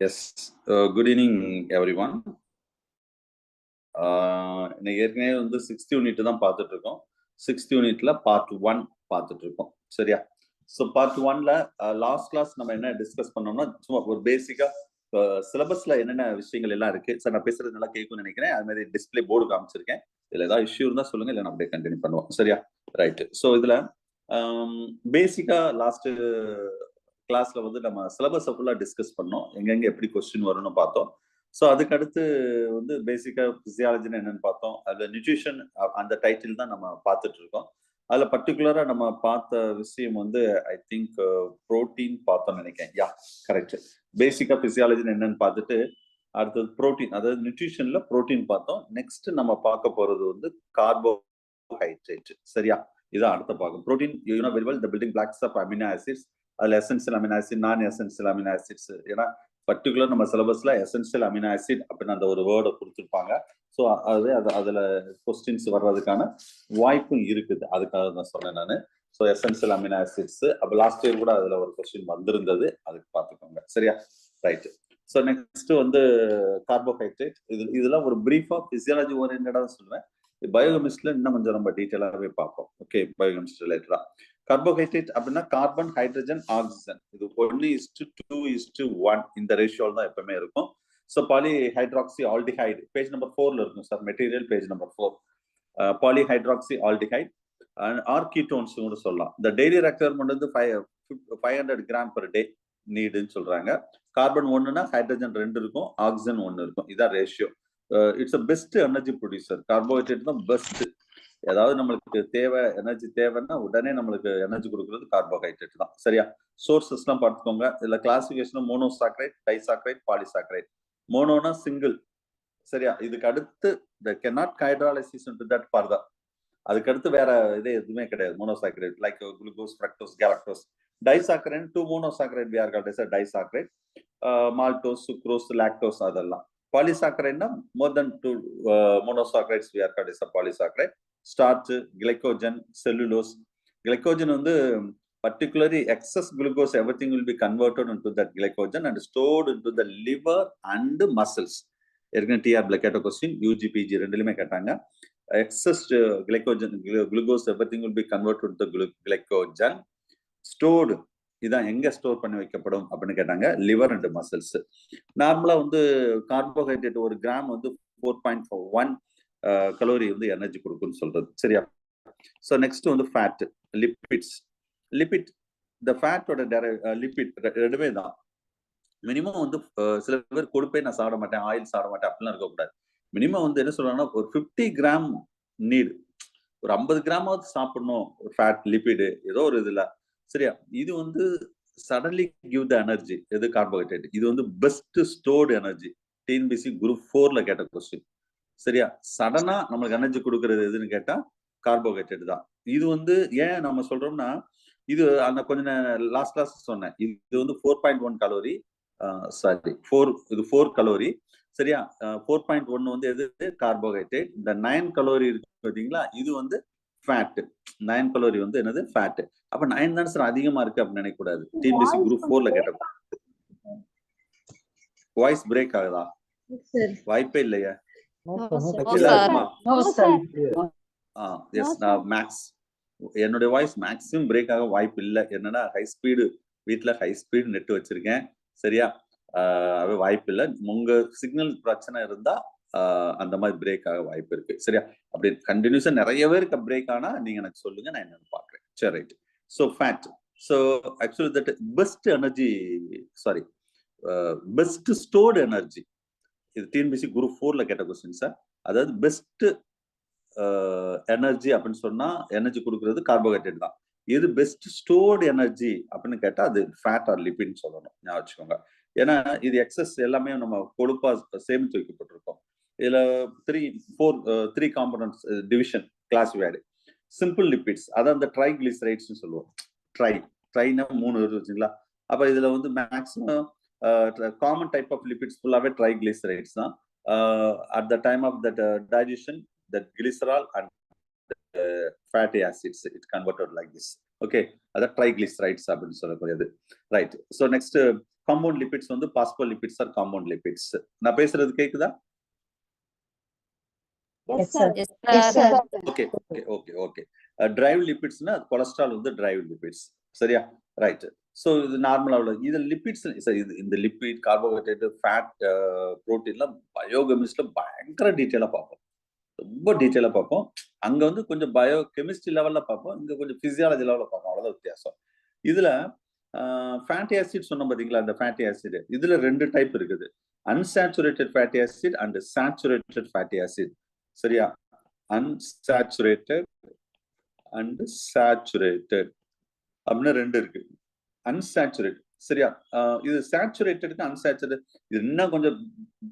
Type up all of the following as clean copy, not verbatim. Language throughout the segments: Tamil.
Yes. Good evening, everyone. இன்னைக்கு ஏற்கனவே வந்து 6th யூனிட் தான் பார்த்துட்டு இருக்கோம். 6th யூனிட்ல பார்ட் 1 பார்த்துட்டு இருக்கோம். சரியா? ஸோ பார்ட் 1ல லாஸ்ட் கிளாஸ் நம்ம என்ன டிஸ்கஸ் பண்ணோம்னா சும்மா ஒரு பேசிக்கா சிலபஸ்ல என்னென்ன விஷயங்கள் எல்லாம் இருக்கு. சார் நான் பேசுறது நல்லா கேட்கும்னு நினைக்கிறேன். அது மாதிரி டிஸ்பிளே போர்டு காமிச்சிருக்கேன். இதுல ஏதாவது இஷ்யூ இருந்தா சொல்லுங்க, இல்லை நம்ம அப்படியே கண்டினியூ பண்ணுவோம். சரியா? ரைட். ஸோ இதுல பேசிக்கா லாஸ்ட் கிளாஸ்ல வந்து நம்ம சிலபஸை ஃபுல்லா டிஸ்கஸ் பண்ணோம். எங்கெங்க எப்படி கொஸ்டின் வரும்னு பார்த்தோம். ஸோ அதுக்கு அடுத்து வந்து பேசிக்கா பிசியாலஜின்னு என்னன்னு பார்த்தோம். அதுல நியூட்ரிஷன் அந்த டைட்டில் தான் நம்ம பார்த்துட்டு இருக்கோம். அதுல பர்டிகுலரா நம்ம பார்த்த விஷயம் வந்து ஐ திங்க் புரோட்டீன் பார்த்தோம்னு நினைக்கிறேன். யா, கரெக்ட். பேசிக்கா பிசியாலஜின்னு என்னன்னு பார்த்துட்டு அடுத்தது புரோட்டீன், அதாவது நியூட்ரிஷன்ல புரோட்டீன் பார்த்தோம். நெக்ஸ்ட் நம்ம பார்க்க போறது வந்து கார்போஹைட்ரேட். சரியா? இதான் அடுத்த பார்க்கும். Protein you know very well the building blocks of amino acids. அதுல essential amino acid, non essential amino acids. ஏன்னா பர்டிகுலர் நம்ம சிலபஸ்ல எசென்சியல் அமினோ ஆசிட் அப்படின்னு அந்த ஒரு வேர்டை கொடுத்துருப்பாங்க. ஸோ அதுல கொஸ்டின்ஸ் வர்றதுக்கான வாய்ப்பும் இருக்குது. அதுக்காக தான் சொன்னேன் நான். ஸோ எசென்சியல் அமினோ ஆசிட்ஸ் அப்போ லாஸ்ட் இயர் கூட அதுல ஒரு கொஸ்டின் வந்திருந்தது. அதுக்கு பார்த்துக்கோங்க. சரியா? ரைட். ஸோ நெக்ஸ்ட் வந்து கார்போஹைட்ரேட். இதெல்லாம் ஒரு பிரீஃபா பிசியாலஜி ஓரியன்டா சொல்லுவேன். பயோகெமிஸ்ட்ரியில இன்னும் கொஞ்சம் நம்ம டீட்டெயிலாகவே பார்ப்போம். ஓகே, பயோகெமிஸ்ட்ரி ரிலேட்டடா. கார்போஹைட்ரேட் அப்படின்னா கார்பன், ஹைட்ரஜன், ஆக்சிஜன். இது 1:2:1 இந்த ரேஷியோல தான் எப்பவுமே இருக்கும். So polyhydroxy aldehyde page number 4ல இருக்கும் sir. Material page number 4. Polyhydroxy aldehyde or ketones கூட சொல்லலாம். இந்த டெய்லி ரெக்யர்மெண்ட் வந்து 500 கிராம் per டே நீடுன்னு சொல்றாங்க. கார்பன் 1னா ஹைட்ரஜன் 2 இருக்கும், ஆக்சிஜன் 1 இருக்கும். இதான் ratio. It's a best energy producer. Carbohydrate தான் பெஸ்ட். ஏதாவது நம்மளுக்கு தேவை, எனர்ஜி தேவைன்னா உடனே நம்மளுக்கு எனர்ஜி கொடுக்கறது கார்போஹைட்ரேட் தான். சரியா? சோர்சஸ் எல்லாம் பார்த்துக்கோங்க. இதுல கிளாசிபிகேஷன் மோனோசாக்கரைட், டைசாக்கரைட், பாலிசாக்கரைட். மோனோனா சிங்கிள். சரியா? இதுக்கு அடுத்து cannot hydrolysis into that further. அதுக்கு அடுத்து வேற இது எதுவுமே கிடையாது. Monosaccharide like glucose, fructose, galactose. Disaccharide 2 monosaccharide we are called as a disaccharide. Maltose, sucrose, lactose அதெல்லாம். பாலிசாக்கரைட்னா மோர் தென் 2 monosaccharides we are called as a polysaccharide. Starch, glycogen, cellulose. Glycogen வந்து particularly excess glucose, everything will be converted into that glycogen and stored into the liver and muscles. ஏற்கனவே டிஆர்ல கேட்ட கொஸ்டின், யூஜிபிஜி ரெண்டுலயுமே கேட்டாங்க. Excess glycogen, glucose everything will be converted to the glycogen stored. இதான் எங்க ஸ்டோர் பண்ணி வைக்கப்படும் அப்படின்னு கேட்டாங்க. Liver and muscles. நார்மலா வந்து கார்போஹைட்ரேட் ஒரு கிராம் வந்து 4.1 கலோரி வந்து எனர்ஜி கொடுக்குன்னு சொல்றது. சரியா? ஸோ நெக்ஸ்ட் வந்து ஃபேட், லிபிட்ஸ். லிபிட் இந்த ஃபேட்டோட லிபிட் ரெண்டுமே தான். மினிமம் வந்து சில பேர் கொழுப்பே நான் சாப்பிட மாட்டேன், ஆயில் சாப்பிட மாட்டேன் அப்படிலாம் இருக்கக்கூடாது. மினிமம் வந்து என்ன சொல்றாங்கன்னா ஒரு 50 கிராம் நீடு, ஒரு 50 கிராமாவது சாப்பிடணும் ஃபேட், லிபிடு ஏதோ ஒரு இதுல. சரியா? இது வந்து சடன்லி கிவ் த எனர்ஜி. எது? கார்போஹைட்ரேட். இது வந்து best stored energy. TNPSC group 4ல கேட்ட கொஸ்டின். சரியா? சடனா நம்மளுக்கு எனர்ஜி கொடுக்கறது எதுன்னு கேட்டா கார்போஹைட்ரேட் தான். இது வந்து ஏன் நம்ம சொல்றோம்னா, இது அந்த கொஞ்சம் லாஸ்ட் கிளாஸ் சொன்னேன். இது வந்து 4.1 கலோரி, சாரி 4 கலோரி. சரியா? 4.1 வந்து எது? கார்போஹைட்ரேட். இந்த 9 கலோரி இருக்கு பாத்தீங்களா, இது வந்து ஃபேட். 9 கலோரி வந்து என்னது? ஃபேட். அப்ப 9 தான் சார் அதிகமா இருக்கு அப்படின்னு நினைக்க கூடாது. டிஎன்பிசி குரூப் 4ல கேட்ட வாய்ஸ் பிரேக் ஆகுதா? வாய்ப்பே இல்லையா? மேக்ஸ் என்னுடைய வாய்ஸ் மேக்ஸிமம் பிரேக் ஆக வாய்ப்பு இல்லை. என்னன்னா ஹை ஸ்பீடு, வீட்டுல ஹை ஸ்பீடு நெட் வச்சிருக்கேன். சரியா? வாய்ப்பு இல்லை. உங்க சிக்னல் பிரச்சனை இருந்தா அந்த மாதிரி பிரேக் ஆக வாய்ப்பு இருக்கு. சரியா? அப்படி கண்டினியூஸா நிறைய பேருக்கு பிரேக் ஆனா நீங்க எனக்கு சொல்லுங்க, நான் என்னன்னு பாக்குறேன். சரி, right. So fat. So actually that best energy, sorry best stored energy. இது டிஎன்பிசி குரூப் 4ல கேட்ட கொஸ்டின் சார். அதாவது பெஸ்ட் எனர்ஜி அப்படின்னு சொன்னா எனர்ஜி கொடுக்கறது கார்போஹைட்ரேட் தான். எது பெஸ்ட் ஸ்டோர்டு எனர்ஜி அப்படின்னு கேட்டா அது ஃபேட் ஆர் லிபிட்னு சொல்லணும். ஞாபகம் வச்சுக்கோங்க. ஏன்னா இது எக்ஸஸ் எல்லாமே நம்ம கொழுப்பா சேமித்து வைக்கப்பட்டிருக்கோம். இதுல 3 components division classified. Simple lipids, அதான் அந்த ட்ரைகிளிசரைட்ஸ்னு சொல்லுவோம். ட்ரைனா 3 வச்சுங்களா. அப்ப இதுல வந்து maximum common type of lipids ஃபுல்லாவே ட்ரைகிளிசரைட்ஸ் தான். At the time of that digestion, that glycerol and fatty acids. It converted like this. Okay, that triglycerides அப்படின்னு சொல்லக்கூடியது. Right. So next compound lipids வந்து phospholipids are compound lipids. நான் பேசுறது கேக்குதா? Yes, sir. Yes, sir. Okay. Drive lipids na cholesterol வந்து drive lipids. சரியா? Right. So இது நார்மலா உள்ள இது லிபிட்ஸ் இந்த லிபிட் கார்போஹைட்ரேட் ஃபேட் புரோட்டீன்ல பயோகெமிஸ்ட்ல பயங்கர டீட்டெயிலா பார்ப்போம். ரொம்ப டீட்டெயிலா பார்ப்போம். அங்க வந்து கொஞ்சம் பயோ கெமிஸ்ட்ரி லெவல்ல பார்ப்போம், இங்க கொஞ்சம் பிசியாலஜி லெவல்ல பார்ப்போம். அவ்வளவுதான் வித்தியாசம். இதுல ஃபேட்டி ஆசிட் சொன்னோம் பாத்தீங்களா, அந்த ஃபேட்டி ஆசிட் இதுல 2 டைப் இருக்குது. Unsaturated fatty acid and saturated fatty acid. சரியா? அன்சாச்சுரேட்டட் அண்ட் சாச்சுரேட்டட் அப்படின்னு 2 இருக்கு. அன்சாச்சுரேட்டட் சரியா? இது சேச்சுரேட்டடுக்கு அன்சாச்சுரேட்டட் இது இன்னும் கொஞ்சம்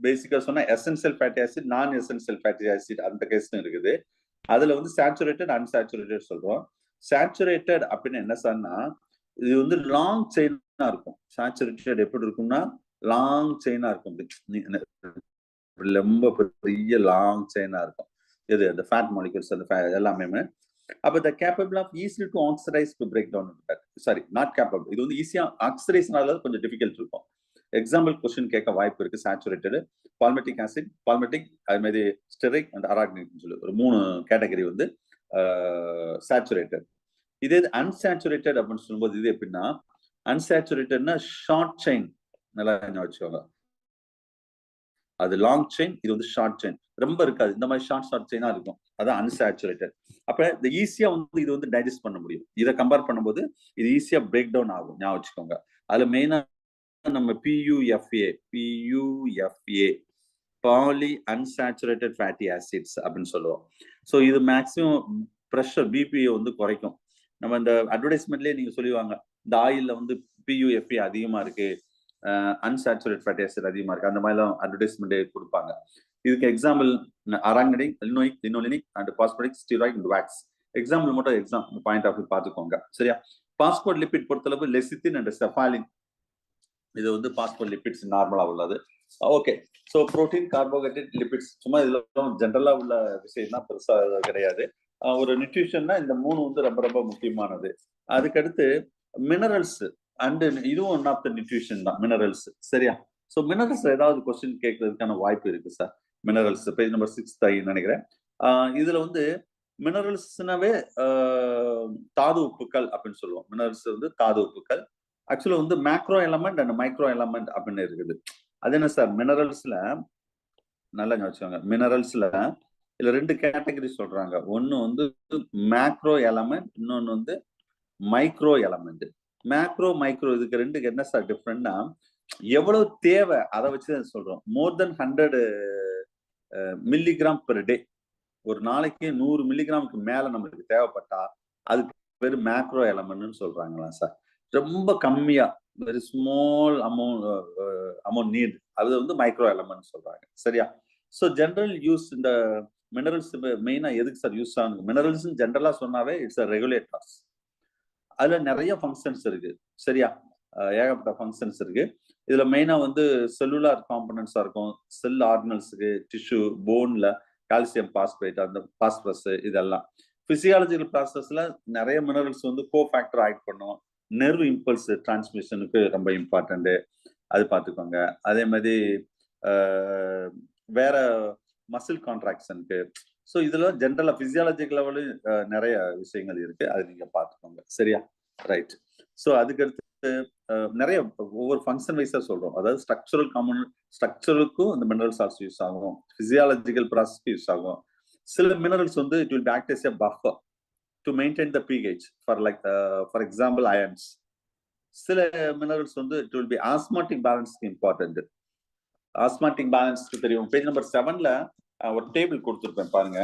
பேசிக்கா சொன்னா essential fatty acid, non essential fatty acid அந்த கேஸ்ல இருக்குது. அதுல வந்து சேச்சுரேட்டட் அன்சாச்சுரேட்டட் சொல்றோம். சேச்சுரேட்டட் அப்படின்னு என்ன சொன்னா இது வந்து லாங் செயினா இருக்கும். சேச்சுரேட்டட் எப்படி இருக்கும்னா லாங் செயினா இருக்கும், ரொம்ப பெரிய லாங் செயினா இருக்கும். இது அந்த ஃபேட் மாலிகூல்ஸ் அந்த எல்லாமே. அப்ப the capable of easily to oxidize to break down sorry not capable இது வந்து ஈஸியா ஆக்சிடைஸ்னால கொஞ்சம் டிஃபிகல்ட் இருக்கும். எக்ஸாம்பிள் क्वेश्चन கேட்க வாய்ப்பு இருக்கு. சேச்சுரேட்டட் பால்மெட்டிக் ஆசிட், பால்மெட்டிக் அது மாதிரி ஸ்டெரிக் அண்ட் அராக்னிக் சொல்லி ஒரு 3 கேட்டகரி வந்து சேச்சுரேட்டட். இதே அன்சாச்சுரேட்டட் அப்படின்னு சொல்லும்போது இது எப்படின்னா அன்சாச்சுரேட்டட்னா ஷார்ட் செயின், நல்லா வச்சுக்கோங்க. அது லாங் செயின், இது வந்து ஷார்ட் செயின், ரொம்ப இருக்காது. இந்த மாதிரி ஷார்ட் செயினா இருக்கும், அதான் அன்சாச்சுரேட்டட். அப்ப இந்த ஈஸியா வந்து இது வந்து டைஜஸ்ட் பண்ண முடியும். இதை கம்பேர் பண்ணும்போது இது ஈஸியா பிரேக் டவுன் ஆகும், ஞாபகம் வச்சுக்கோங்க. அதுல மெயினா நம்ம PUFA poly unsaturated fatty acids அப்படின்னு சொல்லுவோம். ஸோ இது மேக்சிமம் ப்ரெஷர் பிபியை வந்து குறைக்கும். நம்ம இந்த அட்வர்டைஸ்மெண்ட்லயே நீங்க சொல்லுவாங்க இந்த ஆயில்ல வந்து PUFA அதிகமா இருக்கு, அன்சாச்சுரேட் ஃபேட்டி ஆசிட் அதிகமா இருக்கு, அந்த மாதிரிலாம் அட்வர்டைஸ்மெண்ட் கொடுப்பாங்க. இதுக்கு எக்ஸாம்பிள் அரங்கடின், linolenic and phosphoric steroid and wax. Example மட்டும் பாயிண்ட் ஆஃப் வியூ பார்த்துக்கோங்க. சரியா? பாஸ்போர்ட் லிபிட் பொறுத்தளவு லெசித்தின் அண்ட் செஃபாலின் இது வந்து பாஸ்போர்ட் லிபிட்ஸ் நார்மலா உள்ளது. Okay. So protein, carbohydrate, lipids சும்மா இதுல ஜென்ரலா உள்ள விஷயம் தான், பெருசா கிடையாது. ஒரு நியூட்ரிஷன்னா இந்த 3 வந்து ரொம்ப ரொம்ப முக்கியமானது. அதுக்கடுத்து மினரல்ஸ் அண்ட் இதுவும் ஒன் ஆஃப் த நியூட்ரிஷன் தான் மினரல்ஸ். சரியா? ஸோ மினரல்ஸ் ஏதாவது கொஸ்டின் கேட்கறதுக்கான வாய்ப்பு இருக்கு சார். மினரல்ஸ் பேஜ் நம்பர் 6 நினைக்கிறேன். இதுல வந்து மினரல்ஸ்னாவே தாது உப்புக்கள் அப்படின்னு சொல்லுவோம். மினரல்ஸ் வந்து தாது உப்புக்கள். ஆக்சுவலா வந்து macro element and micro element அப்படின்னு இருக்குது. அது என்ன சார்? மினரல்ஸ்ல நல்லா வச்சுக்கோங்க. மினரல்ஸ்ல இதுல 2 கேட்டகரி சொல்றாங்க. ஒன்னு வந்து மேக்ரோ எலமெண்ட், இன்னொன்னு வந்து மைக்ரோ எலமெண்ட். மேக்ரோ மைக்ரோ இதுக்கு 2க்கு என்ன சார் டிஃபரெண்ட்னா எவ்வளவு தேவை அதை வச்சு சொல்றோம். மோர் தென் 100 மில்லிகிராம் பெர் டே, ஒரு நாளைக்கு 100 மில்லிகிராமுக்கு மேல நம்மளுக்கு தேவைப்பட்டா அதுக்கு பேரு மேக்ரோ எலமெண்ட்னு சொல்றாங்களா சார்? ரொம்ப கம்மியா வெரி ஸ்மால் அமௌண்ட் நீட், அது வந்து மைக்ரோ எலமெண்ட் சொல்றாங்க. சரியா? ஸோ ஜென்ரல் யூஸ் இந்த மினரல்ஸ் மெயினா எதுக்கு சார் யூஸ் ஆகுது? மினரல்ஸ் ஜென்ரலா சொன்னாவே இட்ஸ் ரெகுலேட்டர்ஸ். அதுல நிறைய ஃபங்க்ஷன்ஸ் இருக்கு. சரியா? ஏகப்பட்ட ஃபங்க்ஷன்ஸ் இருக்கு. இதுல மெயினா வந்து செல்லுலார் காம்பனன்ட்ஸா இருக்கும், செல் ஆர்கனல்ஸுக்கு, டிஷ்யூ, போன்ல கால்சியம் பாஸ்பேட், அந்த பாஸ்பரஸ், இதெல்லாம் பிசியாலஜிக்கல் ப்ராசஸ்ல நிறைய மினரல்ஸ் வந்து கோஃபேக்டர் ஆக்ட் பண்ணும். நெர்வ் இம்பல்ஸ் டிரான்ஸ்மிஷனுக்கு ரொம்ப இம்பார்ட்டன்ட், அது பார்த்துக்கோங்க. அதே மாதிரி வேற மசில் கான்ட்ராக்ஷனுக்கு. ஸோ இதுல ஜென்ரலா பிசியாலஜிக்கல் லெவலில் நிறைய விஷயங்கள் இருக்கு, அது நீங்க பார்த்துக்கோங்க. சரியா? ரைட். ஸோ அதுக்கடுத்து நிறைய ஒவ்வொரு ஃபங்க்ஷன் வைஸா சொல்றோம். அதாவது ஸ்ட்ரக்சரலுக்கும் இந்த மினரல்ஸ் ஆல்சோ யூஸ் ஆகும், பிசியாலஜிக்கல் ப்ராசஸ்க்கு யூஸ் ஆகும். சில மினரல்ஸ் வந்து it will act as a buffer to maintain the pH for example ions. சில மினரல்ஸ் வந்து இட் வில் பி ஆஸ்மாட்டிக் பேலன்ஸ்க்கு இம்பார்ட்டன்ட். ஆஸ்மாட்டிக் பேலன்ஸ்க்கு தெரியும். பேஜ் நம்பர் 7ல ஒரு டேபிள் கொடுத்துருப்பேன் பாருங்க.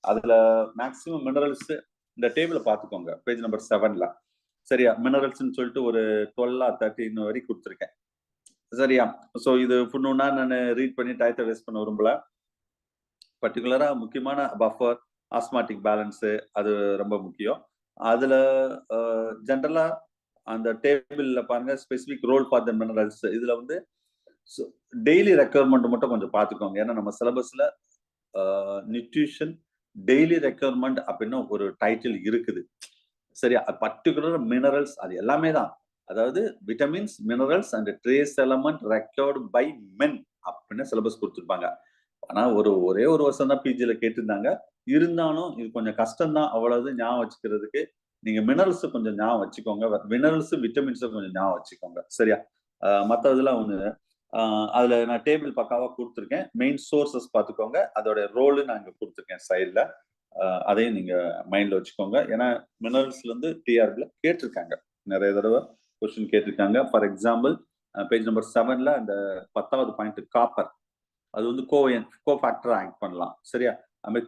அதுல மேக்சிமம் மினரல்ஸ் இந்த டேபிளை பார்த்துக்கோங்க. பேஜ் நம்பர் 7ல சரியா? மினரல்ஸ்ன்னு சொல்லிட்டு ஒரு 12 or 13 வரை கொடுத்துருக்கேன். சரியா? ஸோ இது ஃபுல்லுன்னா நான் ரீட் பண்ணி டயத்தை வேஸ்ட் பண்ண விரும்பல. பர்டிகுலரா முக்கியமான பஃபர், ஆஸ்மாட்டிக் பேலன்ஸ், அது ரொம்ப முக்கியம். அதுல ஜென்ரலா அந்த டேபிள்ல பாருங்க specific role for the minerals. இதுல வந்து டெய்லி ரெக்குயர்மெண்ட் மட்டும் கொஞ்சம் பார்த்துக்கோங்க. ஏன்னா நம்ம சிலபஸ்ல நியூட்ரிஷன் டெய்லி ரெக்யர்மெண்ட் அப்படின்னு ஒரு டைட்டில் இருக்குது. சரியா? பர்டிகுலர் மினரல்ஸ் அது எல்லாமே தான். அதாவது vitamins, minerals and trace element required by men அப்படின்னு சிலபஸ் கொடுத்துருப்பாங்க. ஆனா ஒரே ஒரு வருஷம் தான் பிஜில கேட்டிருந்தாங்க. இருந்தாலும் இது கொஞ்சம் கஷ்டம் தான். அவ்வளவு ஞாபகம் வச்சுக்கிறதுக்கு. நீங்க மினரல்ஸ் கொஞ்சம் ஞாபகம் வச்சுக்கோங்க. மினரல்ஸ், விட்டமின்ஸ் கொஞ்சம் ஞாபகம் வச்சுக்கோங்க. சரியா? மத்ததெல்லாம் ஒண்ணு அதுல நான் டேபிள் பக்காவா கொடுத்துருக்கேன். மெயின் சோர்சஸ் பார்த்துக்கோங்க. அதோட ரோல் நான் இங்க கொடுத்துருக்கேன் சைட்ல. அதையும் நீங்க மைண்ட்ல வச்சுக்கோங்க. ஏன்னா மினரல்ஸ்ல இருந்து டிஆர்பில கேட்டிருக்காங்க. நிறைய தடவை கொஸ்டின் கேட்டிருக்காங்க. ஃபார் எக்ஸாம்பிள் பேஜ் நம்பர் 7ல அந்த 10வது பாயிண்ட் காப்பர். அது வந்து கோஃபேக்டரா ஆக்ட் பண்ணலாம். சரியா? அது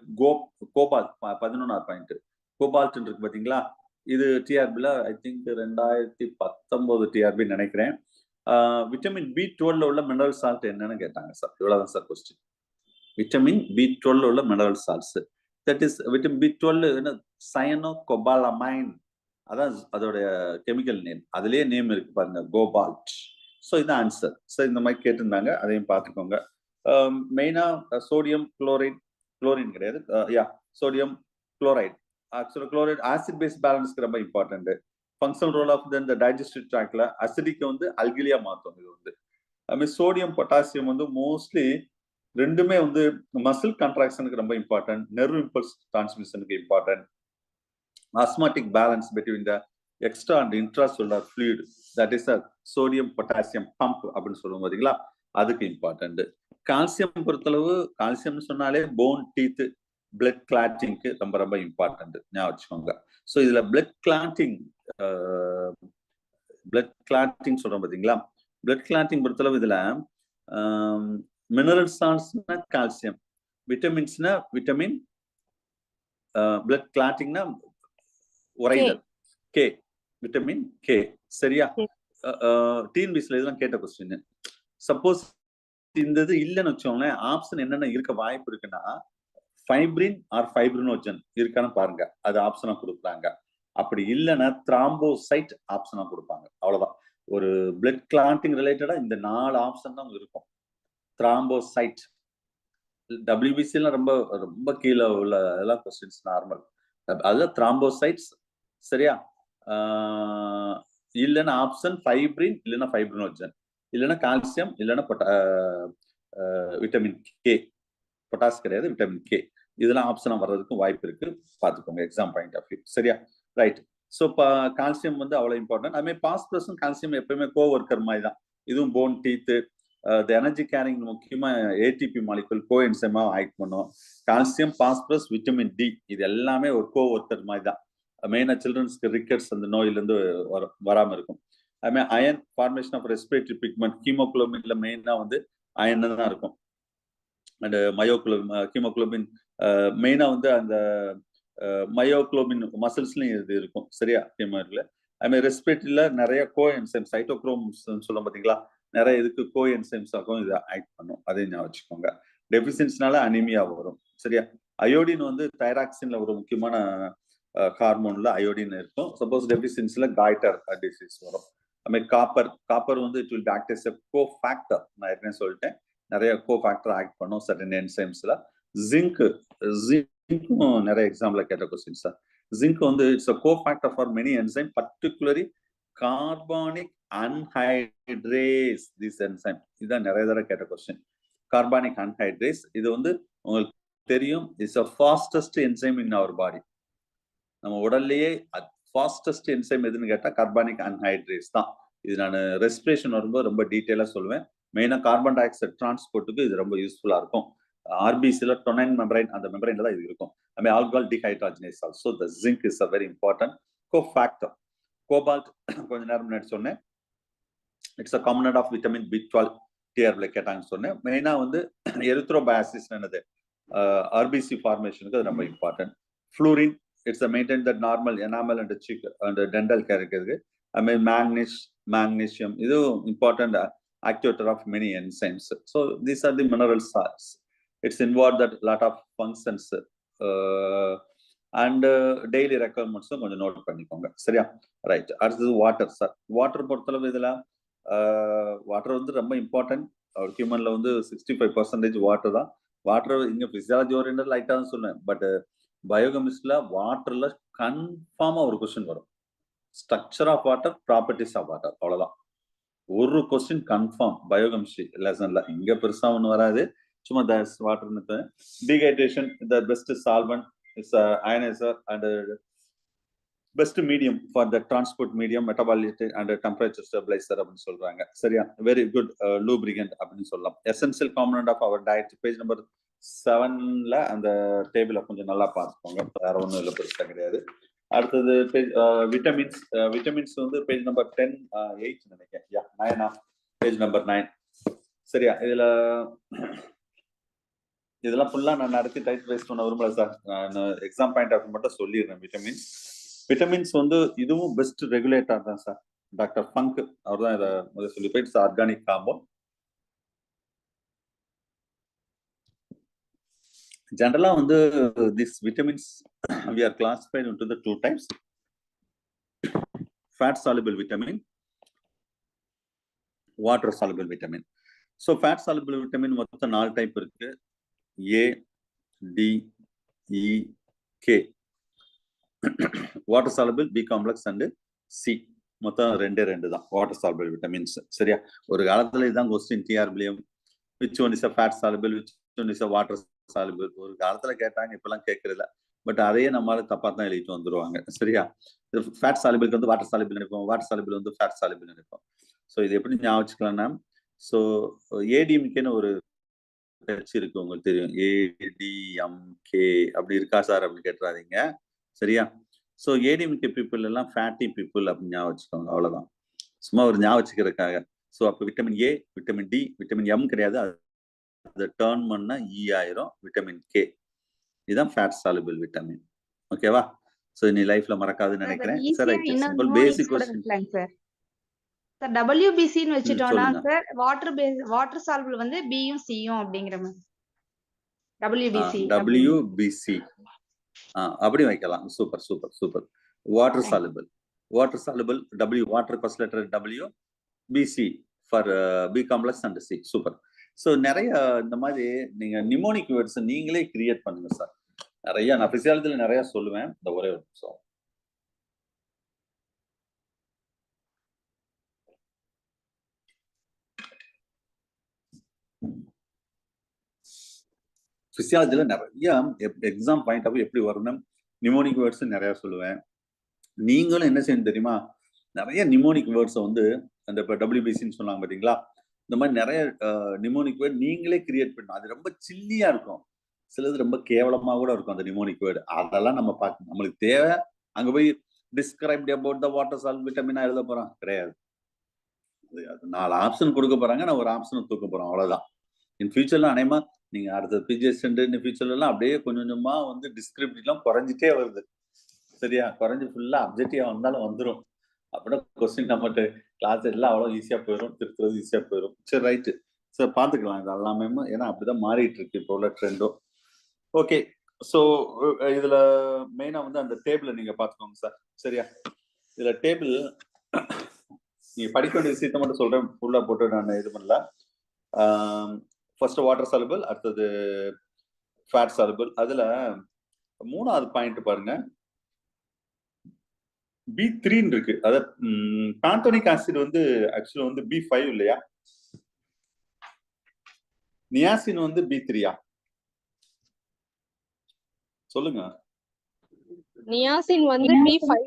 கோபால்ட் 11வது பாயிண்ட். கோபால்ட் இருக்கு பாத்தீங்களா? இது டிஆர்பில ஐ திங்க் 2019 டிஆர்பி நினைக்கிறேன். விட்டமின் B12 உள்ள மினரல் சால்ட் என்னன்னு கேட்டாங்க சார். இவ்வளவுதான் சார் கொஸ்டின். விட்டமின் B12 உள்ள mineral salts. That is vitamin B12 என்ன சயனோகோபாலமைன். அதான் அதோட கெமிக்கல் நேம். அதுலயே நேம் இருக்கு பாருங்க, கோபால்ட். ஸோ இது ஆன்சர். ஸோ இந்த மாதிரி கேட்டிருந்தாங்க, அதையும் பார்த்துக்கோங்க. மெயினா சோடியம் குளோரைட், குளோரின் கிடையாது, சோடியம் குளோரைட். ஆக்சுவலா குளோரைட் ஆசிட் பேஸ் பேலன்ஸ்க்கு ரொம்ப இம்பார்ட்டன்ட். ஃபங்க்ஷனல் ரோல் ஆஃப் இந்த டைஜஸ்டிவ் ட்ராக்ல அசிடிக் வந்து அல்கிலியா மாற்றும். இது வந்து அதுமாதிரி சோடியம் பொட்டாசியம் வந்து மோஸ்ட்லி ரெண்டுமே வந்து மசில் கான்ட்ராக்ஷனுக்கு ரொம்ப இம்பார்ட்டன்ட், நெர்வ் இம்பல்ஸ் டிரான்ஸ்மிஷனுக்கு important, osmotic balance between the extra and intracellular fluid, that is a sodium potassium pump அப்படின்னு சொல்லுவோம் பாத்தீங்களா, அதுக்கு இம்பார்ட்டன்ட். கால்சியம் பொறுத்தளவு, கால்சியம் சொன்னாலே போன், டீத், பிளட் கிளாட்டிங்க்கு ரொம்ப ரொம்ப இம்பார்ட்டன்ட், ஞாபகம் வச்சுக்கோங்க. ஸோ இதுல பிளட் கிளாட்டிங் சொல்றோம் பாத்தீங்களா, பிளட் கிளாட்டிங் பொறுத்தளவு இதுல மினரல் சால்ட்ஸ்னா கால்சியம், விட்டமின்ஸ்னா விட்டமின், பிளட் கிளாட்டிங்னா உறைதல் கே, விட்டமின் கே. சரியா? டிஎன்பிஎஸ்சில இதெல்லாம் கேட்ட கொஸ்டின். சப்போஸ் இந்த இது இல்லைன்னு வச்சோங்களேன், ஆப்ஷன் என்னென்ன இருக்க வாய்ப்பு இருக்குன்னா ஃபைப்ரின் ஆர் ஃபைப்ரினோஜன் இருக்கான்னு பாருங்க, அது ஆப்ஷனா கொடுக்குறாங்க. அப்படி இல்லைன்னா த்ராம்போசைட் ஆப்ஷனா கொடுப்பாங்க. அவ்வளவுதான். ஒரு பிளட் கிளாட்டிங் ரிலேட்டடா இந்த 4 ஆப்ஷன் தான் இருக்கும். த்ராம்போசைட் WBC ரொம்ப ரொம்ப கீழே உள்ள எல்லாம் கொஸ்டின்ஸ் நார்மல். அதுல த்ராம்போசைட்ஸ். சரியா? இல்லைன்னா ஆப்ஷன் ஃபைப்ரின், இல்லைன்னா ஃபைப்ரினோஜன், இல்லைன்னா கால்சியம், இல்லைன்னா விட்டமின் கே. பொட்டாஸ் கிடையாது, விட்டமின் கே. இதெல்லாம் ஆப்ஷனா வர்றதுக்கு வாய்ப்பு இருக்கு, பாத்துக்கோங்க எக்ஸாம் பாயிண்ட் ஆஃப் வியூ. சரியா? ரைட். ஸோ கால்சியம் வந்து அவ்வளவு இம்பார்ட்டன்ட். அதுமாதிரி பாஸ்பரஸும் கால்சியம் எப்பயுமே கோ ஒர்க்கர் மாதிரி தான். இதுவும் போன், டீத்து, எனர்ஜி கேரிங் முக்கியமா ஏடிபி மாலிகுல் கோ என்சைமா ஆக்ட் பண்ணும். கால்சியம், பாஸ்பரஸ், விட்டமின் டி இது எல்லாமே ஒரு கோ ஒர்க்கர் மாதிரி தான். மெயினா சில்ட்ரன்ஸ்க்கு ரிக்கெட்ஸ் அந்த நோயிலிருந்து வராம இருக்கும். அதுமாதிரி iron formation of respiratory pigment, ஹீமோகுளோபின்ல மெயினா வந்து அயன் தான் இருக்கும். அண்ட் ஹீமோகுளோபின் மெயினா வந்து அந்த மயோகுளோபின் மசில்ஸ்லயும் இது இருக்கும். சரியா? ஹீமோல அதுமாதிரி ரெஸ்பிரேட்டரியில நிறைய கோ என்சைம், சைட்டோக்ரோம்ஸ் சொல்ல பாத்தீங்களா, நிறைய இதுக்கு கோ என்சைம்ஸ் ஆகும், இது ஆக்ட் பண்ணும். அதையும் ஞாபகம் வச்சுக்கோங்க. டெபிசியன்ஸ்னால அனிமியா வரும். சரியா? அயோடின் வந்து தைராக்சின்ல ஒரு முக்கியமான ஹார்மோன்ல அயோடின் இருக்கும். சப்போஸ் டெபிசியன்ஸ்ல காய்டர் டிசீஸ் வரும். அதுமாதிரி காப்பர் வந்து it will act as a cofactor. நான் ஏற்கனவே சொல்லிட்டேன், நிறைய கோ ஃபேக்டர் ஆக்ட் பண்ணும் சர்டன் என்சைம்ஸ்ல. ஜிங்க்கும் நிறைய எக்ஸாம்பிள் கேட்ட கொஸ்டின் சார். ஜிங்க் வந்து it's a cofactor for many enzyme, particularly carbonic anhydrase this enzyme. இதுதான் நிறைய தடவை கேட்ட கொஸ்டின். கார்பானிக் அன்ஹைட்ரேஸ் இது வந்து உங்களுக்கு தெரியும், இட்ஸ் அ ஃபாஸ்டஸ்ட் என்சைம் இன் அவர் பாடி. நம்ம உடல்லையே ஃபாஸ்டஸ்ட் என்சைம் எதுன்னு கேட்டா கார்பானிக் அன்ஹைட்ரேஸ் தான். இது நான் ரெஸ்பிரேஷன் வரும்போது ரொம்ப டீட்டெயிலா சொல்லுவேன். மெயினா கார்பன் டை ஆக்சைடு டிரான்ஸ்போர்ட்டுக்கு இது ரொம்ப யூஸ்ஃபுல்லா இருக்கும். ஆர்பிசில டொனைன் மெம்பரைன், அந்த மெம்பரைன்ல தான் இது இருக்கும். அதுமாதிரி alcohol dehydrogenase also the zinc is a very important cofactor. Cobalt கொஞ்ச நேரம் முன்னாடி சொன்னேன், it's a component of vitamin B12 டிஆர்பில கேட்டாங்கன்னு சொன்னேன். மெயினா வந்து எரித்ரோபயாசிஸ் என்னது, ஆர்பிசி ஃபார்மேஷனுக்கு அது ரொம்ப important. Fluorine it's maintain the normal enamel and check and dental care இருக்கிறது. அதுமாதிரி மேக்னீசியம் இதுவும் important activator of many enzymes. So these are the mineral salts. It's involved that lot of functions and daily requirements கொஞ்சம் நோட் பண்ணிக்கோங்க. சரியா? ரைட். அடுத்தது வாட்டர் சார். வாட்டர் பொறுத்தளவு இதுல வாட்டர் வந்து ரொம்ப இம்பார்ட்டன்ட். ஹியூமன்ல வந்து 65% வாட்டர் தான். வாட்டர் இங்க பிசியாலஜி ஓரியன்ட் லைட்டா தான் சொல்லுவேன். பட் பயோகெமிஸ்ட்ரியில வாட்டர்ல கன்ஃபார்மா ஒரு கொஸ்டின் வரும். Structure of water, properties of water, அவ்வளவுதான். ஒரு கொஸ்டின் கன்ஃபார்ம் பயோகெமிஸ்ட்ரி லெசன்ல. இங்க பெருசா ஒண்ணு வராது. சும்மா water dehydration the best solvent is ioniser and best medium for the transport medium, metabolite and temperature stabiliser அப்படின்னு சொல்றாங்க. சரியா? வெரி குட் லூப்ரிகன்ட் அப்படின்னு சொல்லலாம். Essential component of our diet page number 7ல அந்த டேபிள கொஞ்சம் நல்லா பார்த்துக்கோங்க. வேற ஒன்றும் இல்லை, பெருசா கிடையாது. அடுத்தது விட்டமின்ஸ். விட்டமின்ஸ் வந்து பேஜ் நம்பர் 8 நினைக்கிறேன். யா 9 பேஜ் நம்பர் 9. சரியா? இதெல்லாம் ஃபுல்லா நான் நடத்தி டைட் வைஸ் பண்ண விரும்பல சார். நான் எக்ஸாம் பாயிண்ட் ஆஃப் மட்டும் சொல்லிடுறேன். விட்டமின்ஸ் வந்து இதுவும் பெஸ்ட் ரெகுலேட்டர் தான் சார். டாக்டர் ஃபங்க் அவர் தான் இதை முதல் சொல்லி போயிட்டு ஆர்கானிக் காம்பவுண்ட். ஜெனரலா வந்து this vitamins we are classified into the 2 types: fat soluble vitamin, water soluble vitamin. So fat soluble vitamin மொத்தம் 4 டைப் இருக்கு. A, D, E, K. Water soluble, B complex and C. மொத்தம் 2 தான் வாட்டர் சாலபிள் விட்டமின்ஸ். சரியா? ஒரு காலத்துல இதுதான் கொஸ்டின் டிஆர்பிலியம். Which one is fat soluble, which one is water soluble. ஒரு காலத்துல கேட்டாங்க, இப்பெல்லாம் கேட்கறதில்ல. பட் அதையே நம்மளால தப்பா தான் எழுதிட்டு வந்துருவாங்க. சரியா? ஃபேட் சாலபிளுக்கு வந்து வாட்டர் சாலபிள் நினைப்போம், வாட்டர் சாலபிள் வந்து ஃபேட் சாலபிள் நினைப்போம். ஸோ இது எப்படி ஞாபகம் வச்சுக்கலாம்னா, ஸோ ஏடிஎம்கேன்னு ஒரு கட்சி இருக்கு, உங்களுக்கு தெரியும். ஏடிஎம்கே அப்படி இருக்கா சார் அப்படின்னு கேட்டுறாதீங்க. சரியா? ஸோ ஏடிஎம்கே பீப்புள் எல்லாம் ஃபேட்டி பீப்புள் அப்படின்னு ஞாபகம் வச்சுக்கோங்க. அவ்வளவுதான், சும்மா ஒரு ஞாபகம் வச்சுக்கிறதுக்காக. ஸோ அப்போ vitamin A, vitamin D, vitamin M கிடையாது, அதை டர்ன் பண்ணா இ ஆயிரும். விட்டமின் கே, இதுதான் ஃபேட் சாலுபிள் விட்டமின். ஓகேவா? ஸோ நீ லைஃப்ல மறக்காதுன்னு நினைக்கிறேன் sir. Simple basic question sir. WBC ன்னு வச்சிட்டோம்னா சார் வாட்டர் சால்பிள் வந்து பியும் சியும் அப்படிங்கிற மாதிரி. WBC அப்படி வைக்கலாம். Super super super. Water soluble, water soluble W, water first letter W, BC for B complex and C. Super. So நிறைய இந்த மாதிரி நீங்க நிமோனிக் வேர்ட்ஸ் நீங்களே கிரியேட் பண்ணுங்க சார். நிறைய நான் பிசியாலஜில நிறைய சொல்லுவேன். இந்த ஒரே ஒரு நிமிஷம். பிசியாலஜில நிறைய எக்ஸாம் பாயிண்ட் ஆஃப் எப்படி வரணும், நிமோனிக் வேர்ட்ஸ் நிறைய சொல்லுவேன். நீங்களும் என்ன செய்யணும் தெரியுமா? நிறைய நிமோனிக் வேர்ட்ஸை வந்து அந்த இப்போ WBCன்னு சொன்னாங்க பார்த்தீங்களா, இந்த மாதிரி நிறைய நிமோனிக் வேர்ட் நீங்களே கிரியேட் பண்ணணும். அது ரொம்ப சில்லியா இருக்கும், சிலது ரொம்ப கேவலமா கூட இருக்கும் அந்த நிமோனிக் வேர்டு. அதெல்லாம் நம்ம பார்க்கணும். நம்மளுக்கு தேவை அங்க போய் describe about the water salt விட்டமினா எழுத போறோம் கிடையாது. அது 4 ஆப்ஷன் கொடுக்க போறாங்க, நான் ஒரு ஆப்ஷன் தூக்க போறோம், அவ்வளவுதான். இன் ஃபியூச்சர்ல அனைமா நீங்க அடுத்த பிஜிஎஸ் ஃபியூச்சர்ல எல்லாம் அப்படியே கொஞ்சம் கொஞ்சமா வந்து டிஸ்கிரிப்டிவ் எல்லாம் குறைஞ்சிட்டே வருது. சரியா? குறைஞ்சு ஃபுல்லா அப்ஜெக்டிவா வந்தாலும் வந்துடும். அப்படின்னா கொஸ்டின் நம்மகிட்ட கிளாஸ் எல்லாம் அவ்வளவு ஈஸியா போயிடும், திருத்துறது ஈஸியா போயிடும். சரி, ரைட்டு சார், பாத்துக்கலாம் இது எல்லாமே. ஏன்னா அப்படிதான் மாறிட்டு இருக்கு இப்போ உள்ள ட்ரெண்டும். ஓகே, ஸோ இதுல மெயினா வந்து அந்த டேபிள நீங்க பாத்துக்கோங்க சார். சரியா? இதுல டேபிள் நீங்க படிக்க வேண்டிய விஷயத்த மட்டும் சொல்றேன், ஃபுல்லா போட்டு நான் இது பண்ணல. ஃபர்ஸ்ட் வாட்டர் சாலுபிள், அடுத்தது ஃபேட் சாலுபிள். அதுல 3வது பாயிண்ட் பாருங்க, B3 இருக்கு. அதாவது பான்டோனிக் ஆசிட் வந்து ஆக்சுவலா வந்து B5 இல்லையா? நியாசின் வந்து B3யா? சொல்லுங்க. நியாசின் வந்து B5,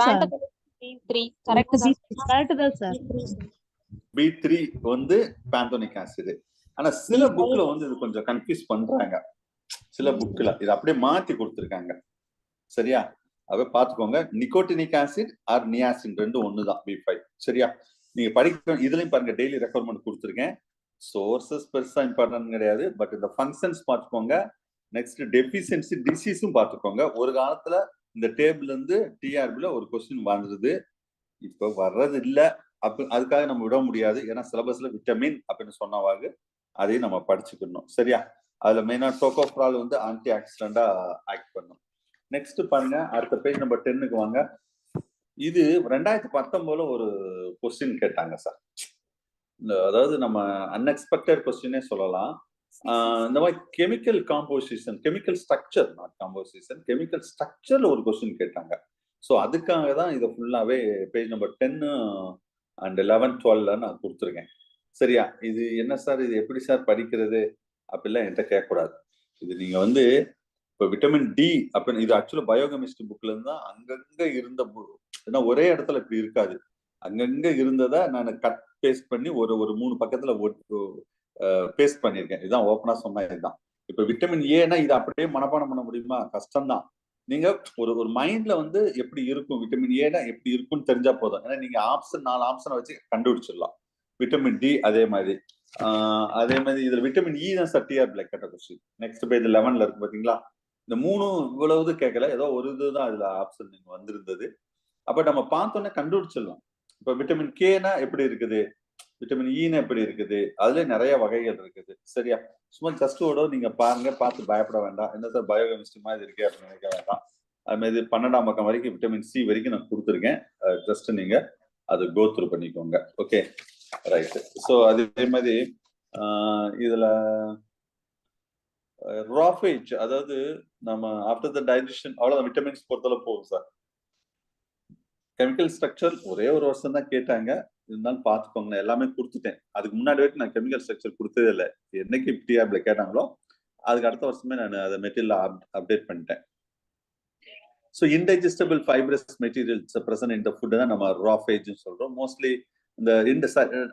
பான்டோனிக் B3. கரெக்ட் தான் சார். B3 வந்து பான்டோனிக் ஆசிட். ஆனா சில புக்ல வந்து இது கொஞ்சம் கன்ஃபியூஸ் பண்றாங்க. சில புக்ல இது அப்படியே மாத்தி கொடுத்திருக்காங்க. சரியா? அதை பாத்துக்கோங்க. நிக்கோட்டினிக் ஆசிட் ஆர் நியாசின் ரெண்டும் ஒண்ணுதான், B5. சரியா? நீங்க படிக்க இதுலயும் பாருங்க, டெய்லி ரெக்குவயர்மெண்ட் கொடுத்துருக்கேன். சோர்சஸ் பெருசா இம்பார்ட்டன்ட் கிடையாது, பட் இந்த ஃபங்க்ஷன்ஸ் பார்த்துக்கோங்க. நெக்ஸ்ட் டெஃபிஷியன்சி டிசீஸும் பார்த்துக்கோங்க. ஒரு காலத்துல இந்த டேபிள் இருந்து டிஆர்பில ஒரு கொஸ்டின் வந்துருது, இப்ப வர்றது இல்ல. அதுக்காக நம்ம விட முடியாது, ஏன்னா சிலபஸ்ல விட்டமின் அப்படின்னு சொன்னவாங்க அதையும் நம்ம படிச்சுக்கணும். சரியா? அதுல மெயினா டோகோஃப்ரால் வந்து ஆன்டி ஆக்சிடென்டா ஆக்ட் பண்ணும். நெக்ஸ்ட் பாருங்க, அடுத்த பேஜ் நம்பர் 10க்கு வாங்க. இது 2019 ஒரு கொஸ்டின் கேட்டாங்க சார். அதாவது நம்ம அன்எக்ஸ்பெக்டட் கொஸ்டினே சொல்லலாம். இந்த மாதிரி chemical composition, chemical structure, not composition, chemical ஸ்ட்ரக்சர்ல ஒரு கொஸ்டின் கேட்டாங்க. ஸோ அதுக்காக தான் இதை ஃபுல்லாவே பேஜ் நம்பர் 10 and 11, 12 நான் கொடுத்துருக்கேன். சரியா? இது என்ன சார், இது எப்படி சார் படிக்கிறது அப்படிலாம் என்கிட்ட கேட்கக்கூடாது. இது நீங்க வந்து இப்போ விட்டமின் டி அப்படின்னு, இது ஆக்சுவலா பயோகெமிஸ்ட்ரி புக்ல இருந்து தான் அங்கங்க இருந்த, ஏன்னா ஒரே இடத்துல இப்படி இருக்காது, அங்கங்க இருந்ததை நான் கட் பேஸ்ட் பண்ணி ஒரு 3 பக்கத்துல பேஸ்ட் பண்ணியிருக்கேன். இதுதான் ஓப்பனா சொன்னா இதுதான். இப்ப விட்டமின் ஏன்னா இது அப்படியே மனப்பாடம் பண்ண முடியுமா? கஷ்டம்தான். நீங்க ஒரு மைண்ட்ல வந்து எப்படி இருக்கும், விட்டமின் ஏனா எப்படி இருக்கும்னு தெரிஞ்சா போதும். ஏன்னா நீங்க 4 ஆப்ஷனை வச்சு கண்டுபிடிச்சிடலாம். விட்டமின் டி அதே மாதிரி இதுல விட்டமின் இ தான் சட்டியா பிளாக் கட்ட கொஸ்டின். நெக்ஸ்ட் பேஜ் 11ல இருக்கு பாத்தீங்களா? இந்த 3 இவ்வளவு கேட்கல, ஏதோ ஒரு இதுதான் அதுல ஆப்ஷன் நீங்க வந்திருந்தது. அப்ப நம்ம பார்த்தோன்னே கண்டுபிடிச்சிடலாம். இப்ப விட்டமின் கேனா எப்படி இருக்குது, விட்டமின் ஈன்னு எப்படி இருக்குது, அதுல நிறைய வகைகள் இருக்குது. சரியா? சும்மா ஜஸ்ட் நீங்க பாருங்க, பார்த்து பயப்பட வேண்டாம். என்ன சார் பயோகெமிஸ்ட்ரி மாதிரி இருக்கே அப்படின்னு நினைக்க வேண்டாம். அது மாதிரி 12ஆம் பக்கம் வரைக்கும் விட்டமின் சி வரைக்கும் நான் கொடுத்துருக்கேன். ஜஸ்ட் நீங்க அது கோ த்ரூ பண்ணிக்கோங்க. Okay, right. ஸோ அதே மாதிரி இதுல ராஃபேஜ், அதாவது நம்ம ஆஃப்டர் த டைஜஷன் அவ்வளவுதான் விட்டமின்ஸ் பொறுத்தளவு போகும் சார். கெமிக்கல் ஸ்ட்ரக்சர் ஒரே ஒரு வருஷம் தான் கேட்டாங்க, இருந்தாலும் பார்த்துக்கோங்க, எல்லாமே கொடுத்துட்டேன். அதுக்கு முன்னாடி வரைக்கும் நான் கெமிக்கல் ஸ்ட்ரக்சர் கொடுத்ததே இல்லை. என்னைக்கு டிஆப்ல கேட்டாங்களோ அதுக்கு அடுத்த வருஷமே நான் அதை மெட்டீரியல் அப்டேட் பண்ணிட்டேன். ஸோ இன்டைஜஸ்டபிள் ஃபைப்ரஸ் மெட்டீரியல்ஸ் பிரசன்ட் இந்த ஃபுட் தான் நம்ம ராஃபேஜ்னு சொல்றோம். மோஸ்ட்லி இந்த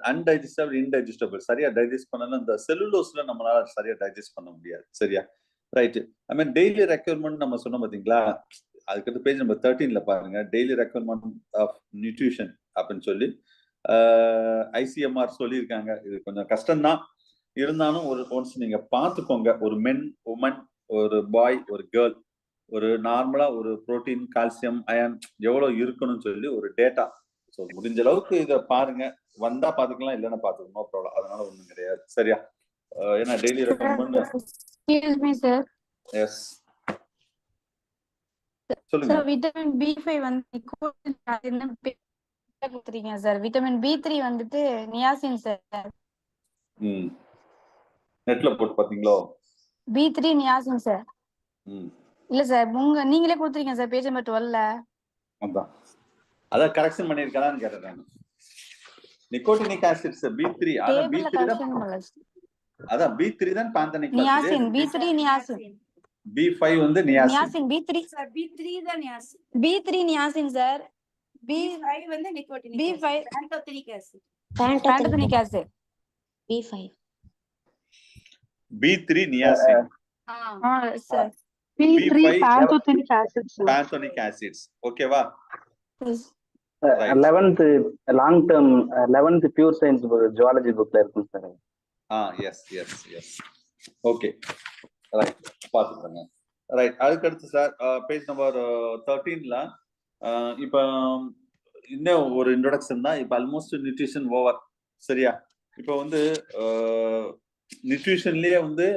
அன்டைஜஸ்டபிள், இன்டைஜஸ்டபிள் சரியா டைஜஸ்ட் பண்ணலாம். இந்த செல்லுலோஸ்ல நம்மளால சரியா டைஜஸ்ட் பண்ண முடியாது. சரியா? ரைட். ஐ மீன் டெய்லி ரெக்யர்மெண்ட் நம்ம சொன்னோம் பாத்தீங்களா? அதுக்கு பேஜ் நம்பர் 13ல பாருங்க, டெய்லி ரெக்யர்மெண்ட் ஆஃப் நியூட்ரிஷன் அப்படின்னு சொல்லி ஐசிஎம்ஆர் சொல்லியிருக்காங்க. இது கொஞ்சம் கஷ்டம்தான், இருந்தாலும் ஒன்ஸ் நீங்க பார்த்துக்கோங்க. ஒரு மென், உமன், ஒரு பாய், ஒரு கேர்ள், ஒரு நார்மலா ஒரு புரோட்டீன், கால்சியம், அயன் எவ்வளவு இருக்கணும்னு சொல்லி ஒரு டேட்டா. ஸோ முடிஞ்ச அளவுக்கு இதை பாருங்க, வந்தா பாத்துக்கலாம், இல்லைன்னா பாத்துக்கணும், நோ ப்ராப்ளம், அதனால ஒண்ணும் கிடையாது. சரியா? ஏன்னா டெய்லி ரெக்கமெண்ட். எஸ் சொல்லுங்க. விட்டமின் B5 வந்து கொடுத்துறீங்க சார். விட்டமின் B3 வந்துட்டு நியாசின் சார். நெட்ல போட்டு பாத்தீங்களோ? B3 niacin sir. இல்ல சார், நீங்களே கொடுத்துறீங்க சார் பேஜ் நம்பர் 12ல. அதான் கரெக்ஷன் பண்ணிருக்கானு கேட்டேன் நான். நிக்கோட்டினிக் ஆசிட்ஸ் B3, அத B3 தான், அதான் B3 தான் பாந்தனிக் acid. Niacin B3 niacin. B5 வந்து நியாசின். B3 சார், B3 தான் niacin. B3 niacin sir. B5 வந்து nicotinic. B5 pantothenic acid. Pantothenic acid. B5 B3 niacin. Sir. B3 pantothenic acids. Pantothenic acids. ஓகேவா? 11th long term 11th pure science zoology புக்ல இருக்கும் சார். எஸ் ஓகே, ரைட், பாத்துக்கோங்க. ரைட், அதுக்கு அடுத்து சார் பேஜ் நம்பர் 13ல இப்ப இன்னும் ஒரு இன்ட்ரோடக்ஷன் தான். இப்ப ஆல்மோஸ்ட் நியூட்ரிஷன் ஓவர். சரியா? இப்ப வந்து நியூட்ரிஷன்லயே வந்து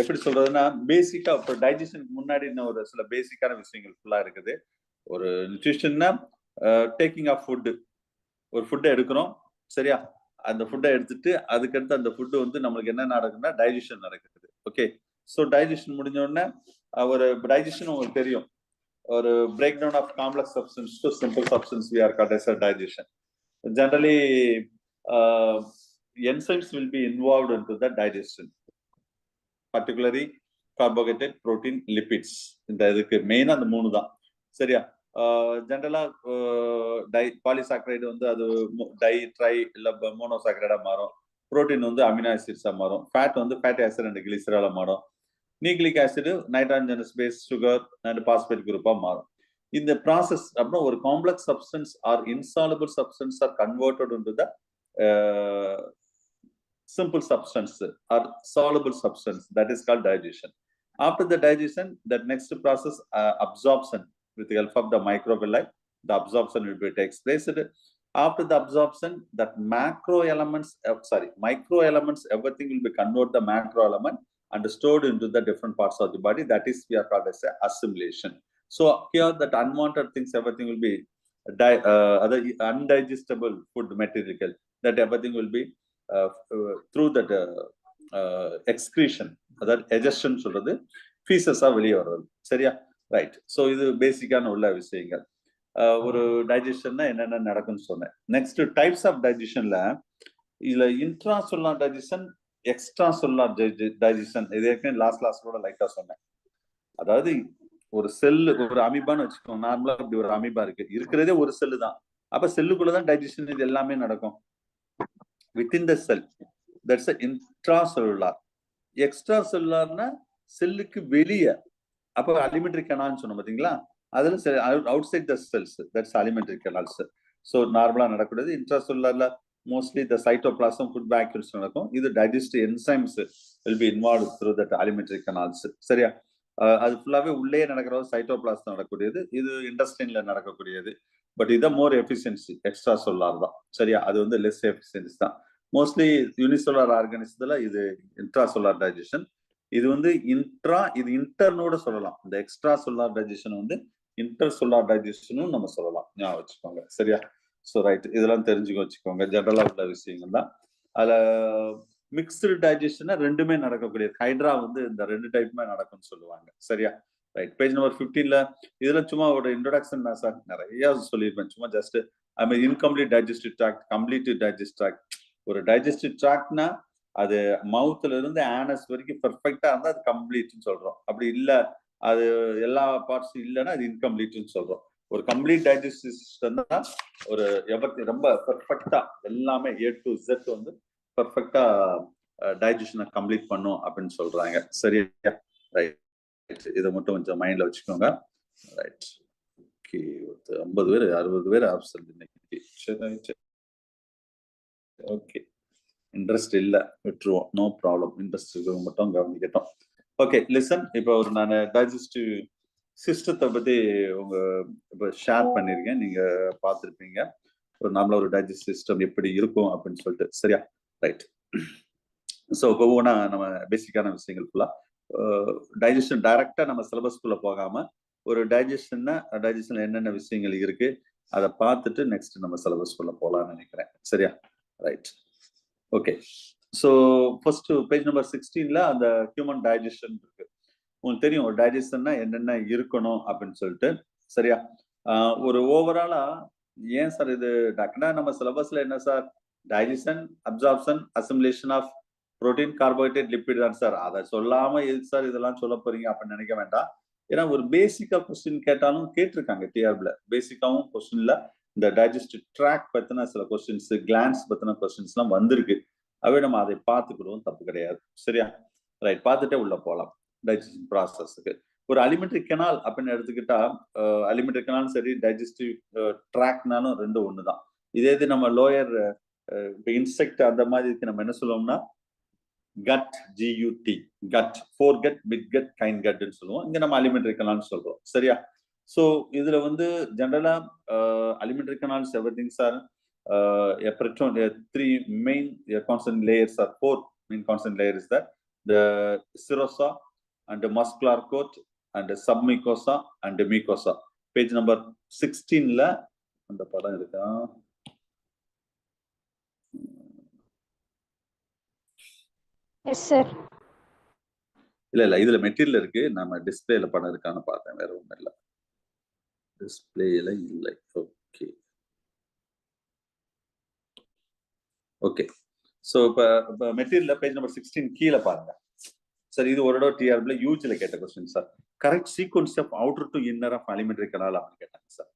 எப்படி சொல்றதுன்னா, பேசிக்கா இப்போ டைஜஷனுக்கு முன்னாடி இன்னும் ஒரு சில பேசிக்கான விஷயங்கள் ஃபுல்லா இருக்குது. ஒரு நியூட்ரிஷன்னா டேக்கிங் ஆஃப் ஃபுட்டு, ஒரு ஃபுட்டை எடுக்கிறோம். சரியா? அந்த ஃபுட்டை எடுத்துட்டு அதுக்கடுத்து அந்த ஃபுட்டு வந்து நம்மளுக்கு என்ன நடக்குதுன்னா டைஜஷன் நடக்குது. ஓகே, ஸோ டைஜஷன் முடிஞ்ச உடனே ஒரு டைஜஷன் உங்களுக்கு தெரியும், ஒரு break down of complex substance to simple substance we are called as a digestion. Generally enzymes will be involved into the digestion, particularly carbohydrate, protein, lipids. இந்த இதுக்கு மெயினா அந்த 3 தான். சரியா? ஜென்ரலா பாலிசாக்கரைடு வந்து அது டை, ட்ரை இல்ல மோனோசாக்கரைடா மாறும். புரோட்டீன் வந்து அமினோ ஆசிட்ஸா மாறும். ஃபேட் வந்து ஃபேட்டி ஆசிட் அண்ட் கிளிசரால மாறும். Nucleic acid nitrogenous base, sugar and phosphate குரூப்பா மாறும். இந்த ப்ராசஸ் அப்புறம் ஒரு complex substance or insoluble substance are converted into the simple substance or soluble substance, that is called digestion. After the digestion, that next process absorption with the help of the microvilli, the absorption will be takes place. After the absorption, that micro elements, everything will be converted the macro element and stored into the different parts of the body. That is we are called as assimilation. So here that unwanted things, everything will be other undigestible food material, that everything will be through that excretion, அதாவது எஜஸ்டன் சொல்றது ஃபீசஸா வெளியே வர்றது. சரியா? ரைட். ஸோ இது பேசிக்கான உள்ள விஷயங்கள். ஒரு டைஜஷன்னா என்னென்ன நடக்கும்னு சொன்னேன். நெக்ஸ்ட் டைப்ஸ் ஆஃப் டைஜஷன்ல இதுல இன்ட்ரா சொல்லார் டைஜஷன், எக்ஸ்ட்ரா சொல்லார் டைஜஷன், இது ஏற்கனவே லாஸ்ட் கூட லைட்டா சொன்னேன். அதாவது ஒரு செல், ஒரு அமீபான்னு வச்சுக்கோங்க. நார்மலா இப்படி ஒரு அமீபா இருக்கிறதே ஒரு செல்லு தான். அப்ப செல்லுக்குள்ளதான் டைஜஷன் இது எல்லாமே நடக்கும். Within the cell, that's intracellular. எக்ஸ்ட்ரா செல்லுலார்னா செல்லுக்கு வெளியே. அப்ப அலிமெண்டரி கெனால்னு சொன்னோம் பாத்தீங்களா, அதுல outside the cells, that's alimentary canals. So நார்மலா நடக்கூடாது. இன்ட்ரா செல்லுலார்ல mostly the cytoplasm, food vacuoles நடக்கும். இது digestive enzymes will be involved through that alimentary canals. சரியா? அது ஃபுல்லாவே உள்ளே நடக்கிறது சைட்டோபிளாஸ்ம் நடக்கக்கூடியது, இது இன்டெஸ்டைன்ல நடக்கக்கூடியது. பட் இதை மோர் எஃபிஷியன்சி எக்ஸ்ட்ரா சொல்லார் தான். சரியா? அது வந்து லெஸ் எஃபிஷியன்சி தான். மோஸ்ட்லி யூனிசோலார் ஆர்கானிசத்துல இது இன்ட்ரா சொல்லார் டைஜஷன். இது வந்து இன்ட்ரா, இது இன்டர்னோட சொல்லலாம். இந்த எக்ஸ்ட்ரா சொல்லார் டைஜஷன் வந்து இன்டர் சொல்லார் டைஜஷனும் நம்ம சொல்லலாம். ஞாபகம் வச்சுக்கோங்க. சரியா? ஸோ ரைட், இதெல்லாம் தெரிஞ்சுக்க வச்சுக்கோங்க. ஜெனரலா உள்ள விஷயங்கள் தான். அதுல மிக்ஸ்டு டைஜஷன் ரெண்டுமே நடக்கக்கூடியது. ஹைட்ரா வந்து இந்த ரெண்டு டைப்புமே நடக்கும்னு சொல்லுவாங்க. சரியா? ரைட். பேஜ் நம்பர் 15ல இதுல சும்மா ஒரு இன்ட்ரோடக்ஷன் தான் சார், நிறைய சொல்லியிருப்பேன். சும்மா just I mean incomplete digestive tract, complete digest tract. ஒரு டைஜஸ்டிவ் ட்ராக்ட்னா அது மவுத்ல இருந்து ஆனஸ் வரைக்கும் பெர்ஃபெக்டா இருந்தா அது கம்ப்ளீட்னு சொல்றோம். அப்படி இல்ல, அது எல்லா பார்ட்ஸும் இல்லைன்னா அது இன்கம்ப்ளீட்னு சொல்றோம். ஒரு கம்ப்ளீட் டைஜஸ்டிவ் சிஸ்டம் தான் ஒரு ரொம்ப பெர்ஃபெக்டா எல்லாமே A to Z வந்து பெர்ஃபெக்டா டைஜஷனை கம்ப்ளீட் பண்ணும் அப்படின்னு சொல்றாங்க. சரியா? ரைட். இதை மட்டும் கொஞ்சம் மைண்ட்ல வச்சுக்கோங்க. ரைட். ஓகே. 50 பேர் 60 பேர் ஆப்சன்ட் இன்னைக்கு. சரி. ஓகே. இன்ட்ரெஸ்ட் இல்ல, விட்டுருவோம். No problem. இன்ட்ரெஸ்ட் இருக்கிறவங்க மட்டும் கவனிக்கட்டும். Okay, listen. இப்போ ஒரு நான் டைஜஸ்டிவ் சிஸ்டத்தை பத்தி உங்க இப்போ ஷேர் பண்ணிருக்கேன். நீங்க பார்த்துருப்பீங்க ஒரு நார்மலா ஒரு டைஜஸ்ட் சிஸ்டம் எப்படி இருக்கும் அப்படின்னு சொல்லிட்டு. சரியா? ரைட். ஸோ இப்போ ஒவ்வொன்றா நம்ம பேசிக்கான விஷயங்கள் ஃபுல்லா டைஜஷன் டைரக்டா நம்ம சிலபஸ்குள்ள போகாம ஒரு டைஜஷன்ல என்னென்ன விஷயங்கள் இருக்கு அதை பார்த்துட்டு நெக்ஸ்ட் நம்ம சிலபஸ்குள்ள போகலாம்னு நினைக்கிறேன். சரியா? Right. Okay. So first page number 16ல அந்த ஹியூமன் டைஜஷன் இருக்கு. உங்களுக்கு தெரியும் ஒரு டைஜஷன்னா என்னென்ன இருக்கணும் அப்படின்னு சொல்லிட்டு. சரியா? ஒரு ஓவராலா ஏன் சார் இது டக்குனா நம்ம சிலபஸ்ல என்ன sir digestion, absorption, assimilation of protein, carbohydrate, lipid தான் சார். அதை சொல்லாம எது சார் இதெல்லாம் சொல்ல போறீங்க அப்படின்னு நினைக்க வேண்டாம். ஏன்னா ஒரு பேசிக்கா கொஸ்டின் கேட்டாலும் கேட்டிருக்காங்க டிஆர்பில. பேசிக்காவும் கொஸ்டின்ல இந்த டைஜஸ்டிவ் ட்ராக் பத்தின சில கொஸ்டின்ஸ், கிளான்ஸ் பத்தின கொஸ்டின்ஸ் எல்லாம் வந்திருக்கு. அவே நம்ம அதை பார்த்துக்கிடுவோம், தப்பு கிடையாது. சரியா? ரைட். பார்த்துட்டே உள்ள போகலாம் டைஜஸ்டிவ் ப்ராசஸ்க்கு. ஒரு அலிமெண்டரி கெனால் அப்படின்னு எடுத்துக்கிட்டா அலிமெண்டரி கெனாலும் சரி, டைஜஸ்டிவ் ட்ராக்னாலும் ரெண்டும் ஒண்ணுதான். இதே இது நம்ம லோயர் இன்செக்ட் அந்த மாதிரி நம்ம என்ன சொல்லுவோம்னா gut, GUT, gut, fore gut, mid gut, கைன் கட்னு சொல்லுவோம். இங்க நம்ம அலிமெண்டரி கெனால்னு சொல்றோம். சரியா? ஸோ இதுல வந்து ஜெனரலா alimentary canals everything sir three main consonant layers are 4 main consonant layers that the serosa and the muscular coat and the submucosa and the mucosa. Page number 16ல அந்த படம் இருக்கா? Yes sir. இல்ல இதுல மெட்டீரியல் இருக்கு. நம்ம டிஸ்பிளேல படம் இருக்கான்னு பார்த்தேன், வேற ஒண்ணும் இல்ல. டிஸ்பிளேல இல்லை. ஓகே. ஓகே. ஸோ இப்போ மெட்டீரியல் பேஜ் நம்பர் 16 கீழே பாருங்க சார். இது ஒரு தடவை டிஆர்பில யூஜில கேட்ட question sir. Correct sequence of outer to inner of alimentary canal அப்படின்னு கேட்டாங்க சார்.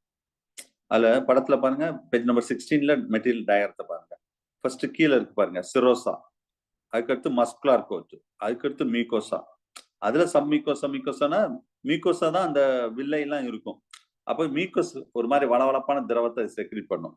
அதுல படத்துல பாருங்க பேஜ் நம்பர் 16ல மெட்டீரியல் டயரத்தை பாருங்க. ஃபர்ஸ்ட் கீழே இருக்கு பாருங்க சிரோசா, அதுக்கடுத்து மஸ்குலார் கோட், அதுக்கடுத்து மீகோசா, அதுல சப் மீகோசானா மீகோசா தான் அந்த வில்லை எல்லாம் இருக்கும். அப்போ மீகோஸ் ஒரு மாதிரி வளவளப்பான திரவத்தை செக்ரீட் பண்ணும்.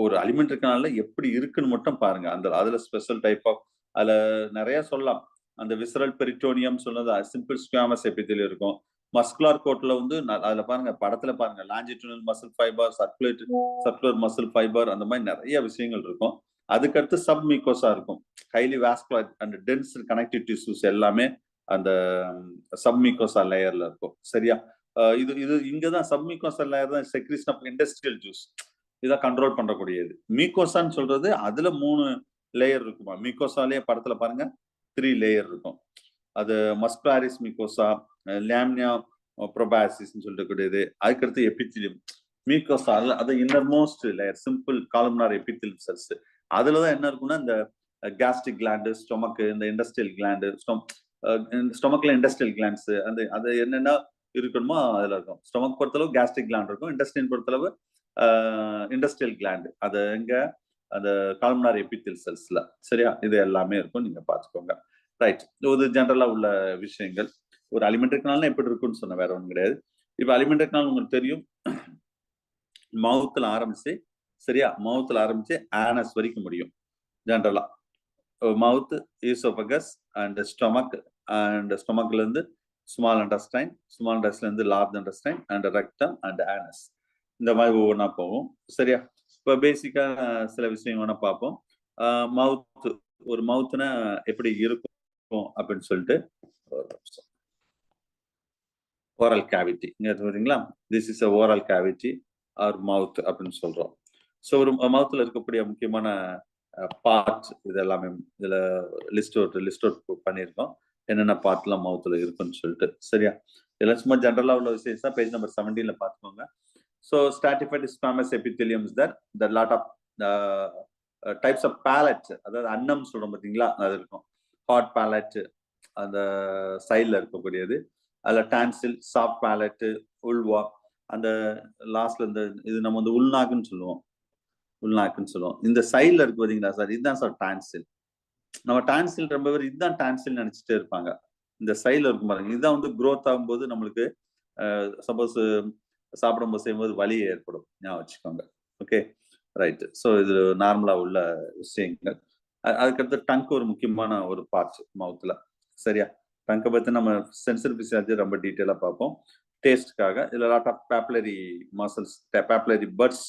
ஒரு அலிமெண்டரி கெனால்ல எப்படி இருக்குன்னு மட்டும் பாருங்க. அந்த அதுல ஸ்பெஷல் டைப் ஆஃப் அதுல நிறைய சொல்லலாம். அந்த விசரல் பெரிட்டோனியம் சொன்னது சிம்பிள் ஸ்குவாமஸ் எபித்தீலியம் இருக்கும். மஸ்குலார் கோட்ல வந்து அதுல பாருங்க படத்துல பாருங்க longitudinal muscle fibre, circular muscle fibre, அந்த மாதிரி நிறைய விஷயங்கள் இருக்கும். அதுக்கடுத்து சப் மீகோசா இருக்கும். Highly vascular and dense connective tissues எல்லாமே அந்த சப் மீகோசா லேயர்ல இருக்கும். சரியா? இது இங்கதான் சப் மீகோசா லேயர் தான் செக்ரீஷன் ஆஃப் இண்டஸ்ட்ரியல் ஜூஸ் இதை கண்ட்ரோல் பண்ணக்கூடியது. மீகோசான்னு சொல்றது அதுல 3 லேயர் இருக்குமா. மீகோசாலேயே படத்துல பாருங்க 3 லேயர் இருக்கும். அது மஸ்குலாரிஸ் மிகோசா, லேமினா ப்ரோபாசிஸ்ன்னு சொல்லக்கூடியது. அதுக்கடுத்து எபித்திலியம் மிகோசா, அது innermost layer, simple columnar epithelium cells. அதுலதான் என்ன இருக்குன்னா இந்த கேஸ்ட்ரிக் கிளாண்டு, ஸ்டொமக், இந்த இண்டஸ்ட்ரியல் கிளாண்டு, ஸ்டொமக்ல இண்டஸ்ட்ரியல் கிளாண்ட்ஸ், அது என்னென்ன இருக்கணுமோ அதுல இருக்கும். ஸ்டொமக் பொறுத்தளவு கேஸ்ட்ரிக் கிளாண்ட் இருக்கும், இண்டஸ்ட்ரியல் பொறுத்தளவு இண்டஸ்ட்ரியல் கிளாண்டு, அது எங்க அந்த காலம்னார் எபித்தில் செல்ஸ்ல. சரியா, இது எல்லாமே இருக்கும், நீங்க பாத்துக்கோங்க. ரைட், இது ஜெனரலா உள்ள விஷயங்கள். ஒரு அலிமெண்டரி கனால்னா எப்படி இருக்குன்னு சொன்ன, வேற ஒன்றும் கிடையாது. இப்ப அலிமெண்டரி கனால் உங்களுக்கு தெரியும், மவுத்துல ஆரம்பிச்சு, சரியா, மவுத்துல ஆரம்பிச்சு ஆனஸ் வரைக்கும் முடியும். ஜெனரலா mouth, oesophagus and stomach, and ஸ்டொமக்ல இருந்து ஸ்மால் அண்டர்ஸ்டைன், ஸ்மால் அண்டர்ஸ்டைன்ல இருந்து large intestine and rectum and anus, இந்த மாதிரி ஒவ்வொன்றா போகும். சரியா, இப்போ பேசிக்கா சில விஷயம் வேணா பார்ப்போம். மவுத், ஒரு மவுத்னா எப்படி இருக்கும் அப்படின்னு சொல்லிட்டு, ஓரல் கேவிட்டி இங்க பார்த்தீங்களா, this is a oral cavity or mouth அப்படின்னு சொல்றோம். ஸோ ஒரு மவுத்தில் இருக்கக்கூடிய முக்கியமான பார்ட்ஸ் இது எல்லாமே இதுல லிஸ்ட் அவுட் பண்ணியிருக்கோம், என்னென்ன பார்ட்லாம் மவுத்தில் இருக்குன்னு சொல்லிட்டு. சரியா, இதெல்லாம் சும்மா ஜென்ரலா உள்ள விஷயம் தான். பேஜ் நம்பர் 17 பார்த்துக்கோங்க. So stratified squamous epithelium is that lot of types of palate, அதாவது அன்னம் சொல்றோம் பார்த்தீங்களா, அது இருக்கும். ஹாட் பேலட் அந்த சைடில் இருக்கக்கூடியது, அதில் டான்சில், சாஃப்ட் பேலட், உள்வா, அந்த லாஸ்ட்ல இந்த இது நம்ம வந்து உள்நாக்குன்னு சொல்லுவோம், இந்த சைடில் இருக்கு பார்த்தீங்களா சார், இதுதான் சார் டான்சில். நம்ம டான்சில் ரொம்ப பேர் இதுதான் டான்சில் நினைச்சிட்டே இருப்பாங்க. இந்த சைடில் இருக்கும் பாருங்க, இதுதான் வந்து க்ரோத் ஆகும்போது நம்மளுக்கு சப்போஸ் சாப்பிடும்போது செய்யும்போது வலி ஏற்படும், ஞாபகம் வச்சுக்கோங்க. Okay, right. ஸோ இது நார்மலா உள்ள விஷயங்கள். அதுக்கடுத்து டங்க் ஒரு முக்கியமான ஒரு பார்ட் மவுத்தில். சரியா, டங்கை பற்றி நம்ம சென்சர் பிசியாலஜி ரொம்ப டீட்டெயிலாக பார்ப்போம் டேஸ்ட்காக. இதில் lot of papillary muscles, papillary buds,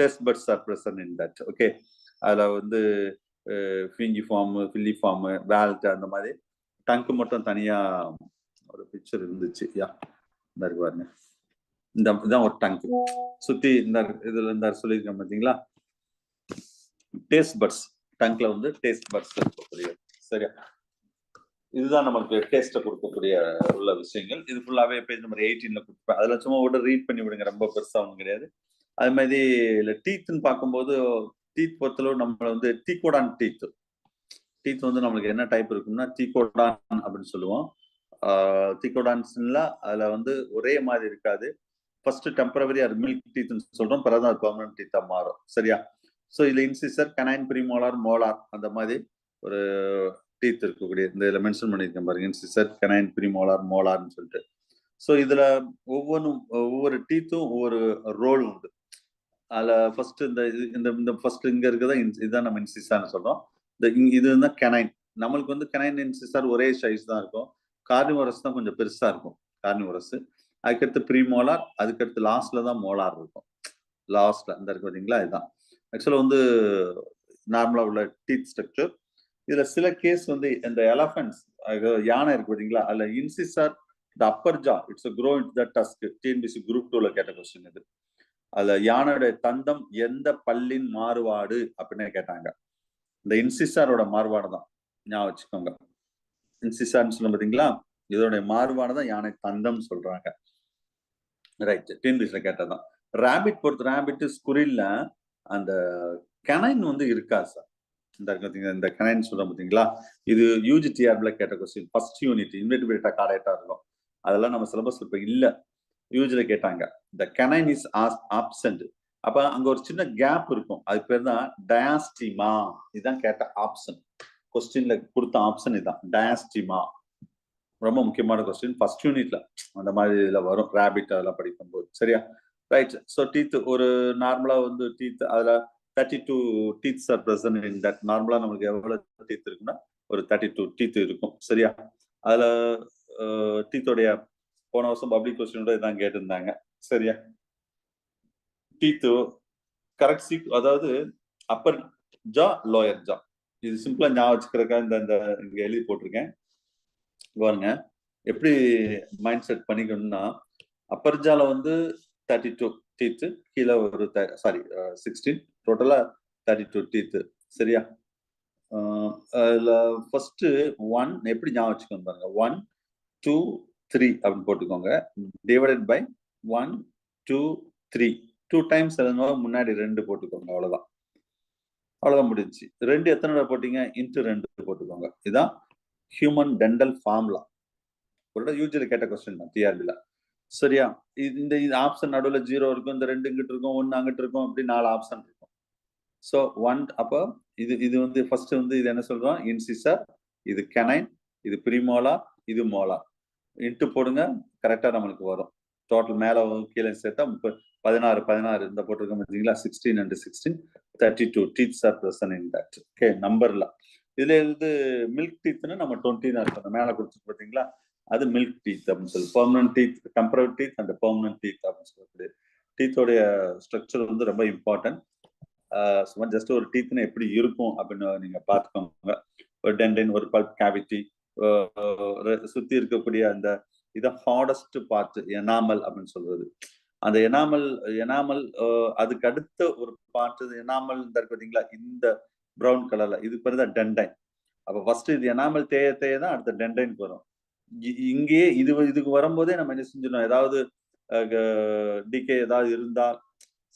taste buds are present in that. Okay, அதில் வந்து ஃபிங்கி ஃபார்மு, ஃபில்லி ஃபார்மு, வேல்ட், அந்த மாதிரி. டங்கு மட்டும் தனியாக ஒரு பிக்சர் இருந்துச்சு, யா இந்த இருக்கு பாருங்க, இதான் ஒரு டங்க் சுத்தி இந்த இதுல இருந்தா சொல்லியிருக்கேன் பார்த்தீங்களா, டேஸ்ட் பட்ஸ். டங்க்ல வந்து டேஸ்ட் பட்ஸ் இருக்கக்கூடிய. சரியா, இதுதான் நமக்கு டேஸ்ட்டை கொடுக்கக்கூடிய உள்ள விஷயங்கள். இது ஃபுல்லாவே பேஜ் நம்பர் 18 கொடுப்பேன். அதுல சும்மா விட ரீட் பண்ணி விடுங்க, ரொம்ப பெருசா ஒன்றும் கிடையாது. அது மாதிரி இல்லை டீத்துன்னு பார்க்கும்போது, டீத் பொறுத்தளவு நம்மளை வந்து டீகோடான் டீத் வந்து நம்மளுக்கு என்ன டைப் இருக்கும்னா டீகோடான் அப்படின்னு சொல்லுவோம். டீகோடான்ஸ்ல அதுல வந்து ஒரே மாதிரி இருக்காது. ஃபர்ஸ்ட் டெம்பரவரி அது மில்க் டீத்னு சொல்றோம், பிறகு அது பெர்மனன்ட் டீத்தா மாறும். சரியா, ஸோ இதுல இன்சிசர், கனைன், ப்ரீமோலார், மோலார், அந்த மாதிரி ஒரு டீத் இருக்கக்கூடிய இந்த இதில் மென்ஷன் பண்ணியிருக்கேன் பாருங்க, இன்சிசர், கனைன், ப்ரீமோலார், மோலார்னு சொல்லிட்டு. ஸோ இதுல ஒவ்வொரு டீத்தும் ஒவ்வொரு ரோல் உண்டு. அதுல ஃபர்ஸ்ட் இந்த ஃபர்ஸ்ட் இங்க இருக்கிறதா இதுதான் நம்ம இன்சிசார்னு சொல்றோம். இதுதான் கனைன். நம்மளுக்கு வந்து கனைன், இன்சிசார் ஒரே சைஸ் தான் இருக்கும். கார்னிவோரஸ் தான் கொஞ்சம் பெருசா இருக்கும், கார்னிவோரஸ். அதுக்கடுத்து ப்ரீமோலார், அதுக்கடுத்து லாஸ்ட்ல தான் மோலார் இருக்கும். லாஸ்ட்ல இந்த இருக்கு பார்த்தீங்களா, இதுதான் ஆக்சுவலா வந்து நார்மலா உள்ள டீத் ஸ்ட்ரக்சர். இதுல சில கேஸ் வந்து இந்த எலஃபன்ட்ஸ், யானை இருக்கு பார்த்தீங்களா, அதுல incisor the upper jaw it's grow into the tusk. TNPSC group 2ல கேட்ட கொஸ்டின் இது. அதுல யானையுடைய தந்தம் எந்த பல்லின் மாறுபாடு அப்படின்னு கேட்டாங்க. இந்த இன்சிசாரோட மாறுபாடு தான், ஞாபகம் வச்சுக்கோங்க. இன்சிசார்னு சொல்ல பார்த்தீங்களா, இதோடைய மாறுபாடு தான் யானை தந்தம் சொல்றாங்க. ரைட், டிஎன்பிசில கேட்டதான். ரேபிட் ரேபிட் ஸ்குரில்ல அந்த கனைன் வந்து இருக்கா சார், இந்த கனைன் சொல்ற பார்த்தீங்களா, இது யூஜிடிஆர்ல கேட்ட கொஸ்டின். ஃபர்ஸ்ட் யூனிட் இன்வெர்டிபிரேட்டா கார்டேட்டா இருக்கும், அதெல்லாம் நம்ம சிலபஸ் இப்ப இல்ல. யூஜில கேட்டாங்க, த கனைன் இஸ் ஆப்சென்ட். அப்ப அங்க ஒரு சின்ன கேப் இருக்கும், அது பேர் தான் டயாஸ்டிமா. இதுதான் கேட்ட ஆப்ஷன், கொஸ்டின்ல கொடுத்த ஆப்ஷன் இதுதான், டயாஸ்டிமா. ரொம்ப முக்கியமான கொஸ்டின், ஃபர்ஸ்ட் யூனிட்ல அந்த மாதிரி இதுல வரும், ரேபிட் அதெல்லாம் படிக்கும்போது. சரியா, ரைட். ஸோ டீத் ஒரு நார்மலா வந்து டீத் அதுல 32 teeth R present in that. நார்மலா நமக்கு எவ்வளவு டீத் இருக்குன்னா ஒரு 32 டீத் இருக்கும். சரியா, அதுல டீத்தோடைய போன வருஷம் பப்ளிக் கொஸ்டினோட இதான் கேட்டிருந்தாங்க. சரியா, டீத்து கரெக்ட் அதாவது அப்பர் ஜா, லோயர் ஜா, இது சிம்பிளா ஞாபகம் வச்சுக்கிறதுக்காக இந்த இங்க எழுதி போட்டிருக்கேன் பாருங்க. எப்படி மைண்ட் செட் பண்ணிக்கணும்னா, அப்பர் ஜால வந்து 32 டீத்து, கீழே ஒரு 16, டோட்டலா 32 டீத்து. சரியா, ஃபர்ஸ்ட் 1 எப்படி ஞாபகம் வச்சுக்கோங்க பாருங்க. 1 2 3 அப்படின்னு போட்டுக்கோங்க. டிவைடட் பை 1 2 3 2 டைம்ஸ் முன்னாடி 2 போட்டுக்கோங்க. அவ்வளவுதான் முடிஞ்சு. 2 எத்தனை தடவை போட்டீங்க? இன்ட்டு 2 போட்டுக்கோங்க. இதுதான் ஹியூமன் டெண்டல் ஃபார்முலா. ஒரு யூஜுவலி கேட்ட கொஸ்டின் தான் டிஆர்பில. சரியா? இந்த ஆப்ஷன் நடுவில் 0 இருக்கும், இந்த 2 இங்கிட்டு இருக்கும், 1 அங்கிட்டு இருக்கும், அப்படி 4 ஆப்ஷன் இருக்கும். ஸோ 1 அப்போ இது வந்து ஃபர்ஸ்ட் வந்து இது என்ன சொல்றோம்? இன்சிசர், இது கெனைன், இது ப்ரீமோலா, இது மோலா. இன்ட்டு போடுங்க, கரெக்டா நம்மளுக்கு வரும். டோட்டல் மேல கீழே சேர்த்தா 16 இந்த போட்டிருக்கோம் பார்த்தீங்களா? 16 and 16 32 teeth are present in that. Okay, நம்பர்ல இதுல இருந்து மில்க் டீத்னா நம்ம 20 தான் இருக்கணும். மேல கொடுத்து பார்த்தீங்களா? அது மில்க் டீத் அப்படின்னு சொல்லி permanent teeth, temporary teeth and permanent teeth அப்படின்னு சொல்லக்கூடிய டீத்தோடைய ஸ்ட்ரக்சர் வந்து ரொம்ப இம்பார்ட்டன்ட். சும்மா ஜஸ்ட் ஒரு டீத்னா எப்படி இருக்கும் அப்படின்னு நீங்க பார்த்துக்கோங்க. ஒரு டென்டைன், ஒரு பல்ப் கேவிட்டி, சுத்தி இருக்கக்கூடிய அந்த இதான் ஹார்டஸ்ட் பார்ட் எனாமல் அப்படின்னு சொல்றது. அந்த எனாமல் அதுக்கு அடுத்த ஒரு பார்ட் எனாமல் பார்த்தீங்களா? இந்த ப்ரௌன் கலர்ல இது பேர் தான் டென்டைன். அப்ப ஃபர்ஸ்ட் இது எனாமல் தேய தான் அடுத்த டென்டைனுக்கு வரும். இங்கேயே இதுக்கு வரும்போதே நம்ம என்ன செஞ்சிடணும்? ஏதாவது டிகே ஏதாவது இருந்தா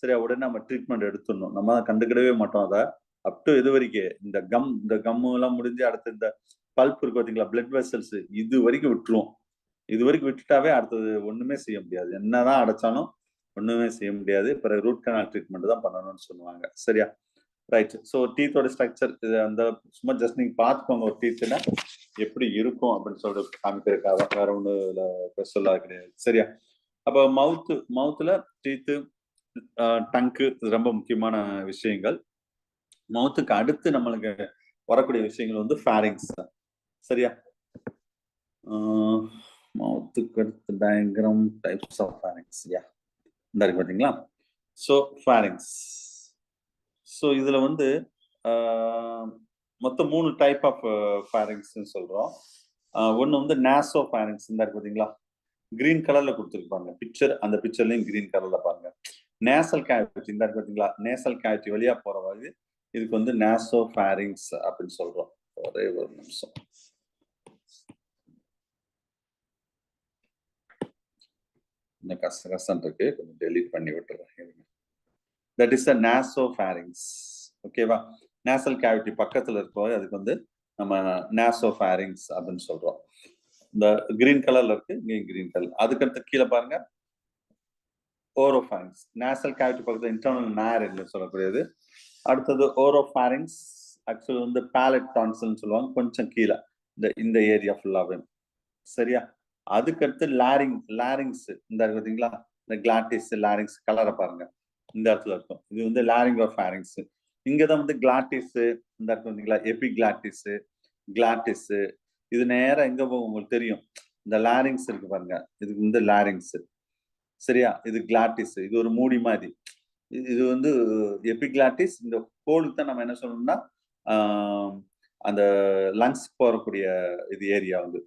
சரியா உடனே நம்ம ட்ரீட்மெண்ட் எடுத்துடணும். நம்ம கண்டுக்கிடவே மாட்டோம் அதை. அப் டு இது வரைக்கும் இந்த கம்மு எல்லாம் முடிஞ்சு அடுத்து இந்த பல்ப் இருக்கு பார்த்தீங்களா? பிளட் வெசல்ஸ், இது வரைக்கும் விட்டுருவோம். இது வரைக்கும் விட்டுட்டாவே அடுத்தது ஒண்ணுமே செய்ய முடியாது. என்னதான் அடைச்சாலும் ஒண்ணுமே செய்ய முடியாது. பிறகு ரூட் கனால் ட்ரீட்மெண்ட் தான் பண்ணணும்னு சொல்லுவாங்க. சரியா? ரைட். ஸோ டீத்தோட ஸ்ட்ரக்சர் இது அந்த சும்மா ஜஸ்ட் நீங்க பார்த்துக்கோங்க ஒரு டீத்னா எப்படி இருக்கும் அப்படின்னு சொல்லிட்டு காமிக்கிறதுக்காக, வேற ஒண்ணு சொல்ல கிடையாது. சரியா? அப்ப மவுத்துல டீத்து, டங்கு ரொம்ப முக்கியமான விஷயங்கள். மவுத்துக்கு அடுத்து நம்மளுக்கு வரக்கூடிய விஷயங்கள் வந்து ஃபேரிங்ஸ். சரியா? மவுத்துக்கு அடுத்து டயக்ராம் டைப்ஸ் ஆஃப் ஃபேரிங்ஸ். இந்த இருக்கு பாத்தீங்களா? So fairings. ஸோ இதுல வந்து மொத்தம் 3 டைப் ஆஃப் ஃபேரிங்ஸ் சொல்றோம். ஒன்னு வந்து நாசோ ஃபேரிங்ஸ். இந்த இருக்கு பாத்தீங்களா? கிரீன் கலர்ல கொடுத்துருப்பாங்க பிக்சர். அந்த பிக்சர்லயும் கிரீன் கலர்ல பாருங்க. நேசல் கேவிட்டி இந்த இருக்கு பாத்தீங்களா? நேசல் கேவிட்டி வழியா போற வழி இதுக்கு வந்து நாசோ ஃபேரிங்ஸ் அப்படின்னு சொல்றோம். ஒரே ஒரு நிமிஷம். இந்த கஷ்டம் இருக்கு, கொஞ்சம் டெலீட் பண்ணி விட்டுறேன். That is the nasopharynx. ஓகேவா? நேசல் கேவிட்டி பக்கத்துல இருக்கோ அதுக்கு வந்து நம்ம நாசோ ஃபேரிங்ஸ் அப்படின்னு சொல்றோம். இந்த கிரீன் கலர்ல இருக்கு, கிரீன் கலர். அதுக்கடுத்து கீழே பாருங்க ஓரோஃபேரிங்ஸ். நேசல் கேவிட்டி பக்கத்துல இன்டர்னல் நேர் என்று சொல்லக்கூடியது. அடுத்தது ஓரோஃபேரிங்ஸ். ஆக்சுவலி வந்து பேலட் டான்சில்னு சொல்லுவாங்க, கொஞ்சம் கீழே இந்த ஏரியா ஃபுல்லாவே. சரியா? அதுக்கடுத்து லாரிங்ஸ். இந்த பார்த்தீங்களா? இந்த கிளாட்டிஸ், லாரிங்ஸ் கலரை பாருங்க, இந்த இடத்துல இருக்கும். இது வந்து லாரிங்கோ ஃபேரிங்ஸ். இங்கதான் வந்து கிளாட்டிஸ், இந்த இடத்துல வந்தீங்களா? எபிகிளாட்டிஸ், கிளாட்டிஸ். இது நேரம் எங்க போகும் உங்களுக்கு தெரியும். இந்த லாரிங்ஸ் இருக்கு பாருங்க, இதுக்கு வந்து லாரிங்ஸ். சரியா? இது கிளாட்டிஸ், இது ஒரு மூடி மாதிரி. இது வந்து எபிகிளாட்டிஸ். இந்த கோலுக்கு தான் நம்ம என்ன சொல்லணும்னா அந்த லங்ஸ் போறக்கூடிய இது ஏரியா வந்து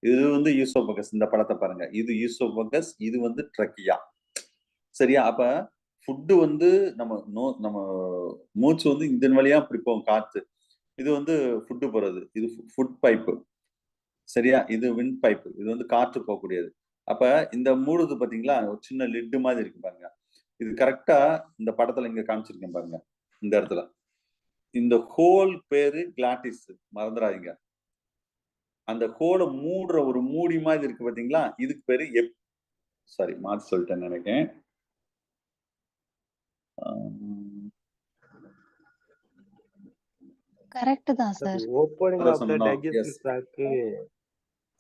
இது வந்து ஈசோபகஸ். இந்த படத்தை பாருங்க, இது ஈசோபகஸ், இது வந்து ட்ரக்கியா. சரியா? அப்ப ஃபுட்டு வந்து நம்ம மூச்சு வந்து இதன் வழியா இப்படி போகும் காத்து. இது வந்து ஃபுட்டு போறது, இது ஃபுட் பைப்பு. சரியா? இது விண்ட் பைப்பு, இது வந்து காற்று போகக்கூடியது. அப்ப இந்த மூடுது பாத்தீங்களா? ஒரு சின்ன லிட்டு மாதிரி இருக்கு பாருங்க. இது கரெக்டா இந்த படத்துல இங்க காமிச்சிருக்கேன் பாருங்க. இந்த இடத்துல இந்த ஹோல் பேரு கிளாட்டிஸ், மறந்துடாதீங்க. அந்த ஹோலை மூடுற ஒரு மூடி மாதிரி இருக்கு பாத்தீங்களா? இதுக்கு பேரு சாரி மாத்தி சொல்லிட்டேன்னு நினைக்கிறேன். கரெக்ட் தான் சார்.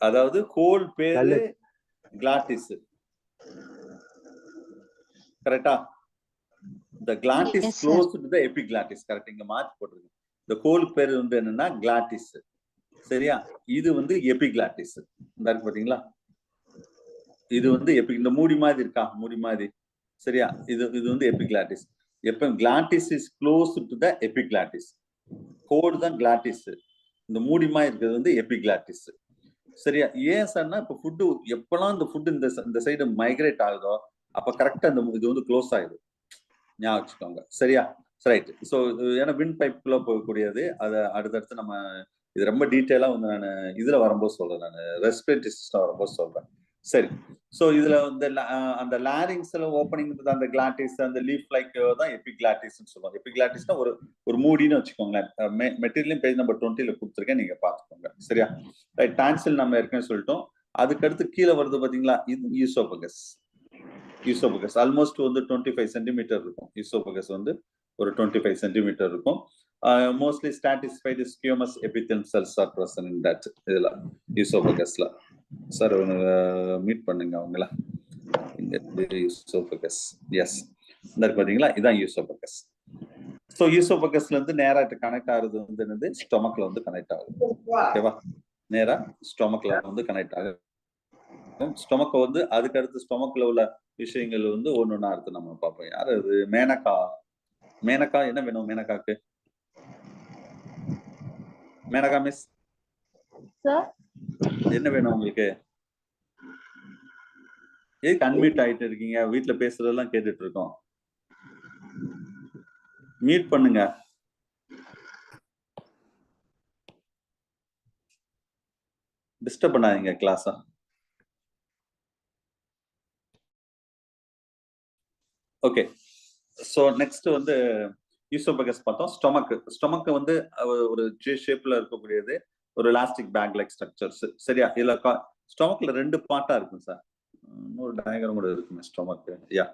அதாவது ஹோல் பேரு கிளாட்டிஸ். கரெக்டா? the glottis Yes, close to the epiglottis. Correct? இங்க மாத்தி போட்டுருக்கு. இந்த ஹோல் பேர் வந்து என்னன்னா கிளாட்டிஸ். சரியா? இது வந்து எபிகிளாட்டிஸ். இந்த இருக்கு பாத்தீங்களா? இது வந்து இந்த மூடி மாதிரி இருக்கா? மூடி மாதிரி. சரியா? இது வந்து எபிகிளாட்டிஸ். எப்ப glottis is close to the epiglottis. Hole தான் கிளாட்டிஸ். இந்த மூடி மாதிரி இருக்கிறது வந்து எபிகிளாட்டிஸ். சரியா? ஏன் சார்னா இப்ப ஃபுட்டு எப்பெல்லாம் இந்த ஃபுட்டு இந்த சைடு மைக்ரேட் ஆகுதோ அப்ப கரெக்டா இது வந்து க்ளோஸ் ஆயிடும். ஞாபகம் வச்சுக்கோங்க. சரியா? ரைட். ஸோ ஏன்னா விண்ட் பைப்புக்குள்ள போகக்கூடியது. அதை அடுத்தடுத்து நம்ம இது ரொம்ப டீட்டெயிலா வந்து நான் இதுல வரும்போது சொல்றேன், நான் ரெஸ்பிரேட்டரி சிஸ்டம் வரும்போது சொல்றேன். சரி. ஸோ இதுல வந்து அந்த லாரிங்ஸ்ல ஓப்பனிங் அந்த கிளாட்டிஸ் அந்த லீஃப் லைக் தான் எபிகிளாட்டிஸ்ன்னு சொல்லுவாங்க. எபிகிளாட்டிஸ்னா ஒரு மூடின்னு வச்சுக்கோங்களேன். மெட்டீரியல் பேஜ் நம்பர் 20ல கொடுத்துருக்கேன், நீங்க பாத்துக்கோங்க. சரியா? ரைட். டான்சில் நம்ம ஏற்கனவே சொல்லிட்டோம். அதுக்கடுத்து கீழே வருது பாத்தீங்களா, இது ஈசோபகஸ். ஈசோபகஸ் ஆல்மோஸ்ட் வந்து 25 சென்டிமீட்டர் இருக்கும். ஈசோபகஸ் வந்து ஒரு 25 சென்டிமீட்டர் இருக்கும். Mostly stratified squamous epithelial cells are present in that. இதுல ஈசோபகஸ்ல சார் மீட் பண்ணுங்க அவங்கள. ஈசோபகஸ் எஸ் இந்த பாத்தீங்களா, இதான் ஈசோபகஸ். ஸோ ஈசோபகஸ்ல இருந்து நேரா கனெக்ட் ஆகுறது வந்து என்னது, ஸ்டொமக்ல வந்து கனெக்ட் ஆகுது. ஓகேவா? நேரா ஸ்டொமக்ல வந்து கனெக்ட் ஆகுது. ஸ்டொமக் வந்து அதுக்கு அடுத்து ஸ்டொமக்ல உள்ள விஷயங்கள் வந்து ஒன்னொன்னா அடுத்து நம்ம பார்ப்போம். யாரு அது? மேனகா. மேனகா என்ன வேணும் மேனகாக்கு? மேனகா மிஸ் என்ன வேணும் உங்களுக்கு? எதுக்கு அன்மியூட் ஆயிட்டு இருக்கீங்க? வீட்டுல பேசுறதெல்லாம் கேட்டுட்டு இருக்கோம். மியூட் பண்ணுங்க. டிஸ்டர்ப் பண்ணாதீங்க கிளாஸா. ஓகே. ஸோ நெக்ஸ்ட் வந்து ஈசோபகஸ் பார்த்தோம். ஸ்டொமக் வந்து ஒரு ஜே ஷேப்ல இருக்கக்கூடியது, ஒரு எலாஸ்டிக் பேக் லைக் ஸ்ட்ரக்சர்ஸ். சரியா? இதுல ஸ்டொமக்ல 2 பார்ட்டா இருக்கும் சார். இன்னொரு டயக்ராம் கூட இருக்குங்க ஸ்டொமக். யா,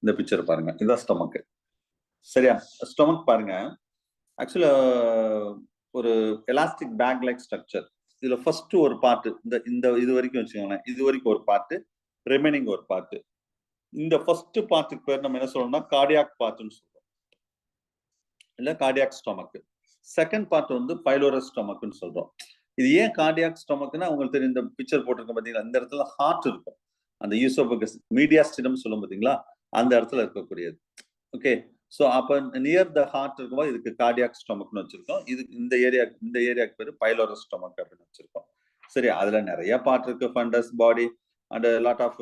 இந்த பிக்சர் பாருங்க, இதுதான் ஸ்டொமக். சரியா? ஸ்டொமக் பாருங்க, ஆக்சுவலா ஒரு எலாஸ்டிக் பேக் லைக் ஸ்ட்ரக்சர். இதுல ஃபர்ஸ்ட் ஒரு பார்ட் இந்த இது வரைக்கும் வச்சுக்கோங்களேன், இது வரைக்கும் ஒரு பார்ட், ரிமைனிங் ஒரு பார்ட். இந்த ஃபர்ஸ்ட் பார்ட்டுக்கு பேர் நம்ம என்ன சொல்றோம்னா கார்டியாக் பார்ட்னு சொல்றோம், இல்ல கார்டியாக் ஸ்டொமக். செகண்ட் பார்ட் வந்து பைலோரஸ் ஸ்டொமக்னு சொல்றோம். இது ஏன் கார்டியாக் ஸ்டொமக்னா, உங்களுக்கு தெரியும், இந்த பிக்சர் போட்டிருக்க பாத்தீங்களா, இந்த இடத்துல ஹார்ட் இருக்கும். அந்த ஈசோபகஸ் மீடியாஸ்டினம் சொல்லும் பாத்தீங்களா, அந்த இடத்துல இருக்கக்கூடியது. ஓகே. சோ அப்ப நியர் த ஹார்ட் இருக்கும்போது இதுக்கு கார்டியாக் ஸ்டொமக்னு வச்சிருக்கோம். இது இந்த ஏரியாக்கு பேரு பைலோரஸ் ஸ்டொமக் அப்படின்னு வச்சிருக்கோம். சரி, அதுல நிறைய பார்ட் இருக்கு, fundus, body and lot of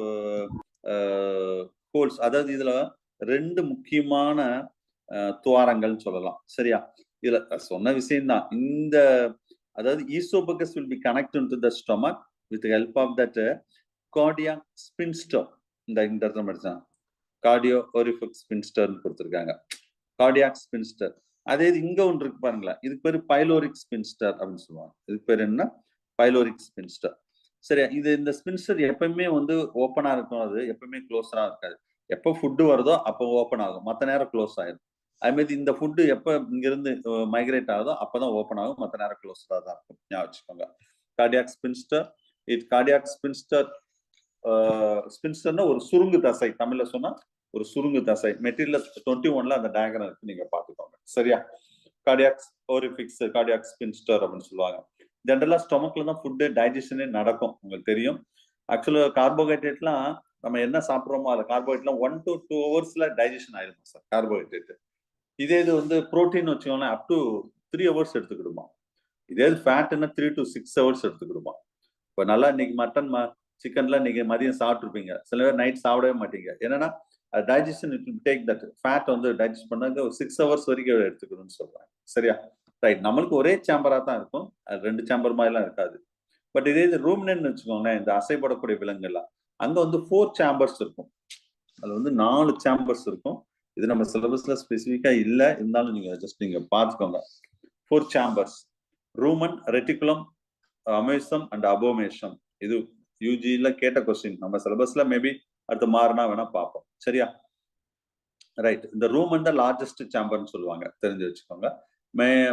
holes. அதாவது இதுல 2 முக்கியமான துவாரங்கள் சொல்லலாம். சரியா? இதுல சொன்ன விஷயம் தான். இந்த அதாவது ஈசோபகஸ் will be connected to the stomach with the help of that cardiac sphincter. இந்த இடத்துல படிச்சான் கார்டியோ ஓரிஃபிக் ஸ்பின்ஸ்டர்னு கொடுத்துருக்காங்க. Cardiac spinster. அதே இது இங்க ஒன்று இருக்கு பாருங்களேன், இதுக்கு பேரு பைலோரிக் ஸ்பின்ஸ்டர் அப்படின்னு சொல்லுவாங்க. இதுக்கு பேர் என்ன? Pyloric spinster. சரியா? இந்த ஸ்பின்ஸ்டர் எப்பவுமே வந்து ஓப்பனா இருக்கும், அது எப்பவுமே க்ளோஸரா இருக்காது. எப்போ ஃபுட்டு வருதோ அப்போ ஓப்பன் ஆகும், மற்ற நேரம் க்ளோஸ் ஆயிடும். அது மாதிரி இந்த ஃபுட்டு எப்போ இங்கிருந்து மைக்ரேட் ஆகுதோ அப்பதான் ஓப்பன் ஆகும், மற்ற நேரம் க்ளோஸரா தான் இருக்கும். ஞாபகம் வச்சுக்கோங்க. Cardiac sphincter. Cardiac sphincter. ஸ்பின்ஸ்டர்னா ஒரு சுருங்கு தசை, தமிழ்ல சொன்னா ஒரு சுருங்கு தசை. மெட்டீரியல் 21ல அந்த டயக்ராம் இருக்கு, நீங்க பாத்துக்கோங்க. சரியா? கார்டியாக் ஓரிஃபிக்ஸ், கார்டியாக் ஸ்பின்ஸ்டர் அப்படின்னு சொல்லுவாங்க. ஜென்ரலா ஸ்டொமக்ல தான் ஃபுட்டு டைஜஷனே நடக்கும், உங்களுக்கு தெரியும். ஆக்சுவலா கார்போஹைட்ரேட்லாம் நம்ம என்ன சாப்பிட்றோமோ அது கார்போஹைட்ரேட்லாம் 1 to 2 hours டைஜஷன் ஆயிருக்கும் சார் கார்போஹைட்ரேட். இதே இது வந்து புரோட்டீன் வச்சுக்கோங்களேன், அப் டு 3 hours எடுத்துக்கிடுமா. இதே இது ஃபேட்னா 3 to 6 hours எடுத்துக்கிடுமா. இப்போ நல்லா இன்னைக்கு மட்டன் சிக்கன்லாம் இன்னைக்கு மதியம் சாப்பிட்டுருப்பீங்க, சில பேர் நைட் சாப்பிடவே மாட்டீங்க. என்னன்னா digestion it will take that fat வந்து டைஜஸ்ட் பண்ணாங்க ஒரு 6 hours வரைக்கும் எடுத்துக்கணும்னு சொல்றாங்க. சரியா? ரைட். நம்மளுக்கு ஒரே சேம்பரா தான் இருக்கும், அது 2 சேம்பர் மாதிரிலாம் இருக்காது. பட் இதே இது ரூமினன்ட்னு வச்சுக்கோங்களேன், இந்த அசைப்படக்கூடிய விலங்குலாம், அங்க வந்து 4 சேம்பர்ஸ் இருக்கும். அதுல வந்து 4 சேம்பர்ஸ் இருக்கும். இது நம்ம சிலபஸ்ல ஸ்பெசிஃபிக்கா இல்ல, இருந்தாலும் நீங்க பார்த்துக்கோங்க. 4 சேம்பர்ஸ்: ரூமன், ரெட்டிகுலம், அமேசம் அண்ட் அபோமேஷம். இது யூஜில கேட்ட கொஸ்டின், நம்ம சிலபஸ்ல மேபி அடுத்து மாறினா வேணா பார்ப்போம். சரியா? ரைட். இந்த ரூமன் தான் லார்ஜஸ்ட் சேம்பர்னு சொல்லுவாங்க, தெரிஞ்சு வச்சுக்கோங்க.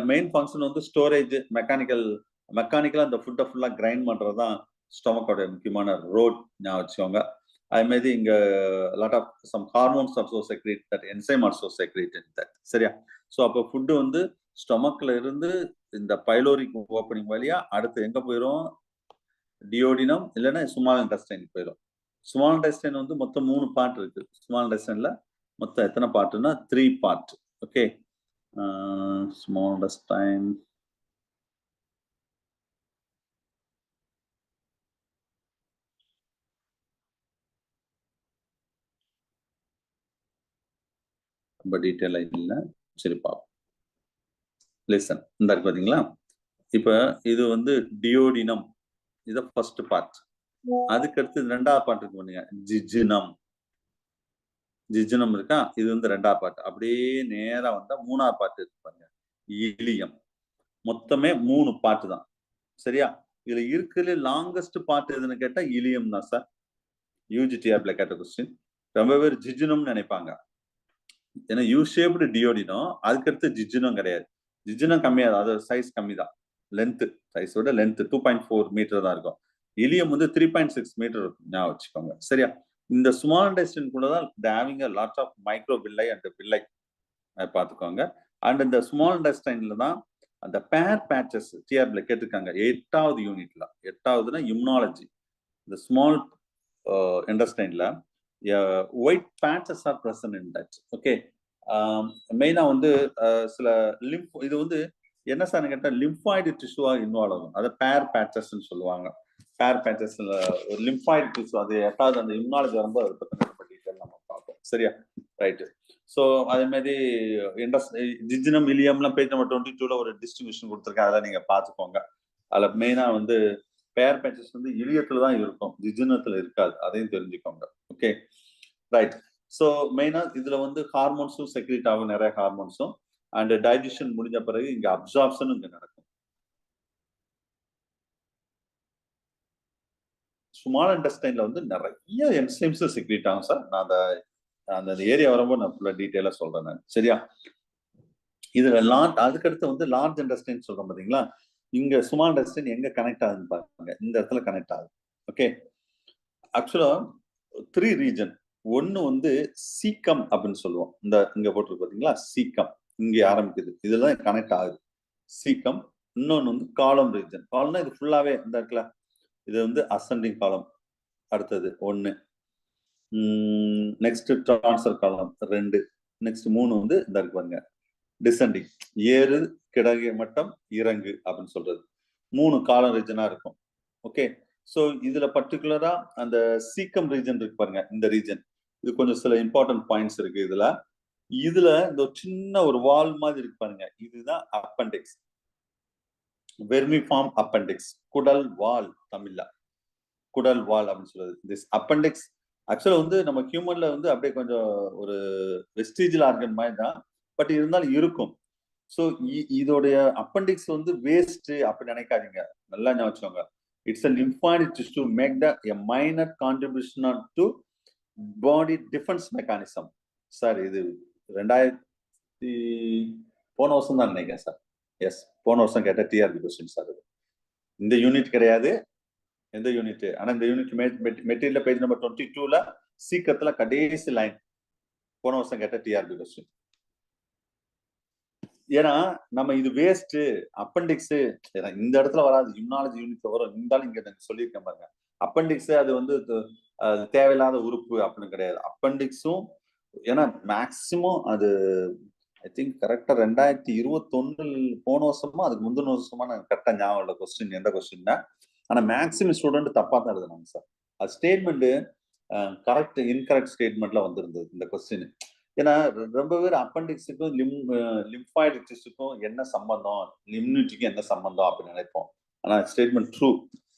மெயின் ஃபங்க்ஷன் வந்து ஸ்டோரேஜ், மெக்கானிக்கலா அந்த ஃபுட்டை ஃபுல்லா கிரைண்ட் பண்றதுதான் ஸ்டொமக்கோட முக்கியமான ரோல். ஞாபகம் வச்சுக்கோங்க. அது மாதிரி இங்க lot of some hormones also secrete that, enzyme also secrete in that. சரியா? ஸோ அப்போ ஃபுட்டு வந்து ஸ்டொமக்ல இருந்து இந்த பைலோரிக் ஓப்பனிங் வழியா அடுத்து எங்க போயிடும்? டியோடினம் இல்லைன்னா ஸ்மால் இன்டெஸ்டைன் போயிடும். ஸ்மால் இன்டெஸ்டைன் வந்து மொத்தம் 3 பார்ட் இருக்கு. ஸ்மால் இன்டெஸ்டைன்ல மொத்தம் எத்தனை பார்ட்னா 3 பார்ட். ஓகே. ஸ்மால் இன்டெஸ்டைன், ரொம்ப டீட்டெயிலா இல்லை. சரி பார்ப்போம். லிசன் இந்த இருக்கு பாத்தீங்களா? இப்ப இது வந்து டியோடினம், இத ஃபர்ஸ்ட் பார்ட். அதுக்கடுத்து ரெண்டாவது பார்ட் இருக்கு பாருங்க, ஜிஜினம். ஜிஜினம் இருக்கா, இது வந்து ரெண்டாவது பார்ட். அப்படியே நேரா வந்தா மூணாவது பார்ட் இருக்கு பாருங்க, இலியம். மொத்தமே 3 பார்ட் தான். சரியா? இதுல இருக்கிற லாங்கஸ்ட் பார்ட் எதுன்னு கேட்டா இலியம் தான் சார். யூஜிடிஆர்ல கேட்ட கொஸ்டின். ரொம்ப பேர் ஜிஜினம்னு நினைப்பாங்க. ஏன்னா யூ ஷேப்டு டியோடினம், அதுக்கடுத்து ஜிஜினம் கிடையாது. ஜிஜினம் கம்மியாது, அது சைஸ் கம்மி தான். லென்த் சைஸோட லென்த் 2.4 மீட்டர் தான் இருக்கும். இலியம் வந்து 3.6 மீட்டர் இருக்கும், ஞாபகம் வச்சுக்கோங்க. சரியா? இந்த ஸ்மால் இன்டெஸ்டைன் கூட தான் ஹேவிங் லாட் ஆஃப் மைக்ரோ வில்லை அண்ட் வில்லை பார்த்துக்கோங்க. அண்ட் இந்த ஸ்மால் இன்டெஸ்டைன்ல தான் அந்த பேர் பேச்சஸ் டிஆர்ல கேட்டிருக்காங்க 8வது யூனிட்ல. 8வதுனா இம்யூனாலஜி. இந்த ஸ்மால் இன்டெஸ்டைன்ல white patches are present in that. Okay, மெயினா வந்து சில லிம்ப், இது வந்து என்ன சார் கேட்டா லிம்பாய்டு டிஷ்யூவா இன்வால்வ் ஆகும். அதை பேர் பேச்சஸ்ன்னு சொல்லுவாங்க. பேர் பேச்சஸ்ல ஒரு லிம்பாய்டு டிஷ்யூ, அது 8வது அந்த இம்யூனாலஜி வரும்போது அதை பத்தி ரொம்ப டீட்டெயில் நம்ம பார்ப்போம். சரியா? ரைட்டு. ஸோ அதே மாதிரி ஜிஜினம் இலியம்லாம் பேஜ் நம்பர் 22ல ஒரு டிஸ்ட்ரிபியூஷன் கொடுத்துருக்கேன், அதெல்லாம் நீங்க பார்த்துக்கோங்க. அதில் மெயினா வந்து பேர் பேச்சஸ் வந்து இலியத்துல தான் இருக்கும், ஜிஜினத்துல இருக்காது, அதையும் தெரிஞ்சுக்கோங்க. Okay, right. ஸோ மெயினா இதுல வந்து ஹார்மோன்ஸும் செக்ரேட் ஆகும், நிறைய ஹார்மோன்ஸும். அண்ட் டைஜஷன் முடிஞ்ச பிறகு இங்க அப்சார்ப்ஷனும் இங்க நடக்கும். ஸ்மால் இன்டெஸ்டைன்ல வந்து நிறைய என்சைம்ஸ் செக்ரேட் ஆகும் சார். நான் அந்த ஏரியா வரும்போது நான் ஃபுல்லா டீட்டெயிலா சொல்றேன் நான். சரியா? இதுல அதுக்கடுத்து வந்து லார்ஜ் இன்டெஸ்டைன் சொல்றோம் பாத்தீங்களா? இங்க ஸ்மால் இன்டெஸ்டைன் எங்க கனெக்ட் ஆகுதுன்னு பாருங்க, இந்த இடத்துல கனெக்ட் ஆகுது. ஓகே, ஆக்சுவலா 3 ரீஜன். ஒன்னு வந்து சீக்கம் அப்படின்னு சொல்லுவோம். இந்த இங்க போட்டிருக்கு பாத்தீங்களா, சீக்கம் இங்க ஆரம்பிக்குது, இதெல்லாம் கனெக்ட் ஆகுது சீக்கம். இன்னொன்னு வந்து காலம் ரீஜன். காலம்னா இது ஃபுல்லாவே இந்த இடத்துல, இது வந்து அசெண்டிங் காலம். அடுத்தது 1, நெக்ஸ்ட் ட்ரான்ஸ்ஃபர் காலம் 2, நெக்ஸ்ட் 3 வந்து இந்த இருக்கு பாருங்க, டிசெண்டிங், ஏறு கிடகு மட்டம் இறங்கு அப்படின்னு சொல்றது. 3 காலம் ரீஜனா இருக்கும். ஓகே, ஸோ இதுல பர்டிகுலரா அந்த சீக்கம் ரீஜன் இருக்கு பாருங்க, இந்த ரீஜன். இது கொஞ்சம் சில இம்பார்ட்டன்ட் பாயிண்ட்ஸ் இருக்கு இதுல. இந்த சின்ன ஒரு வால் மாதிரி இருக்கு பாருங்க, இதுதான் அப்பெண்டிக்ஸ், வெர்மிஃபார்ம் அப்பெண்டிக்ஸ், குடல் வால், தமிழ்ல குடல் வால் அப்படின்னு சொல்றது. திஸ் அப்பெண்டிக்ஸ் ஆக்சுவலா வந்து நம்ம ஹியூமன்ல வந்து அப்படியே கொஞ்சம் ஒரு வெஸ்டிஜியல் ஆர்கன் மாதிரி தான், பட் இருந்தாலும் இருக்கும். ஸோ இதோடைய அப்பெண்டிக்ஸ் வந்து வேஸ்ட் அப்படி நினைக்காதீங்க, நல்லா ஞாபகம் வச்சுக்கோங்க. It's a lymphatic tissue to make a minor contribution to body defense mechanism. Sir இது 2000 போன வருஷம் தான் நினைக்கிறேன் சார். எஸ், போன வருஷம் கேட்ட டிஆர்பி கொஸ்டின் சார். இந்த யூனிட் கிடையாது, எந்த யூனிட்? ஆனா இந்த யூனிட் மெட்டீரியல் பேஜ் நம்பர் 22ல சீக்கிரத்துல கடைசி லைன், போன வருஷம் கேட்ட டிஆர்பி கொஸ்டின். ஏன்னா நம்ம இது வேஸ்ட் அப்பெண்டிக்ஸ், இந்த இடத்துல வராது, இம்யூனாலஜி யூனிட்ல வரும். இருந்தாலும் இங்க சொல்லியிருக்கேன் பாருங்க, அப்பெண்டிக்ஸ் அது வந்து தேவையில்லாத உறுப்பு அப்படின்னு கிடையாது. அப்பெண்டிக்ஸும் ஏன்னா மேக்சிமம் அது ஐ திங்க் கரெக்டா 2021 போன வருஷமா அதுக்கு முந்தின வருஷமா நான் கரெக்டா ஞாபகம் இல்லை கொஸ்டின், எந்த கொஸ்டின்னா. ஆனா மேக்சிமம் ஸ்டூடெண்ட் தப்பா தான் எழுதுனாங்க சார். அது ஸ்டேட்மெண்ட் கரெக்ட் இன்கரெக்ட் ஸ்டேட்மெண்ட்ல வந்திருந்தது இந்த கொஸ்டின். ஏன்னா ரொம்ப பேர் அப்பெண்டிக்ஸுக்கும் லிம்பாய்டு டிஷ்யூக்கும் என்ன சம்பந்தம், இம்யூனிட்டிக்கும் என்ன சம்பந்தம் அப்படின்னு நினைப்போம். ஆனா ஸ்டேட்மெண்ட் ட்ரூ,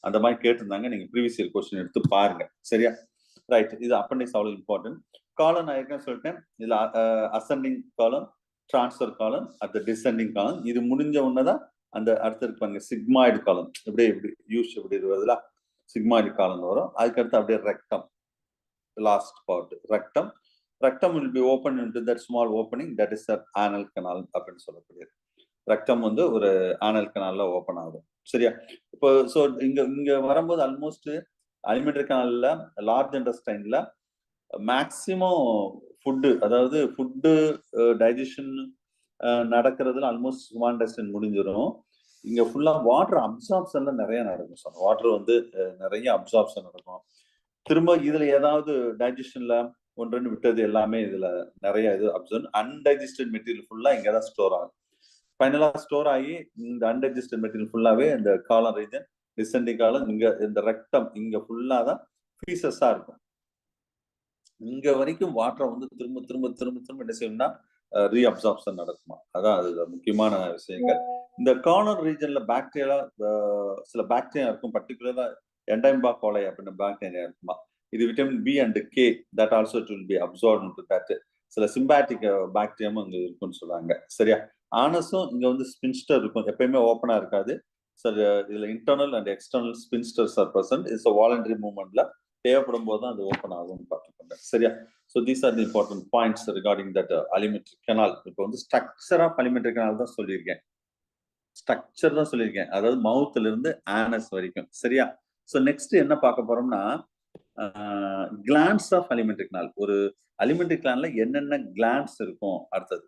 அந்த மாதிரி கேட்டிருந்தாங்க. நீங்க ப்ரீவியஸ் இயர் கொஸ்டின் எடுத்து பாருங்க. சரியா? ரைட். இது அப்பெண்டிக்ஸ் அவ்வளவு இம்பார்ட்டன்ட். காலம் நான் ஏற்கனவே சொல்லிட்டேன், இதுல அசெண்டிங் காலம், டிரான்ஸ்ஃபர் காலம், அது டிசெண்டிங் காலம். இது முடிஞ்ச உடனேதான் அந்த அடுத்து இருப்பாங்க சிக்மாய்டு காலம். இப்படி யூஸ் இப்படி வருதுல, சிக்மாய்டு காலம் வரும். அதுக்கடுத்து அப்படியே rectum, last part rectum. Rectum will be opened into that small opening, that is the anal canal அப்படின்னு சொல்லக்கூடியது. ரெக்டம் வந்து ஒரு ஆனல் கனால்ல ஓப்பன் ஆகும். சரியா? இப்போ ஸோ இங்க வரும்போது ஆல்மோஸ்ட் அலிமெண்டரி கனால்ல லார்ஜ் இன்டெஸ்டைன்ல மேக்சிமம் ஃபுட்டு, அதாவது ஃபுட்டு டைஜஷன் நடக்கிறதுல ஆல்மோஸ்ட் ஸ்மால் இன்டெஸ்டைன் முடிஞ்சிடும். இங்க ஃபுல்லா வாட்டர் அப்சார்ப்ஷன்ல நிறைய நடக்கும் சார். வாட்டர் வந்து நிறைய அப்சார்ப்ஷன் நடக்கும். திரும்ப இதுல ஏதாவது டைஜஷன்ல ஒன்று விட்டது எல்லாமே இதுல நிறைய இது அப்சர்வ். அன்டைஜஸ்டட் மெட்டீரியல் ஃபுல்லா இங்கதான் ஸ்டோர் ஆகும். ஃபைனலா ஸ்டோர் ஆகி இந்த அன்டைஜஸ்டட் மெட்டீரியல் ஃபுல்லாவே இந்த காலம் ரீஜன், டிசெண்டிங் காலம், இங்க இந்த ரெக்டம் இங்க ஃபுல்லா தான் ஃபீசஸா இருக்கும். இங்க வரைக்கும் வாட்டரை வந்து திரும்ப திரும்ப திரும்ப திரும்ப என்ன செய்யணும்னா ரீஅப்சார்ப்ஷன் நடக்குமா. அதான் அதுல முக்கியமான விஷயங்கள். இந்த கார்னர் ரீஜன்ல பாக்டீரியா சில பாக்டீரியா இருக்கும், பர்டிகுலரா எண்டைம்பா கோலை அப்படின்ற பாக்டீரியா இருக்குமா. இது vitamin B and K that also it will be absorbed into that. சில சிம்பாட்டிக் பாக்டீரியாவும் இங்க இருக்குன்னு சொல்றாங்க. சரியா. ஆனஸும் இங்க வந்து ஸ்பின்ஸ்டர் இருக்கும், எப்பயுமே ஓப்பனா இருக்காது. சார் இதுல internal and external sphincters are present. It's voluntary மூவ்மெண்ட்ல தேவைப்படும் போது தான் அது ஓப்பன் ஆகும்னு பார்த்துக்கோங்க. சரியா. So these are the important points regarding that alimentary canal. இப்போ வந்து ஸ்ட்ரக்சர் ஆஃப் அலிமெண்ட்ரி கெனால் தான் சொல்லியிருக்கேன், ஸ்ட்ரக்சர் தான் சொல்லியிருக்கேன், அதாவது மவுத்ல இருந்து ஆனஸ் வரைக்கும். சரியா. ஸோ நெக்ஸ்ட் என்ன பார்க்க போறோம்னா கிளான்ஸ் ஆஃப் அலிமெண்ட்ரி கெனால். ஒரு அலிமெண்ட்ரி கெனால்ல என்னென்ன கிளான்ஸ் இருக்கும். அடுத்தது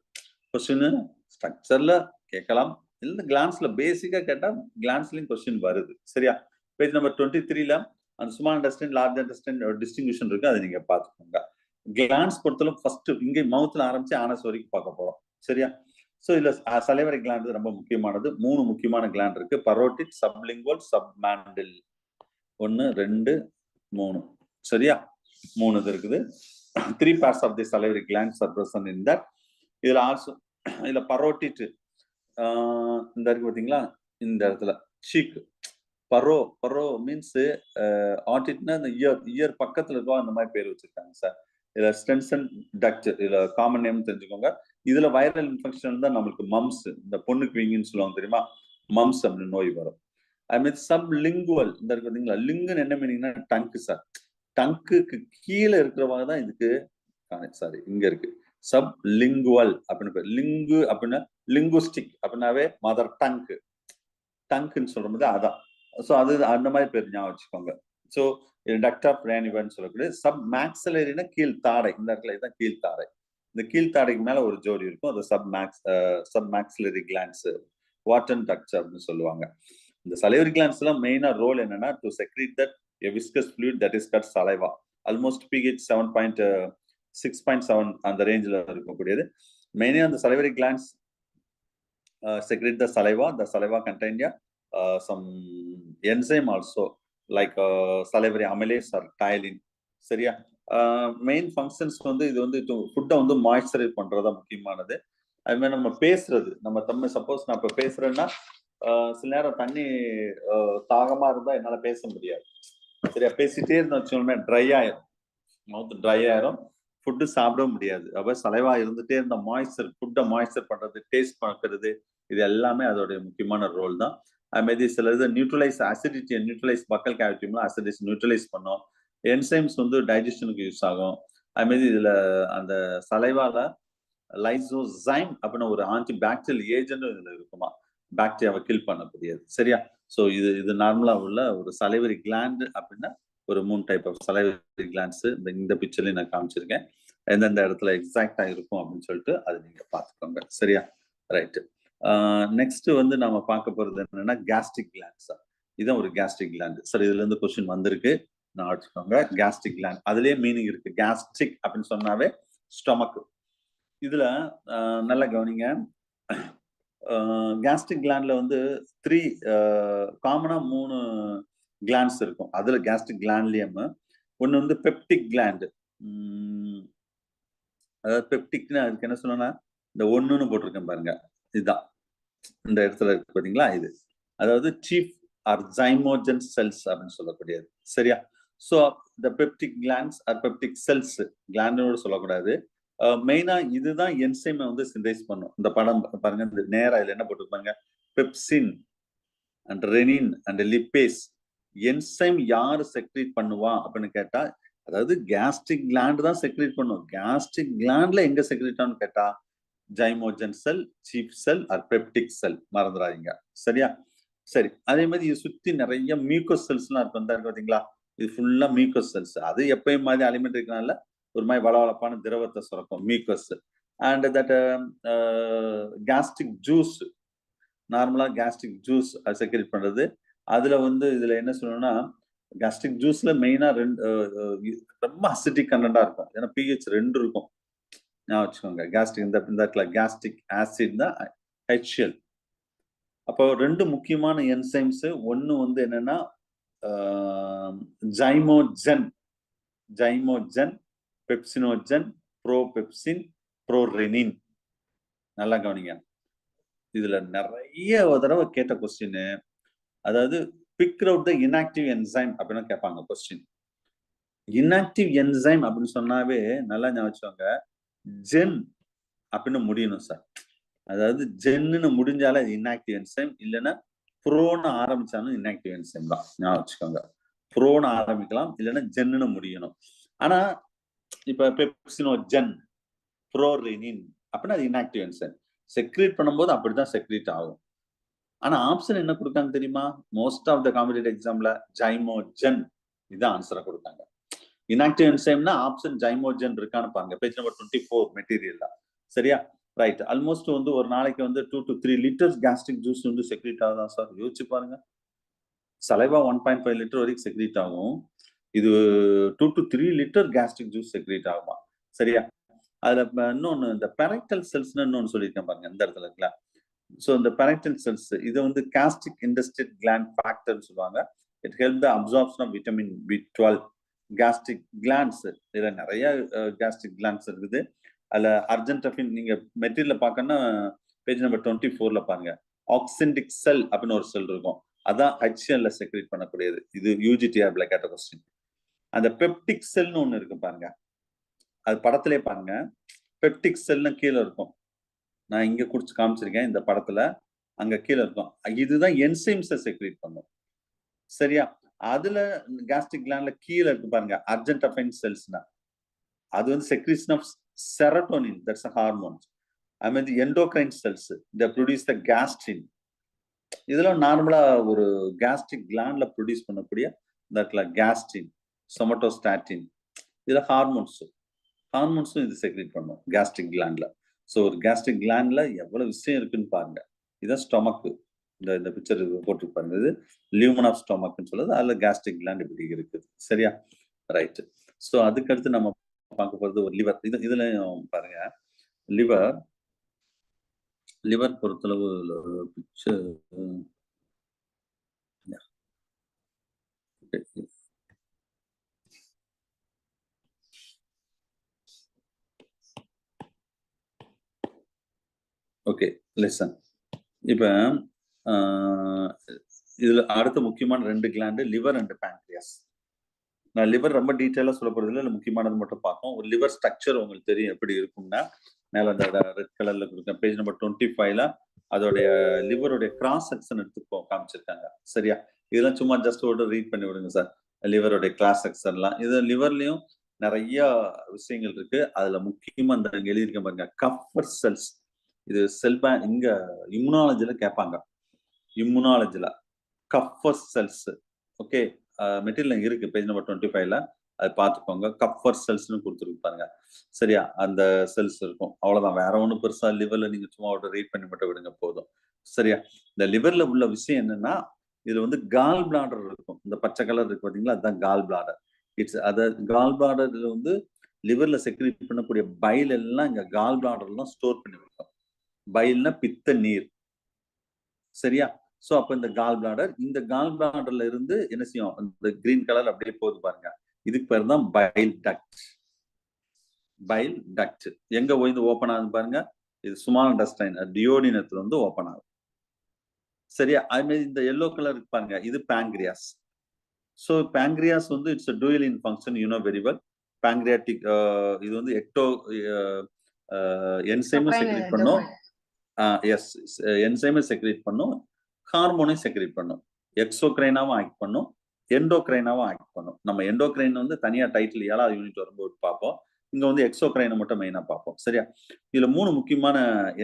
கொஸ்டின் ஸ்ட்ரக்சர்ல கேட்கலாம், இல்ல கிளான்ஸ்ல பேசிக்கா கேட்டா கிளான்ஸ்லயும் கொஸ்டின் வருது. சரியா. பேஜ் நம்பர் 23ல அந்த ஸ்மால் இன்டெஸ்டைன் லார்ஜ் இன்டெஸ்டைன் டிஸ்டிங்விஷன் இருக்கு, அதை நீங்க பாத்துக்கோங்க. கிளான்ஸ் பொறுத்தளவு ஃபர்ஸ்ட் இங்க மவுத்ல ஆரம்பிச்சு ஆனஸ் வரைக்கும் பார்க்க போறோம். சரியா. சோ இதுல சலைவரி கிளாண்ட் ரொம்ப முக்கியமானது. 3 முக்கியமான கிளாண்ட் இருக்கு, பரோட்டிட், சப்லிங்குவல், சப்மாண்டில். 1 2 3. சரியா. 3 இது இருக்குது. 3 parts of the salivary glands are present in that. இதுல ஆல்சோ இதுல பரோட்டிட் இந்த இருக்கு பாத்தீங்களா, இந்த இடத்துல சீக். பரோ மீன்ஸ் ஆட்டிட்னா இந்த இயர் பக்கத்துல இருக்கோ அந்த மாதிரி பேர் வச்சிருக்காங்க சார். இதுல ஸ்டென்சன் டக்ட், இதுல காமன் நேம் தெரிஞ்சுக்கோங்க. இதுல வைரல் இன்ஃபெக்ஷன் தான் நம்மளுக்கு மம்ஸ், இந்த பொண்ணுக்கு வீங்கின்னு சொல்லுவாங்க தெரியுமா, மம்ஸ் அப்படின்னு நோய் வரும். அது மாதிரி சப் லிங்குவல் இந்த இருக்கு பாத்தீங்களா, லிங்குன்னு என்ன மீனிங்னா டங்கு சார். டங்குக்கு கீழே இருக்கிறவங்க தான் இதுக்கு சாரி இங்க இருக்கு சப் லிங்குவல் அப்படின்னு. லிங்கு அப்படின்னா லிங்குஸ்டிக் அப்படின்னாவே மதர் டங்கு, டங்குன்னு சொல்றது அதான். ஸோ அது அந்த மாதிரி பேர் ஞாபகம் வச்சுக்கோங்க. ஸோ டக்ட் ஆஃப் ரேனிவன் சொல்லக்கூடிய சப் மேக்ஸலரினா கீழ்த்தாடை, இந்த இடத்துல தான் கீழ்த்தாடை. இந்த கீழ்த்தாடைக்கு மேல ஒரு ஜோடி இருக்கும், அது சப் மேக்ஸலரி கிளான்ஸ், வாட்டன் டக்ட்ஸ் அப்படின்னு சொல்லுவாங்க. இந்த சலைவரி கிளான்ஸ் எல்லாம் மெயினா ரோல் என்னன்னா to secrete that a viscous fluid that is called saliva. Almost pH 6.7 அந்த ரேஞ்சில் இருக்கக்கூடியது. மெயினே அந்த salivary glands secrete the saliva. The saliva contain some enzyme also like salivary amylase or ptyalin. சரியா. மெயின் ஃபங்க்ஷன்ஸ் வந்து இது வந்து ஃபுட்டை வந்து மாய்ஸ்சரைஸ் பண்றதா முக்கியமானது. அது மாதிரி நம்ம பேசுறது, நம்ம தம்மை சப்போஸ் நான் இப்போ பேசுறேன்னா சில நேரம் தண்ணி தாகமா இருந்தா என்னால பேச முடியாது. சரியா. பேசிட்டே இருந்தா வச்சோமே ட்ரை ஆயிரும், மவுத் ட்ரை ஆயிரும், ஃபுட்டு சாப்பிட முடியாது. அப்ப சலைவா இருந்துட்டே இருந்த மாய்ஸ்சர், ஃபுட்டை மாய்ஸ்சர் பண்றது, டேஸ்ட் பார்க்கறது, இது எல்லாமே அதோடைய முக்கியமான ரோல் தான். அது மாதிரி சில இது நியூட்ரலைஸ் அசிடிட்டியை நியூட்ரலைஸ், பக்கல் கேவிட்டியும்ல அசிடிட்டி நியூட்ரலைஸ் பண்ணும். என்சைம்ஸ் வந்து டைஜஷனுக்கு யூஸ் ஆகும். அது மாதிரி இதுல அந்த சலைவால லைசோசைம் அப்படின்னு ஒரு ஆன்டி பாக்டீரியல் ஏஜென்டும் இதுல இருக்குமா, பாக்டீரியாவை கில் பண்ணக்கூடியது. சரியா. ஸோ இது நார்மலா உள்ள ஒரு சலைவரி கிளாண்ட் அப்படின்னா ஒரு 3 டைப் ஆஃப் சலைவரி கிளாண்ட்ஸ் இந்த பிக்சர்லயும் நான் காமிச்சிருக்கேன். எந்தெந்த இடத்துல எக்ஸாக்டா இருக்கும் அப்படின்னு சொல்லிட்டு அது நீங்க பாத்துக்கோங்க. சரியா. ரைட்டு. நெக்ஸ்ட் வந்து நம்ம பார்க்க போறது என்னன்னா கேஸ்ட்ரிக் கிளாண்ட்ஸ். இதுதான் ஒரு கேஸ்ட்ரிக் கிளாண்ட் சார். இதுல இருந்து கொஸ்டின் வந்திருக்கு, நான் வச்சுக்கோங்க. கேஸ்ட்ரிக் கிளாண்ட் அதுலயே மீனிங் இருக்கு. கேஸ்ட்ரிக் அப்படின்னு சொன்னாவே ஸ்டொமக். இதுல நல்லா கவனிங்க. கேஸ்ட்ரிக் கிளாண்ட்ல வந்து 3 காமனா 3 கிளாண்ட்ஸ் இருக்கும். அதுல கேஸ்ட்ரிக் கிளாண்ட்லயும் ஒன்னு வந்து பெப்டிக் கிளாண்ட். அதாவது பெப்டிக்னா அதுக்கு என்ன சொன்னா இந்த 1ன்னு போட்டிருக்கேன் பாருங்க, இதுதான் இந்த இடத்துல இருக்கு பாத்தீங்களா, இது அதாவது சீஃப் ஆர் ஜைமோஜன் செல்ஸ் அப்படின்னு சொல்லக்கூடியது. சரியா. ஸோ இந்த peptic glands or peptic cells, கிளாண்டோட சொல்லக்கூடாது. மெயினா இதுதான் என்சைமை வந்து சிந்தேஸ் பண்ணும். இந்த படம் பாருங்க, இந்த நேரா இதுல என்ன போட்டுருப்பாங்க, pepsin and renin and lipase. Enzyme யாரு செக்ரீட் பண்ணுவா அப்படின்னு கேட்டா, அதாவது கேஸ்ட்ரிக் கிளாண்ட் தான் செக்ரீட் பண்ணும். கேஸ்ட்ரிக் கிளாண்ட்ல எங்க செக்ரீட் ஆகும்னு கேட்டா ஜைமோஜன் செல், சீஃப் செல் ஆர் பெப்டிக் செல், மறந்துடாதீங்க. சரியா. சரி. அதே மாதிரி இது சுத்தி நிறைய மியூக்கஸ் செல்ஸ் எல்லாம் இருக்கும். பாத்தீங்களா, இது ஃபுல்லா மியூக்கஸ் செல்ஸ். அது எப்பயும் மாதிரி அலிமெண்ட்ரிக்கனால ஒரு மாதிரி வளவளப்பான திரவத்தை சுரக்கும், mucus. And that gastric juice, நார்மலா கேஸ்ட்ரிக் ஜூஸ் செக்ரேட் பண்றது. அதுல வந்து இதுல என்ன சொல்லணும்னா கேஸ்ட்ரிக் ஜூஸ்ல மெயினா ரொம்ப அசிட்டிக் கண்டென்டா இருக்கும். ஏன்னா pH 2 இருக்கும், நான் வச்சுக்கோங்க. கேஸ்ட்ரிக் இந்த கேஸ்ட்ரிக் ஆசிட் தான் HCl. அப்போ 2 முக்கியமான என்சைம்ஸ். ஒன்னு வந்து என்னன்னா ஜைமோஜன், பெப்சினோஜன், ப்ரோபெப்சின், ப்ரோரெனின். நல்லா கவனிங்க. இதுல நிறைய தடவை கேட்ட கொஸ்டின், அதாவது big out the inactive enzyme அப்படின்னு கேட்பாங்க கொஸ்டின். இன்ஆக்டிவ் என்சைம் அப்படின்னு சொன்னாவே நல்லா ஞாபகம் ஜென் அப்படின்னு முடியணும் சார். அதாவது ஜென்னு முடிஞ்சாலே அது இன்ஆக்டிவ் என்சைம், இல்லைன்னா ப்ரோன்னு ஆரம்பிச்சாலும் இன்ஆக்டிவ் என்சைம் தான். ஞாபகம் வச்சுக்கோங்க. ப்ரோன்னு ஆரம்பிக்கலாம், இல்லைன்னா ஜென்னு முடியணும். ஆனா இப்ப பெப்சினோஜென், ப்ரோரினின் அப்படின்னா அது இன்ஆக்டிவ் என்சைம். செக்ரீட் பண்ணும்போது அப்படிதான் செக்ரீட் ஆகும். ஆனா ஆப்ஷன் என்ன கொடுக்காங்க தெரியுமா? மோஸ்ட் ஆஃப் த காம்படிட்டிவ் எக்ஸாம்ல ஜைமோஜென் இதான் ஆன்சரா கொடுத்தாங்க. இன்ஆக்டிவ் என்சைம்னா ஆப்ஷன் ஜைமோஜென் இருக்கான்னு பாருங்க, பேஜ் நம்பர் 24 மெட்டீரியல்ல. சரியா? ரைட். ஆல்மோஸ்ட் வந்து ஒரு நாளைக்கு வந்து 2 to 3 லிட்டர்ஸ் கேஸ்ட்ரிக் ஜூஸ் வந்து செக்ரீட் ஆகுதான் சார். யோசிச்சு பாருங்க. சலைவா 1.5 லிட்டர் வரைக்கும் செக்ரீட் ஆகும். இது 2 to 3 litre gastric juice secrete ஆகுமா? சரியா? அதுல இன்னொன்னு இந்த பெரைட்டல் செல்ஸ்னு இன்னொன்னு சொல்லியிருக்கேன் பாருங்க இந்த இடத்துல இருக்குல்ல. ஸோ இந்த பெரைட்டல் செல்ஸ் இதை வந்து காஸ்டிக் இண்டஸ்ட்ரியல் கிளாண்ட் ஃபேக்டர்னு சொல்லுவாங்க. It help the absorption of vitamin B12. Gastric glands, இதுல நிறைய கேஸ்ட்ரிக் கிளாண்ட்ஸ் இருக்குது. அதுல அர்ஜென்டபின் நீங்க மெட்டீரியல் பார்க்கணும்னா பேஜ் நம்பர் 24ல பாருங்க. ஆக்சிண்டிக் செல் அப்படின்னு ஒரு செல் இருக்கும், அதான் HCl செக்ரேட் பண்ணக்கூடியது. இது UGTRல கேட்ட கொஸ்டின். அந்த பெப்டிக் செல்னு ஒண்ணு இருக்கு பாருங்க, அது படத்திலே பாருங்க. பெப்டிக் செல்னு கீழே இருக்கும், நான் இங்க குடிச்சு காமிச்சிருக்கேன் இந்த படத்துல, அங்க கீழே இருக்கும். இதுதான் என்சைம்ஸை செக்ரேட் பண்ணும். சரியா? அதுல கேஸ்ட்ரிக் கிளாண்ட்ல கீழே இருக்கு பாருங்க அர்ஜென்டபைன் செல்ஸ்னா, அது வந்து secretion of serotonin, that's a hormone. அது மாதிரி endocrine cells they produce the gastrin. இதெல்லாம் நார்மலா ஒரு கேஸ்ட்ரிக் கிளாண்ட்ல ப்ரொடியூஸ் பண்ணக்கூடிய இந்த கேஸ்ட்ரின், சொமட்டோஸ்டாட்டின், இதுல ஹார்மோன்ஸும் இது செக்ரேட் பண்ணும் கேஸ்ட்ரிக் கிளாண்ட்ல. ஸோ ஒரு கேஸ்ட்ரிக் கிளாண்ட்ல எவ்வளவு விஷயம் இருக்குன்னு பாருங்க. இதுதான் ஸ்டொமக்கு, இந்த பிக்சர் போட்டுருப்பாங்க, இது லியூமன் ஆஃப் ஸ்டொமக்னு சொல்லுது. அதுல கேஸ்ட்ரிக் கிளாண்ட் இப்படி இருக்குது. சரியா? ரைட். ஸோ அதுக்கடுத்து நம்ம பார்க்க போறது ஒரு லிவர். இதுல பாருங்க, லிவர் பொறுத்தளவு பிக்சர் ஓகே. லிசன். இப்ப இதுல அடுத்த முக்கியமான 2 கிளாண்டு லிவர் அண்ட் பேங்க்ரியாஸ். நான் லிவர் ரொம்ப டீட்டெயிலா சொல்ல போறது இல்லை, முக்கியமானது மட்டும் பார்ப்போம். ஒரு லிவர் ஸ்ட்ரக்சர் உங்களுக்கு தெரியும் எப்படி இருக்கும்னா, மேல அந்த ரெட் கலர்ல கொடுக்க பேஜ் நம்பர் 25ல அதோடைய லிவருடைய கிராஸ் செக்ஷன் எடுத்து காமிச்சிருக்காங்க. சரியா? இதெல்லாம் சும்மா ஜஸ்ட் ஒரு ரீட் பண்ணி விடுங்க சார். லிவருடைய கிராஸ் செக்ஷன்லாம், இது லிவர்லயும் நிறைய விஷயங்கள் இருக்கு. அதுல முக்கியமா இந்த எழுதியிருக்க பாருங்க, கஃபர் செல்ஸ். இது செல் இங்க இம்யூனாலஜில கேட்பாங்க. இம்யூனாலஜில கஃபர் செல்ஸ். ஓகே, மெட்டீரியல் இருக்கு பேஜ் நம்பர் 25ல, அது பார்த்துக்கோங்க. கஃபர் செல்ஸ்னு கொடுத்துருக்கு பாருங்க. சரியா? அந்த செல்ஸ் இருக்கும், அவ்வளவுதான். வேற ஒன்றும் பெருசா லிவர்ல நீங்க சும்மா ஒரு ரீட் பண்ணி மட்டும் விடுங்க போதும். சரியா? இந்த லிவர்ல உள்ள விஷயம் என்னன்னா, இதுல வந்து கால் பிளாடர் இருக்கும். இந்த பச்சை கலர் இருக்கு பாத்தீங்களா, அதுதான் கால் பிளாடர். கால் பிளாடர்ல வந்து லிவர்ல செக்ரீட் பண்ணக்கூடிய பைல் எல்லாம் இங்க கால் பிளாடர்லாம் ஸ்டோர் பண்ணி வைக்கும். பைல்னா பித்த நீர். சரியா? சோ அப்ப இந்த கால் பிளாடர், இந்த கால் பிளாடர்ல இருந்து என்ன செய்யும், இந்த கிரீன் கலர் அப்படியே போகுது பாருங்க, இதுக்கு பேர் தான் பைல் டக்ட். பைல் டக்ட் எங்க போய் ஓபன் ஆகுது பாருங்க, இது ஸ்மால் இன்டெஸ்டைன் டியோடினத்துல வந்து ஓபன் ஆகும். சரியா? அது மாதிரி இந்த எல்லோ கலர் இருக்கு பாருங்க, இது பேங்க்ரியாஸ். சோ பேங்க்ரியாஸ் வந்து it's a dual in function, you know very well. pancreatic இது வந்து என்சைமை செக்ரீட் பண்ணும். எஸ், என்சைமை செக்ரீட் பண்ணும், ஹார்மோனை செக்ரீட் பண்ணும், எக்ஸோக்ரைனாவும் ஆக்ட் பண்ணும், எண்டோக்ரைனாவும் ஆக்ட் பண்ணும். நம்ம எண்டோக்ரைன் வந்து தனியா டைட்டில் 7வது யூனிட் வரும்போது பார்ப்போம். இங்க வந்து எக்ஸோக்ரைனை மட்டும் மெயினா பார்ப்போம். சரியா? இதுல 3 முக்கியமான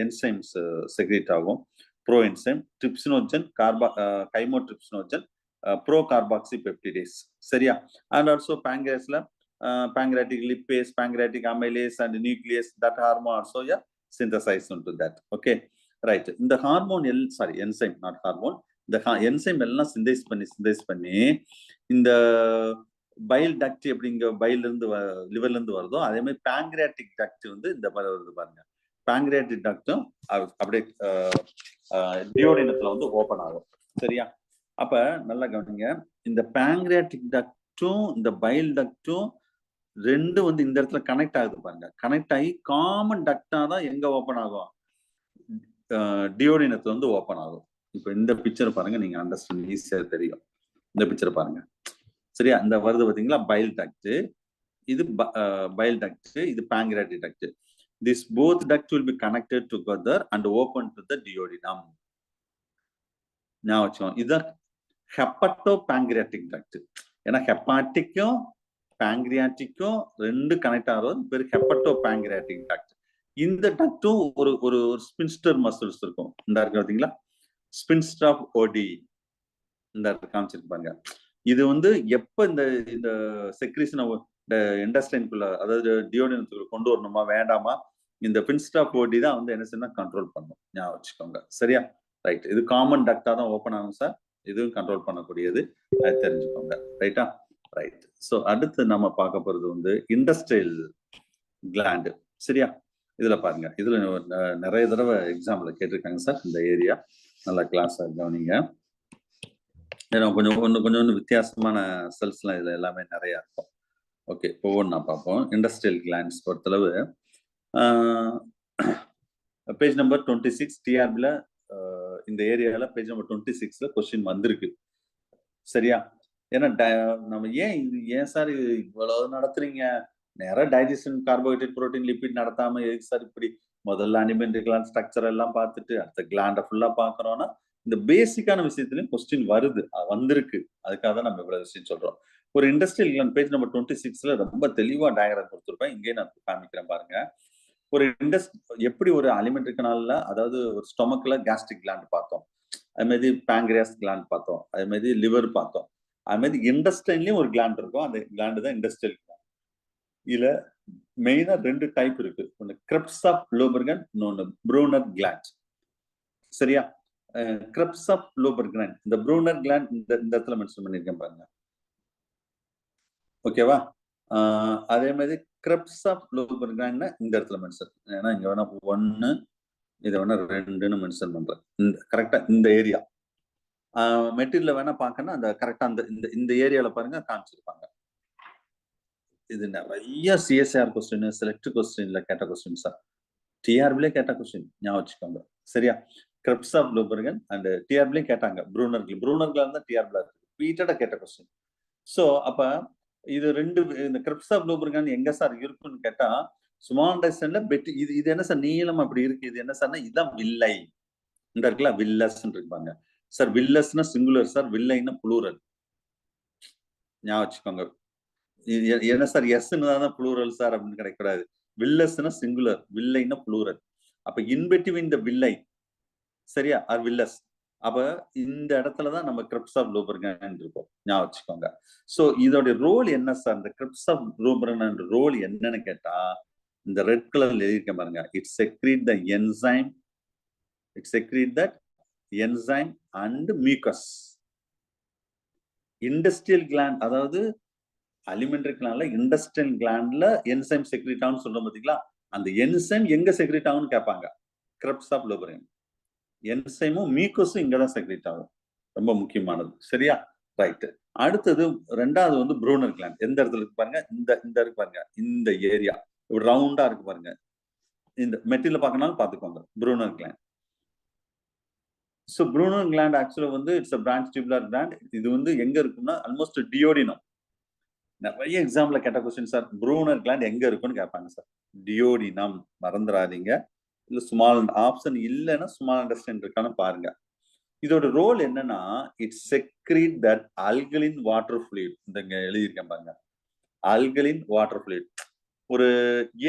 என்சைம்ஸ் செக்ரீட் ஆகும். Proenzyme, trypsinogen, chymotrypsinogen, procarboxypeptidase. சரியா? அண்ட் ஆல்சோ பேங்க்ரியாஸ்ல pancreatic lipase, pancreatic amylase and nuclease, that hormone also synthesized into that. Okay, right. இந்த ஹார்மோன் enzyme, not hormone, இந்த enzyme எல்லாம் சிந்தேஸ் பண்ணி இந்த பைல் டக்ட் எப்படிங்க பைல்ல இருந்து லிவர்ல இருந்து வருதோ, அதே மாதிரி பேங்க்ரியாட்டிக் டக்ட் வந்து இந்த வருது பாருங்க. பேங்க்ரியாட்டிக் டக்டும் அப்படியே டியோடினத்துல வந்து ஓபன் ஆகும். சரியா? அப்ப நல்லா கவனிங்க, இந்த பேங்க்ரியாட்டிக் டக்டும் இந்த பைல் டக்டும் ரெண்டும் வந்து இந்த இடத்துல கனெக்ட் ஆகுது பாருங்க. கனெக்ட் ஆகி காமன் டக்டா தான் எங்க ஓபன் ஆகும், டியோடினத்துல வந்து ஓப்பன் ஆகும். இப்போ இந்த பிக்சர் பாருங்க, நீங்க அண்டர்ஸ்டாண்ட் ஈஸியா தெரியும். இந்த பிக்சர் பாருங்க, சரியா? இந்த வருது பாத்தீங்களா, பைல் டக்ட், இது பைல் டக்ட், இது pancreatic duct. This both duct will be connected together and open to the duodenum. ஞாபகம் வச்சுக்கோங்க, இதுதான் ஹெப்பட்டோ pancreatic duct. ஏன்னா ஹெப்பாட்டிக்கும் pancreaticக்கும் ரெண்டு கனெக்ட் ஆகிறது பேர் ஹெப்பட்டோ pancreatic duct. இந்த டக்டும் ஒரு ஒரு ஸ்பின்ஸ்டர் மசில்ஸ் இருக்கும். இந்த இருக்கு பாத்தீங்களா, ஸ்பின்ஸ்டர் ஆஃப் ஓடி, இந்த காமிச்சிருக்கு பாருங்க. இது வந்து எப்ப இந்த செக்ரீஷன் இண்டஸ்ட்ரைனுக்குள்ள, அதாவது டியோடினத்துக்குள்ள கொண்டு வரணுமா வேண்டாமா, இந்த ஸ்பின்ஸ்டர் ஆஃப் ஓடி தான் வந்து என்ன செய்யணும், கண்ட்ரோல் பண்ணும். ஞாபகம் வச்சுக்கோங்க, சரியா? ரைட். இது காமன் டக்டா தான் ஓப்பன் ஆகும் சார், இதுவும் கண்ட்ரோல் பண்ணக்கூடியது, அது தெரிஞ்சுக்கோங்க. ரைட்டா? ரைட். ஸோ அடுத்து நம்ம பார்க்க போறது வந்து இண்டஸ்ட்ரியல் கிளாண்டு, சரியா? இதுல பாருங்க, இதுல நிறைய தடவை எக்ஸாம்ல கேட்டிருக்காங்க சார் இந்த ஏரியா. நல்லா கிளாஸா கவனிங்க. ஏன்னா கொஞ்சம் வித்தியாசமான செல்ஸ்லாம் இதுல எல்லாமே நிறைய இருக்கும். ஓகே, ஒவ்வொன்றா பார்ப்போம். இண்டஸ்ட்ரியல் கிளாண்ட்ஸ் பொறுத்தளவு பேஜ் நம்பர் 26 டிஆர்பில இந்த ஏரியால பேஜ் நம்பர் 26ல கொஸ்டின் வந்திருக்கு, சரியா? ஏன்னா நம்ம ஏன் சார் இவ்வளவு நடத்துறீங்க, நேரம் டைஜஷன், கார்போஹைட்ரேட், புரோட்டீன், லிபிட் நடத்தாம எதுக்கு சார் இப்படி முதல்ல அனிமெண்ட்ரி கிளாண்ட் ஸ்ட்ரக்சர் எல்லாம் பார்த்துட்டு அடுத்த கிளாண்டை ஃபுல்லா பாக்குறோம்னா, இந்த பேசிக்கான விஷயத்துலயும் கொஸ்டின் வருது, வந்திருக்கு. அதுக்காக தான் நம்ம இவ்வளவு விஷயம் சொல்றோம். ஒரு இண்டஸ்ட்ரியல் கிளாண்ட் பேஜ் நம்பர் 26ல ரொம்ப தெளிவா டயக்ராம் கொடுத்துருப்பேன், இங்கே நான் காமிக்கிறேன் பாருங்க. ஒரு எப்படி ஒரு அலிமெண்ட்ரி கனால்ல, அதாவது ஒரு ஸ்டொமக்ல கேஸ்ட்ரிக் கிளாண்ட் பார்த்தோம், அது மாதிரி பேங்க்ரியாஸ் கிளாண்ட் பார்த்தோம், அது மாதிரி லிவர் பார்த்தோம், அது மாதிரி இண்டஸ்ட்ரியன்லயும் ஒரு கிளாண்ட் இருக்கும். அந்த கிளாண்ட் தான் இண்டஸ்ட்ரியல் கிளாண்ட். இதுல மெயினா ரெண்டு டைப் இருக்கு, ஒன்னு கிரெப்ஸ் ஆஃப் லோபர்கன், இன்னொன்னு ப்ரூனர் கிளாண்ட், சரியா? கிரெப்ஸ் ஆஃப் லோபர்கன், இந்த ப்ரூனர் கிளாண்ட் இந்த இடத்துல மென்ஷன் பண்ணிருக்கேன் பாருங்க, ஓகேவா? அதே மாதிரி கிரெப்ஸ் ஆஃப் லோபர்கன் இந்த இடத்துல மென்ஷன், ஏன்னா இங்க வேணா 1 இதை வேணா 2ன்னு மென்ஷன் பண்றேன். இந்த கரெக்டா இந்த ஏரியா மெட்டீரியல் வேணா பார்க்கணும், அந்த கரெக்டா அந்த இந்த ஏரியால பாருங்க காமிச்சிருப்பாங்க. இது நிறைய சிஎஸ்ஆர் கொஸ்டின், செலக்ட் கொஸ்டின்ல கேட்ட கொஸ்டின் சார், டிஆர்பிலே கேட்ட கொஸ்டின், ஞாபகம் வச்சுக்கோங்க, சரியா? கிரெப்ஸ் ஆஃப் லூபர்கன் அண்ட் டிஆர்பிலையும் கேட்டாங்க, ப்ரூனர்ல தான் டிஆர்பில ரிப்பீட்டடா கேட்ட கொஸ்டின். ஸோ அப்ப இது ரெண்டு, இந்த கிரெப்ஸ் ஆஃப் லூபர்கன் எங்க சார் இருக்குன்னு கேட்டா, ஸ்மால் இன்டெஸ்டைன்ல பெட், இது என்ன சார் நீளம் அப்படி இருக்கு, இது என்ன சார்னா இதுதான் வில்லை, இந்த இருக்குல்ல வில்லஸ் இருப்பாங்க சார். வில்லஸ்னா சிங்குலர் சார், வில்லைன்னா புளூரல், ஞாபகம் வச்சுக்கோங்க. என்ன சார் எஸ்ன்னு தான் புளூரல் சார் அப்படின்னு கிடைக்கூடாது. வில்லஸ்னா சிங்குலர், வில்லைன்னா புளூரல். அப்ப இன்பிட்வீன் த வில்லை, சரியா, ஆர் வில்லஸ். அப்ப இந்த இடத்துலதான் நம்ம கிரெப்ஸ் ஆஃப் லூபர்கன் இருக்கும், ஞாபகம் வச்சுக்கோங்க. சோ இதோட ரோல் என்ன சார், இந்த கிரெப்ஸ் ஆஃப் லூபர்கன் ரோல் என்னன்னு கேட்டா, இந்த ரெட் கலர்ல எழுதியிருக்க பாருங்க, it's secrete the enzyme, it's secrete that enzyme and mucus. Industrial gland, அதாவது அலிமெண்டரி கிளாண்ட்ல இண்டஸ்ட்ரியல் கிளாண்ட்ல என்சைம் செக்ரீட் ஆகும்னு சொல்றோம் பாத்தீங்களா, அந்த என்சைம் எங்க செக்ரீட் ஆகும்னு கேட்பாங்க. கிரெப்ஸ் ஆஃப் லூபர்கன் என்சைமும் மியூக்கஸும் இங்கதான் செக்ரீட் ஆகும், ரொம்ப முக்கியமானது, சரியா? ரைட். அடுத்தது ரெண்டாவது வந்து ப்ரூனர் கிளாண்ட். எந்த இடத்துல இருக்கு பாருங்க, இந்த இருக்கு பாருங்க, இந்த ஏரியா ரவுண்டா இருக்கு பாருங்க, இந்த மெட்டீரியல் பார்க்கனாலும் பாத்துக்கோங்க, Bruner gland. So Bruner gland ஆக்சுவலா வந்து it's a branch tubular gland. இது வந்து எங்க இருக்குன்னா ஆல்மோஸ்ட் டியோடினம். நிறைய எக்ஸாம்ல கேட்ட கொஸ்டின் சார், ப்ரூனர் கிளாண்ட் எங்க இருக்குன்னு கேட்பாங்க சார். டியோடினம் மறந்துடாதீங்க. இல்ல ஸ்மால் ஆப்ஷன் இல்லைன்னா ஸ்மால் இன்டெஸ்டைன் இருக்கான்னு பாருங்க. இதோட ரோல் என்னன்னா, it secrete that alkaline water fluid. இந்த எழுதியிருக்கேன் பாருங்க, ஆல்கலின் வாட்டர் ஃப்ளூயிட். ஒரு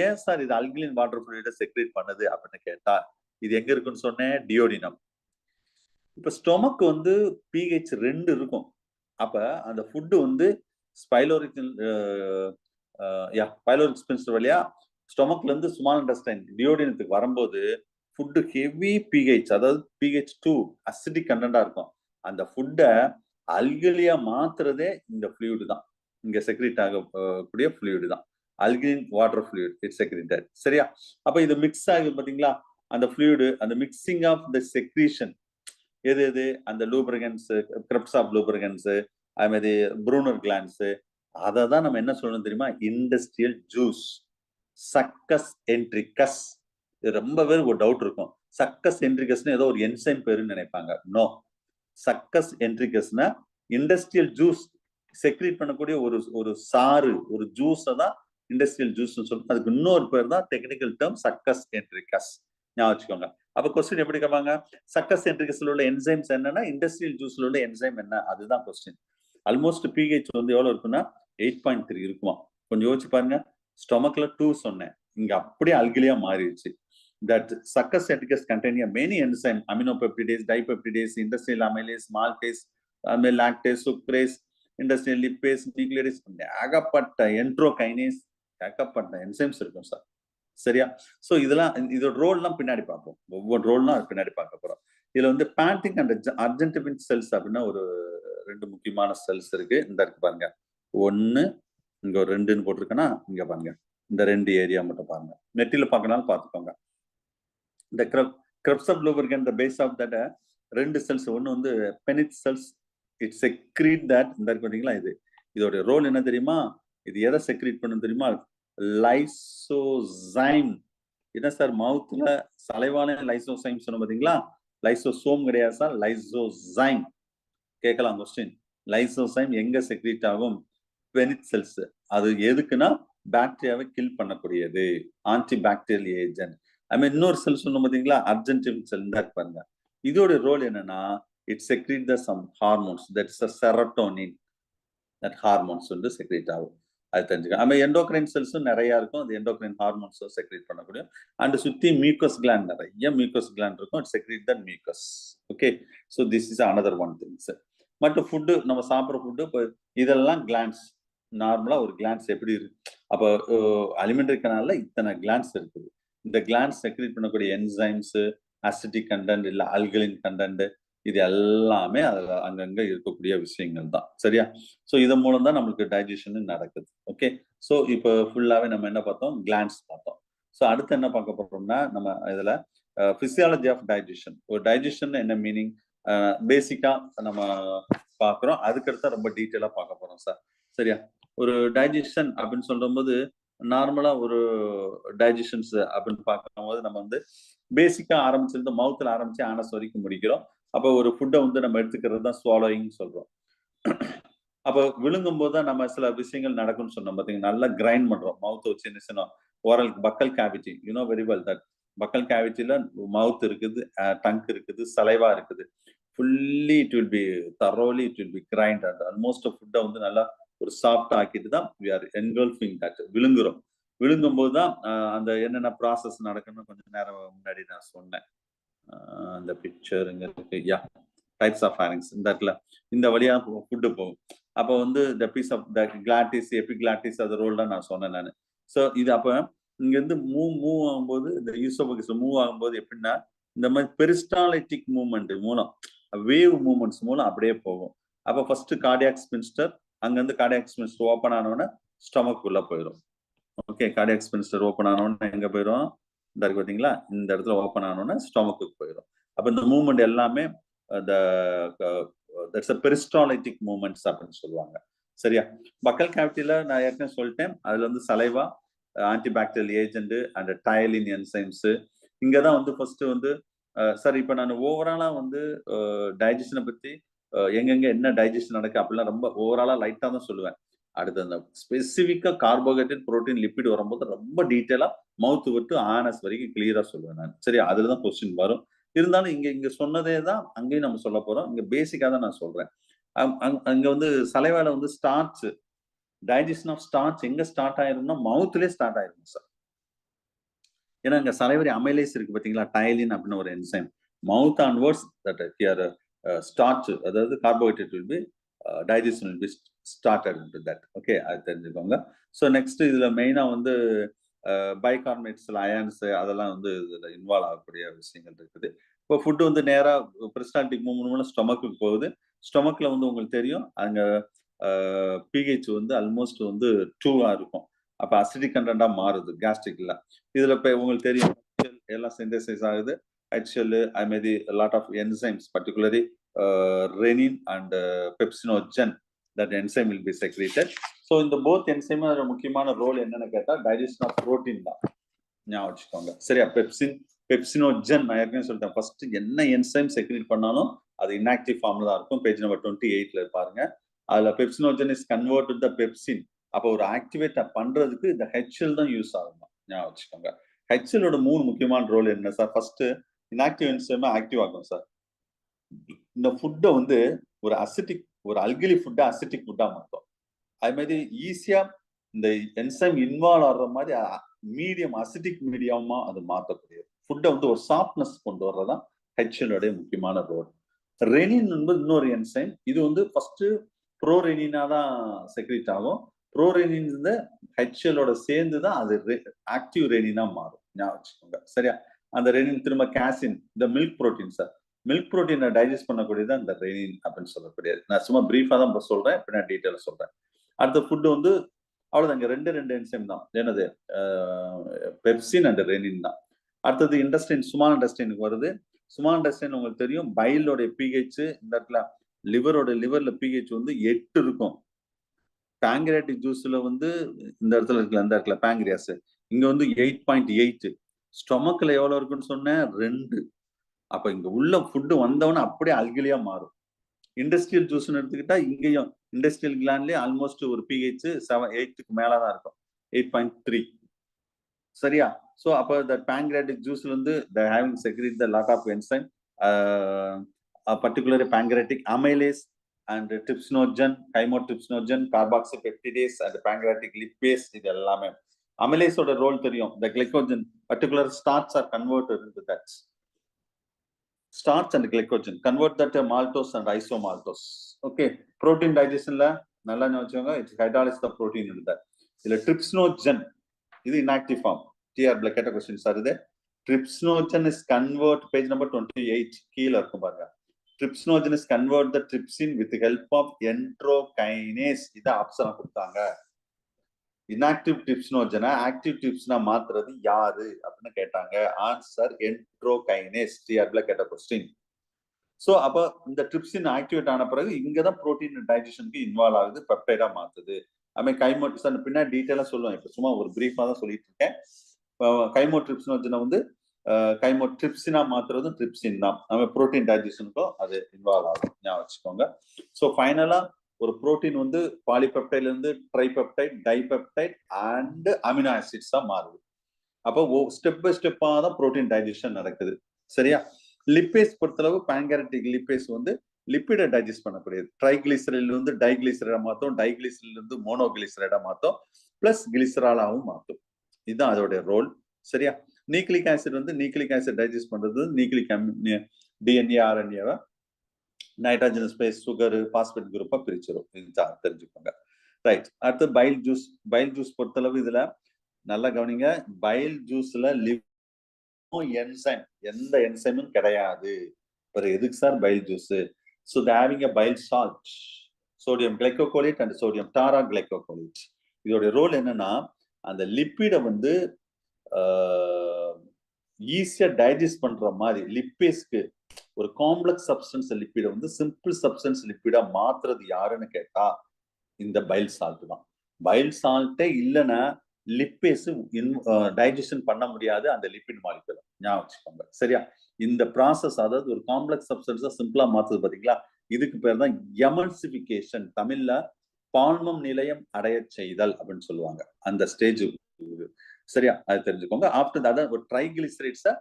ஏன் சார் இது ஆல்கலின் வாட்டர் ஃப்ளூயிட செக்ரீட் பண்ணுது அப்படின்னு கேட்டா, இது எங்க இருக்குன்னு சொன்னேன், டியோடினம். இப்ப ஸ்டொமக் வந்து pH 2 இருக்கும். அப்ப அந்த ஃபுட்டு வந்து பைலோரிக் ஸ்பின்ஸ்டர் வழியா ஸ்டொமக்ல இருந்து ஸ்மால் இன்டெஸ்டைன் டியோடினத்துக்கு வரும்போது ஃபுட்டு ஹெவி pH, அதாவது pH 2 அசிடிக் கண்டென்ட்டா இருக்கும். அந்த ஃபுட்டை அல்கலியா மாத்துறதே இந்த ஃப்ளூயிட் தான், இங்க செக்ரீட் ஆகக்கூடிய ஃப்ளூயிட் தான் alkaline water fluid. It's secreted, சரியா? அப்ப இது மிக்ஸ் ஆகுது பாத்தீங்களா, அந்த ஃப்ளூயிட், அந்த மிக்சிங் ஆஃப் த செக்ரீஷன் எது அந்த லூபர்கன்ஸ், கிரெப்ஸ் ஆஃப் லூபர்கன்ஸ், அது மாதிரி ப்ரூனர் கிளாண்ட்ஸ், அதை தான் நம்ம என்ன சொல்லணும் தெரியுமா, இண்டஸ்ட்ரியல் ஜூஸ், சக்கஸ் என்ட்ரிகஸ். இது ரொம்ப பேருக்கு ஒரு டவுட் இருக்கும், சக்கஸ் என்ட்ரிகஸ்னு ஏதோ ஒரு என்சைம் பேருன்னு நினைப்பாங்க. நோ, சக்கஸ் என்ட்ரிகஸ்னா இண்டஸ்ட்ரியல் ஜூஸ் செக்ரீட் பண்ணக்கூடிய ஒரு சாறு, ஒரு ஜூஸை தான் இண்டஸ்ட்ரியல் ஜூஸ் சொல்லுவோம். அதுக்கு இன்னொரு பேர் தான் டெக்னிக்கல் டேர்ம் சக்கஸ் என்ட்ரிகஸ். ஞாபகம் வச்சுக்கோங்க. அப்ப கொஸ்டின் எப்படி கேட்பாங்க? சக்கஸ் என்ட்ரிகஸ்ல உள்ள என்சைம்ஸ் என்னன்னா இண்டஸ்ட்ரியல் ஜூஸ்ல உள்ள என்சைம் என்ன, அதுதான் கொஸ்டின். ஆல்மோஸ்ட் pH வந்து எவ்வளவு இருக்குன்னா 8.3 இருக்குமா. கொஞ்சம் யோசிச்சு பாருங்க. ஸ்டொமக்ல 2 சொன்னேன், இங்க அப்படியே அல்கிலியா மாறிடுச்சு. That succus entericus contain many enzymes, aminopeptidase, dipeptidase, industrial amylase, maltase, lactase, sucrase, industrial lipase, nuclease, ஏகப்பட்ட enterokinase, ஏகப்பட்ட enzymes இருக்கும் சார். சரியா? சோ இதெல்லாம் இதோட ரோல்லாம் பின்னாடி பார்ப்போம். ஒவ்வொரு ரோல்லாம் பின்னாடி பார்க்க போறோம். இதுல வந்து பேண்டிங் அண்ட் அர்ஜென்டிபின் செல்ஸ் அப்படின்னா ஒரு 2 முக்கியமான செல்ஸ் இருக்கு. இந்த இருக்கு பாருங்க. 1 இங்க ஒரு 2ன்னு போட்டிருக்கேன்னா இங்க பாருங்க. இந்த 2 ஏரியா மட்டும் பாருங்க. நெட்டில பார்க்கனாலும் பார்த்துக்கோங்க. இந்த Krebs of lubricant, the base of that 2 cells, ஒன்னு வந்து Penneth cells, it secrete that. இந்த இருக்கு பாத்தீங்களா, இதோட ரோல் என்ன தெரியுமா? இது எதை செக்ரீட் பண்ணும் தெரியுமா? லைசோசைம். என்ன சார் மவுத்ல சலைவான லைசோசைம் சொன்ன பாத்தீங்களா? லைசோசோம் கிடையாது சார், லைசோசைம். கேட்கலாம் கொஸ்டின். லைசோசைம் எங்க செக்ரீட் ஆகும்? Penneth cells. அது எதுக்குன்னா பாக்டீரியாவை கில் பண்ணக்கூடியது, ஆன்டி பாக்டீரியல் ஏஜென்ட். இன்னொரு செல் சொன்னோம் பாத்தீங்களா, அர்ஜென்டின் செல் தான் பாருங்க. இதோட ரோல் என்னன்னா it secrete the some hormones, that's a serotonin. That hormones வந்து செக்ரீட் ஆகும். அது தெரிஞ்சுக்க. எண்டோக்ரைன் செல்ஸும் நிறைய இருக்கும், அது எண்டோக்ரைன் ஹார்மோன்ஸும் செக்ரீட் பண்ணக்கூடிய. அண்ட் சுத்தி மியூக்கஸ் கிளாண்ட், நிறைய மியூக்கஸ் கிளாண்ட் இருக்கும், it secrete the mucus. Okay, so this is another one things. மற்ற ஃபுட்டு, நம்ம சாப்பிட்ற ஃபுட்டு, இப்போ இதெல்லாம் கிளாண்ட்ஸ். நார்மலா ஒரு கிளாண்ட்ஸ் எப்படி இருக்கு? அப்போ அலிமெண்டரி கனால்ல இத்தனை கிளாண்ட்ஸ் இருக்குது. இந்த கிளாண்ட்ஸ் செக்ரீட் பண்ணக்கூடிய என்சைம்ஸ், அசிட்டிக் கண்டென்ட் இல்ல ஆல்கலின் கண்டென்ட், இது எல்லாமே அதுல அங்கங்க இருக்கக்கூடிய விஷயங்கள் தான். சரியா? ஸோ இதன் மூலம் தான் நம்மளுக்கு டைஜஷன் நடக்குது. ஓகே, ஸோ இப்போ ஃபுல்லாவே நம்ம என்ன பார்த்தோம்? கிளாண்ட்ஸ் பார்த்தோம். ஸோ அடுத்து என்ன பார்க்க போறோம்னா, நம்ம இதுல பிசியாலஜி ஆஃப் டைஜஷன். ஒரு டைஜஷன் என்ன மீனிங் பேசிக்கா நம்ம பார்க்குறோம். அதுக்கடுத்து ரொம்ப டீட்டெயிலா பார்க்க போறோம் சார். சரியா? ஒரு டைஜஷன் அப்படின்னு சொல்லும்போது நார்மலா ஒரு டைஜஷன்ஸ் அப்படின்னு பார்க்கும்போது நம்ம வந்து பேசிக்கா ஆரம்பிச்சிருந்து மவுத்துல ஆரம்பிச்சு ஆனஸ் வரைக்கும் முடிக்கிறோம். அப்போ ஒரு ஃபுட்டை வந்து நம்ம எடுத்துக்கிறது தான் ஸ்வாலோயிங் சொல்றோம். அப்போ விழுங்கும் போது தான் நம்ம சில விஷயங்கள் நடக்கும்னு சொன்னோம் பாத்தீங்கன்னா, நல்லா கிரைண்ட் பண்றோம் மவுத் வச்சு. என்ன சொன்னோம்? Oral buccal cavity, you know very well that buccal கேவிட்டில மவுத் இருக்குது, டங்க் இருக்குது, சலைவா இருக்குது. Fully it will be thoroughly it will be grind and almost ஃபுட்டை வந்து நல்லா ஒரு சாஃப்ட் ஆக்கிட்டு தான் we are engulfing that. விழுங்குறோம். விழுங்கும் போது தான் அந்த என்னென்ன ப்ராசஸ் நடக்குன்னு கொஞ்சம் நேரம் முன்னாடி நான் சொன்னேன். அந்த பிக்சர் இங்க இருக்கு. யா, டைப்ஸ் ஆஃப் ஃபேரிங்ஸ். இந்த இடத்துல இந்த வழியா ஃபுட்டு போகும். அப்போ வந்து the piece of the glottis, எபிகிளாட்டிஸ், அது ரோல் தான் நான் சொன்னேன் நான். ஸோ இது அப்போ இங்க இருந்து மூவ் ஆகும்போது, இந்த ஈசோபகஸ் மூவ் ஆகும்போது எப்படின்னா இந்த மாதிரி பெரிஸ்டாலிட்டிக் மூவ்மெண்ட் மூலம், வேவ் மூவ்மெண்ட்ஸ் மூலம் அப்படியே போகும். அப்போ ஃபர்ஸ்ட் கார்டியாக் ஸ்பின்ஸ்டர், அங்கிருந்து கார்டியாக் ஸ்பின்ஸ்டர் ஓப்பன் ஆனோடனே ஸ்டொமக் உள்ள போயிடும். ஓகே, கார்டியாக் ஸ்பின்ஸ்டர் ஓப்பன் ஆனோடனே எங்க போயிடும்? இந்த இருக்கு பாத்தீங்களா, இந்த இடத்துல ஓப்பன் ஆனோடனே ஸ்டொமக்கு போயிடும். அப்ப இந்த மூவ்மெண்ட் எல்லாமே பெரிஸ்டாலிட்டிக் மூவ்மெண்ட்ஸ் அப்படின்னு சொல்லுவாங்க. சரியா? பக்கல் கேவிட்டியில நான் ஏற்கனவே சொல்லிட்டேன், அதுல வந்து saliva, antibacterial agent and ptyalin enzymes. இங்கதான் வந்து ஃபர்ஸ்ட் வந்து சார் இப்ப நான் ஓவராலா வந்து டைஜஷனை பத்தி எங்கெங்க என்ன டைஜஷன் நடக்கு அப்படிலாம் ரொம்ப ஓவராலா லைட்டா தான் சொல்லுவேன். அடுத்து அந்த ஸ்பெசிபிக்கா கார்போஹைட்ரேட், புரோட்டீன், லிப்பிட் வரும்போது ரொம்ப டீட்டெயிலா மவுத் விட்டு ஆனஸ் வரைக்கும் கிளியரா சொல்லுவேன் நான். சரி, அதுலதான் கொஸ்டின் வரும். இருந்தாலும் இங்க சொன்னதே தான் அங்கேயும் நம்ம சொல்ல போறோம். இங்க பேசிக்கா தான் நான் சொல்றேன். அங்க வந்து சலைவால வந்து ஸ்டார்ச், டைஜஷன் ஆஃப் ஸ்டார்ச் எங்க ஸ்டார்ட் ஆயிரும்னா மவுத்லயே ஸ்டார்ட் ஆயிரும் சார். ஏன்னா இங்க சலைவரி அமைலேஸ் இருக்கு பாத்தீங்களா, டயலின் அப்படின்னு ஒரு enzyme. Mouth onwards that here starch, அதாவது carbohydrate will be digestion will be started into that. Okay, அது தெரிஞ்சுக்கோங்க. ஸோ நெக்ஸ்ட் இதுல மெயினா வந்து பைகார்பனேட்ஸ், அயான்ஸ், அதெல்லாம் வந்து இதுல இன்வால்வ் ஆகக்கூடிய விஷயங்கள் இருக்குது. இப்போ ஃபுட்டு வந்து நேரா பெரிஸ்டால்டிக் மூவ்மெண்ட் மூலம் ஸ்டொமக்கு போகுது. ஸ்டொமக்ல வந்து உங்களுக்கு தெரியும் அங்க பிஹெச் வந்து ஆல்மோஸ்ட் வந்து 2 இருக்கும். அப்ப அசிடிக் கண்டென்ட்டா மாறுது கேஸ்ட்ரிக்ல. இதுல இப்போ உங்களுக்கு தெரியும் எல்லாம் சிந்தசைஸ் ஆகுது. HCl, I may the a lot of enzymes, particularly renin and pepsinogen, that enzyme will be secreted. So in the both enzyme முக்கியமான ரோல் என்னன்னு கேட்டா டைஜஷன் ஆஃப் புரோட்டீன் தான். ஞாபகம் வச்சுக்கோங்க. சரியா? பெப்சின் பெப்சினோஜன் நான் ஏற்கனவே சொல்லிட்டேன், ஃபர்ஸ்ட் என்ன என்சைம் செக்ரீட் பண்ணாலும் அது இன்ஆக்டிவ் ஃபார்ம்ல தான் இருக்கும். பேஜ் நம்பர் 28ல பாருங்க. அதுல pepsinogen is converted the pepsin. அப்போ ஒரு ஆக்டிவேட் பண்றதுக்கு இந்த ஹெச்எல் தான் யூஸ் ஆகும். ஞாபகம் வச்சுக்கோங்க. ஹெச்எலோட 3 முக்கியமான ரோல் என்ன சார்? ஃபர்ஸ்ட் இன்ஆக்டிவ் என்சைமை ஆக்டிவ் ஆகும் சார். இந்த ஃபுட்டை வந்து ஒரு அசிட்டிக், ஒரு அல்கிலி ஃபுட்டை அசிட்டிக் ஃபுட்டா மாற்றும். அது மாதிரி ஈஸியா இந்த என்சைம் இன்வால்வ் ஆடுற மாதிரி மீடியம் அசிட்டிக் மீடியமா அது மாற்றக்கூடியது. ஃபுட்டை வந்து ஒரு சாஃப்ட்னஸ் கொண்டு வர்றதான் ஹெச்எலோட முக்கியமான ரோல். ரெனின் என்பது இன்னொரு என்சைம். இது வந்து ஃபர்ஸ்ட் ப்ரோரெனினா தான் செக்ரீட் ஆகும். ப்ரோரெனின் ஹெச்எலோட சேர்ந்து தான் அது ஆக்டிவ் ரெனினா மாறும். ஞாபகம் வச்சுக்கோங்க. சரியா? அந்த ரெனின் திரும்ப கேசின், இந்த மில்க் புரோட்டீன் சார், மில்க் புரோட்டீனை டைஜஸ்ட் பண்ணக்கூடியதான் இந்த ரெனின் அப்படின்னு சொல்லக்கூடியது. நான் சும்மா பிரீஃபா தான் சொல்றேன், இப்போ நான் டீட்டெயில சொல்றேன். அடுத்த ஃபுட்டு வந்து அவ்வளவுதாங்க, ரெண்டு என்சைம் தான். என்னது? பெப்சின் அண்ட் ரெனின் தான். அடுத்தது இன்டெஸ்டைன், ஸ்மால் இன்டெஸ்டைனுக்கு வருது. ஸ்மால் இன்டெஸ்டைன் உங்களுக்கு தெரியும், பைலோட பிஹெச் இந்த இடத்துல லிவர்ல பிஹெச் வந்து 8 இருக்கும். பேங்க்ரியாட்டிக் ஜூஸ்ல வந்து இந்த இடத்துல இருக்குல்ல, அந்த இடத்துல பேங்க்ரியாஸ், இங்க வந்து 8.8. ஸ்டொமக்ல எவ்வளவு இருக்குன்னு சொன்னேன்? 2. அப்ப இங்க உள்ள ஃபுட்டு வந்தவன அப்படியே அல்கிலியா மாறும். இண்டஸ்ட்ரியல் ஜூஸ்ன்னு எடுத்துக்கிட்டா இங்கேயும் இண்டஸ்ட்ரியல் கிளாண்ட்லயே ஆல்மோஸ்ட் ஒரு பிஹெச் 8க்கு மேலதான் இருக்கும், 8.3. சரியா? சோ அப்ப the pancreatic juice வந்து they having secrete the lot of enzyme, particularly pancreatic amylase and trypsinogen, chymotrypsinogen, carboxypeptidase and pancreatic lipase. இது எல்லாமே amylase ஓட ரோல் தெரியும். The glycogen, particular starch are converted into that. Starch and glycogen convert that to maltose and isomaltose. Okay, protein digestionல நல்லா ஞாபகம் வச்சுக்கோங்க, it's hydrolyze the protein into that. இதுல trypsinogen இது inactive form. TR ல கேட்ட क्वेश्चन சார். இது trypsinogen is convert, page number 28 கீழ இருக்கும் பாருங்க. Trypsinogen is convert the trypsin with the help of enterokinase. இத ஆப்ஷனா கொடுத்தாங்க. inactive trypsinogen ஆக்டிவ் trypsina மாத்துறது யாரு அப்படின்னு கேட்டாங்க. Answer enterokinase. TR ல கேட்ட क्वेश्चन. சோ அப்ப இந்த trypsin ஆக்டிவேட் ஆன பிறகு இங்கதான் புரோட்டீன் டைஜஷனுக்கு இன்வால்வ் ஆகுது, பெப்டைடா மாத்துது. கைமோட்ரிப்சின் பின்னாடி டீட்டெயிலா சொல்லுவேன், இப்ப சும்மா ஒரு பிரீஃபா தான் சொல்லிட்டு இருக்கேன். கைமோட்ரிப்சினோஜனை வந்து கைமோட்ரிப்சினா மாத்துறது ட்ரிப்சின் தான். புரோட்டீன் டைஜஷனுக்கும் அது இன்வால்வ் ஆகும். ஞாபகம் வச்சுக்கோங்க. ஸோ ஃபைனலா ஒரு புரோட்டீன் வந்து பாலிபெப்டைட்ல இருந்து ட்ரைபெப்டைட், டைபெப்டைட் அண்ட் அமினோ ஆசிட்ஸா மாறுது. அப்போ ஸ்டெப் பை ஸ்டெப்பா தான் புரோட்டீன் டைஜஷன் நடக்குது. சரியா? லிப்பேஸ் பொறுத்தளவு பேங்கரெட்டிக் லிப்பேஸ் வந்து லிப்பிடை டைஜஸ்ட் பண்ணக்கூடியது. ட்ரைகிளிசரைட்ல இருந்து டைகிளிசரைடா மாத்தும், டைகிளிசரைட்ல இருந்து மோனோகிளிசரைடா மாத்தும், பிளஸ் கிளிசராலாவும் மாத்தும். இதுதான் அதோட ரோல். சரியா? நியூக்ளிக் ஆசிட் வந்து நியூக்ளிக் ஆசிட் டைஜஸ்ட் பண்றது நியூக்ளிக் டிஎன்ஏ ஆர்என்ஏவை நைட்ரஜன் ஸ்பேஸ் சுகர் பாஸ்பேட் குரூப்பா பிரிச்சிடும். இதுதான் தெரிஞ்சுக்கோங்க. ரைட். அடுத்து பைல் ஜூஸ். பைல் ஜூஸ் பொறுத்தளவு இதுல நல்லா கவனிங்க, பைல் ஜூஸ்ல என்சைம், எந்த என்சைமும் கிடையாது. எதுக்கு sir file juice? So they having a bile salt, sodium glycocholate and sodium tara glycocholate. இதோட ரோல் என்னன்னா, அந்த லிப்பிட வந்து ஈஸியா டைஜஸ்ட் பண்ற மாதிரி லிப்பேஸ்க்கு ஒரு காம்ப்ளெக்ஸ் சப்ஸ்டன்ஸ் லிப்பிட வந்து சிம்பிள் சப்ஸ்டன்ஸ் லிப்பிடா மாத்துறது யாருன்னு கேட்டா இந்த பைல் சால்ட் தான். பைல் சால்ட்டே இல்லைன்னா லிப்பேஸ் டைஜஷன் பண்ண முடியாது அந்த லிப்பிட் மாலிகுல். ஞாபகம் வச்சுக்கோங்க. சரியா? இந்த ப்ராசஸ், அதாவது ஒரு காம்ப்ளெக்ஸ் சப்ஸ்டன்ஸா சிம்பிளா மாத்துது பாத்தீங்களா, இதுக்கு பேர் தான் எமல்சிபிகேஷன். தமிழ்ல பால்மம் நிலையம் அடைய செய்தல் அப்படின்னு சொல்லுவாங்க. அந்த ஸ்டேஜ். சரியா? அது தெரிஞ்சுக்கோங்க. ஆஃப்டர் அதாவது ஒரு ட்ரைகிளிசரைட்ஸா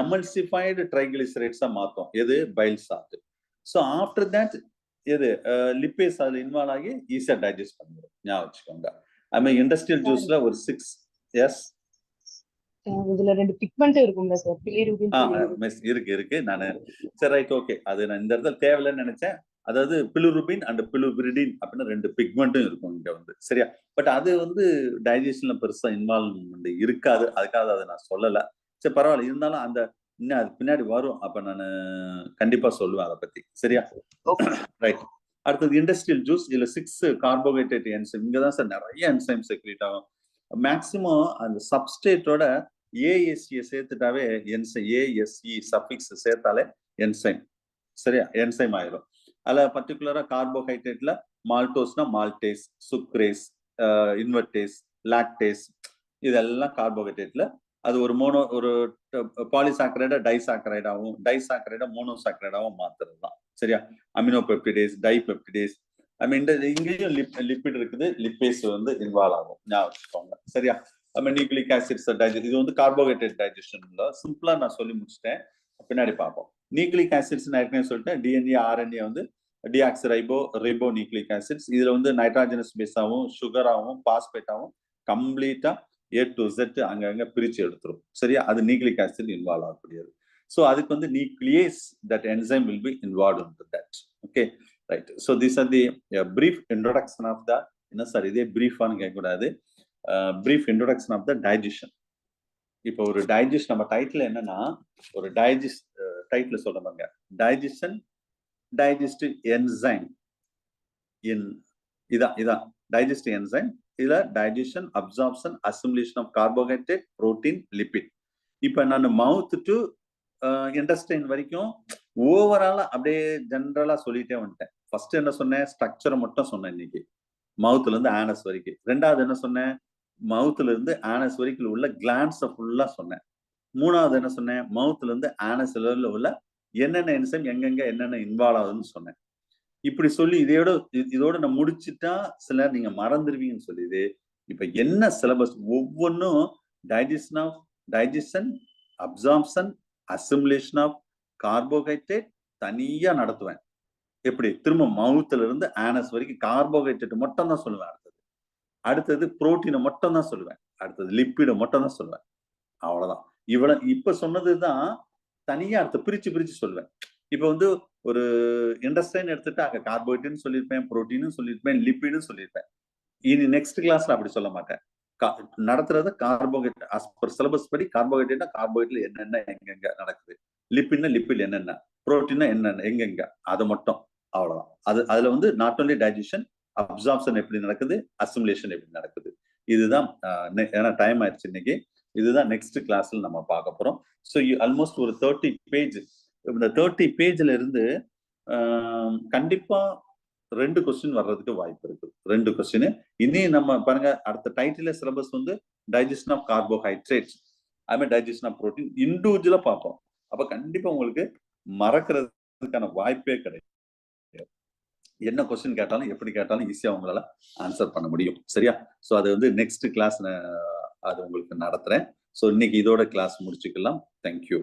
எமல்சிஃபைடு ட்ரைகிளிசரைட்ஸா மாத்தோம். எது? File salt. So after that எது? லிப்பேஸ் அதுல இன்வால்வ் ஆகி ஈஸியா டைஜஸ்ட் பண்ணிடும். ஞாபகம் வச்சுக்கோங்க. அது மாதிரி இண்டஸ்ட்ரியல் ஜூஸ்ல ஒரு 6 எஸ் இதுல 2 பிக்மெண்ட் இருக்கும்ல சார், பிலிருபின் இருக்கு. நானு சரி ரைட் ஓகே, அது நான் இந்த இடத்துல தேவையில்லைன்னு நினைச்சேன். அதாவது பிலிருபின் அண்ட் பிலிபிரிடின் அப்படின்னு 2 பிக்மெண்ட்டும் இருக்கும் இங்க வந்து. சரியா? பட் அது வந்து டைஜஷன்ல பெருசா இன்வால்வ்மெண்ட் இருக்காது, அதுக்காக அதை நான் சொல்லல. சரி பரவாயில்ல, இருந்தாலும் அந்த இன்னும் அது பின்னாடி வரும், அப்ப நான் கண்டிப்பா சொல்லுவேன் அதை பத்தி. சரியா? ரைட். அடுத்தது இண்டஸ்ட்ரியல் ஜூஸ். இதுல 6 கார்போஹைட்ரேட் என்சைம். இங்கதான் சார் நிறைய என்சைம் செக்ரேட் ஆகும். மேக்சிமம் அந்த சப்ஸ்டேட்டோட ஏஎஸ்இ சேர்த்துட்டாவே என்சைம், ஏஎஸ்இ சஃபிக்ஸ் சேர்த்தாலே என்சைம். சரியா? என்சைம் ஆயிரும். அதுல பர்டிகுலரா கார்போஹைட்ரேட்ல மால்டோஸ்னா மால்டேஸ், சுக்ரேஸ், இன்வெர்டேஸ், லாக்டேஸ், இதெல்லாம் கார்போஹைட்ரேட்ல அது ஒரு பாலிசாக்கரைடா டைசாக்கரைடாவும் டைசாக்கரைடா மோனோசாக்கரைடாவும் மாத்துறது தான். சரியா? அமினோபெப்டிடேஸ், டைபெப்டிடேஸ், ஐ மீன் இங்கேயும் லிப்பிட் இருக்குது, லிப்பேஸ் வந்து இன்வால்வ் ஆகும், ஞாபகம் வச்சுக்கோங்க. சரியா? நியூக்ளிக் ஆசிட்ஸ் டைஜஸ்ட், இது வந்து கார்போஹைட்ரேட் டைஜஷன்ல சிம்பிளா நான் சொல்லி முடிச்சிட்டேன். பின்னாடி பார்ப்போம். நியூக்ளிக் ஆசிட்ஸ் நான் ஏற்கனவே சொல்லிட்டேன். டிஎன்ஏ, ஆர்என்ஏ வந்து டிஆக்சிரைபோ நியூக்ளிக் ஆசிட்ஸ். இதுல வந்து நைட்ரோஜனஸ் பேஸாவும் சுகராகவும் பாஸ்பேட்டாவும் கம்ப்ளீட்டா A to Z அங்கங்க பிரிச்சு எடுத்துரும். சரியா? அது நியூக்ளிக் ஆசிட் இன்வால்வ் ஆகக்கூடியது. ஸோ அதுக்கு வந்து nuclease, that enzyme will be involve in that. Okay, right. So this are the brief introduction of the, என்ன சார் இதே பிரீஃபான்னு கேட்கக்கூடாது, brief introduction of the digestion. இப்போ ஒரு டைஜஸ்ட், நம்ம டைட்டில் என்னன்னா ஒரு டைஜஸ்ட் டைட்டில் சொல்றாங்க, டைஜஷன் டைஜஸ்டிவ் என்சைம் இன், இதான் டைஜஸ்டிவ் என்சைம். இதுல digestion, absorption, assimilation of carbohydrate, protein, lipid. இப்ப நான் மவுத் டு இன்டெஸ்டைன் வரைக்கும் ஓவராலா அப்படியே ஜென்ரலா சொல்லிட்டே வந்துட்டேன். ஃபர்ஸ்ட் என்ன சொன்னேன்? ஸ்ட்ரக்சரை மட்டும் சொன்னேன் இன்னைக்கு, மவுத்ல இருந்து ஆனஸ் வரைக்கும். ரெண்டாவது என்ன சொன்னேன்? மவுத்ல இருந்து ஆனஸ் வரைக்கும் உள்ள கிளான்ஸை ஃபுல்லா சொன்னேன். மூணாவது என்ன சொன்னேன்? மவுத்ல இருந்து ஆனஸ் லெவல்ல உள்ள என்னென்ன என்சைம் எங்கெங்க என்னென்ன இன்வால்வ் ஆகுதுன்னு சொன்னேன். இப்படி சொல்லி இதோட நான் முடிச்சுட்டா சிலர் நீங்க மறந்துடுவீங்கன்னு சொல்லிது. இப்ப என்ன சிலபஸ் ஒவ்வொன்றும் digestion, absorption, assimilation of carbohydrate தனியா நடத்துவேன். எப்படி? திரும்ப மவுத்ல இருந்து ஆனஸ் வரைக்கும் கார்போஹைட்ரேட் மட்டும் தான் சொல்லுவேன். அடுத்தது புரோட்டீனை மட்டும் தான் சொல்லுவேன். அடுத்தது லிப்பிடை மட்டும் தான் சொல்லுவேன். அவ்வளவுதான். இப்ப சொன்னதுதான் தனியா அடுத்த பிரிச்சு சொல்லுவேன். இப்ப வந்து ஒரு இண்டஸ்ட்ரைன் எடுத்துட்டு அங்க கார்போஹைட்ரேட் சொல்லியிருப்பேன், புரோட்டீனும் சொல்லியிருப்பேன், லிப்பிடும் சொல்லியிருப்பேன். இனி நெக்ஸ்ட் கிளாஸ்ல அப்படி சொல்ல மாட்டேன். நடத்துறது கார்போஹைட்ரேட் as per சிலபஸ் படி. கார்போஹைட்ரேட்னா கார்போஹைட்ரேட் என்னென்ன எங்கெங்க நடக்குது, லிப்பிட்னா லிப்பிட் என்னென்ன, புரோட்டீனா என்னென்ன எங்கெங்க, அது மட்டும். அவ்வளவுதான். அதுல வந்து நாட் ஓன்லி டைஜஷன், அப்சார்ப்ஷன் எப்படி நடக்குது, அசிமுலேஷன் எப்படி நடக்குது. இதுதான் ஏன்னா டைம் ஆயிடுச்சு இன்னைக்கு. இதுதான் நெக்ஸ்ட் கிளாஸ்ல நம்ம பார்க்க போறோம். ஸோ ஆல்மோஸ்ட் ஒரு 30 பேஜ். இந்த 30 பேஜ்ல இருந்து கண்டிப்பா 2 கொஸ்டின் வர்றதுக்கு வாய்ப்பு இருக்கு. 2 கொஸ்டின். இனி நம்ம பாருங்க, அடுத்த டைட்டில் சிலபஸ் வந்து டைஜஷன் ஆஃப் கார்போஹைட்ரேட், அதுமாதிரி டைஜஷன் ஆஃப் புரோட்டீன் இண்டிவிஜுவலா பார்ப்போம். அப்ப கண்டிப்பா உங்களுக்கு மறக்கிறதுக்கான வாய்ப்பே கிடையாது. என்ன கொஸ்டின் கேட்டாலும் எப்படி கேட்டாலும் ஈஸியா உங்களால ஆன்சர் பண்ண முடியும். சரியா? ஸோ அது வந்து நெக்ஸ்ட் கிளாஸ் அது உங்களுக்கு நடத்துறேன். ஸோ இன்னைக்கு இதோட கிளாஸ் முடிச்சுக்கலாம். தேங்க்யூ.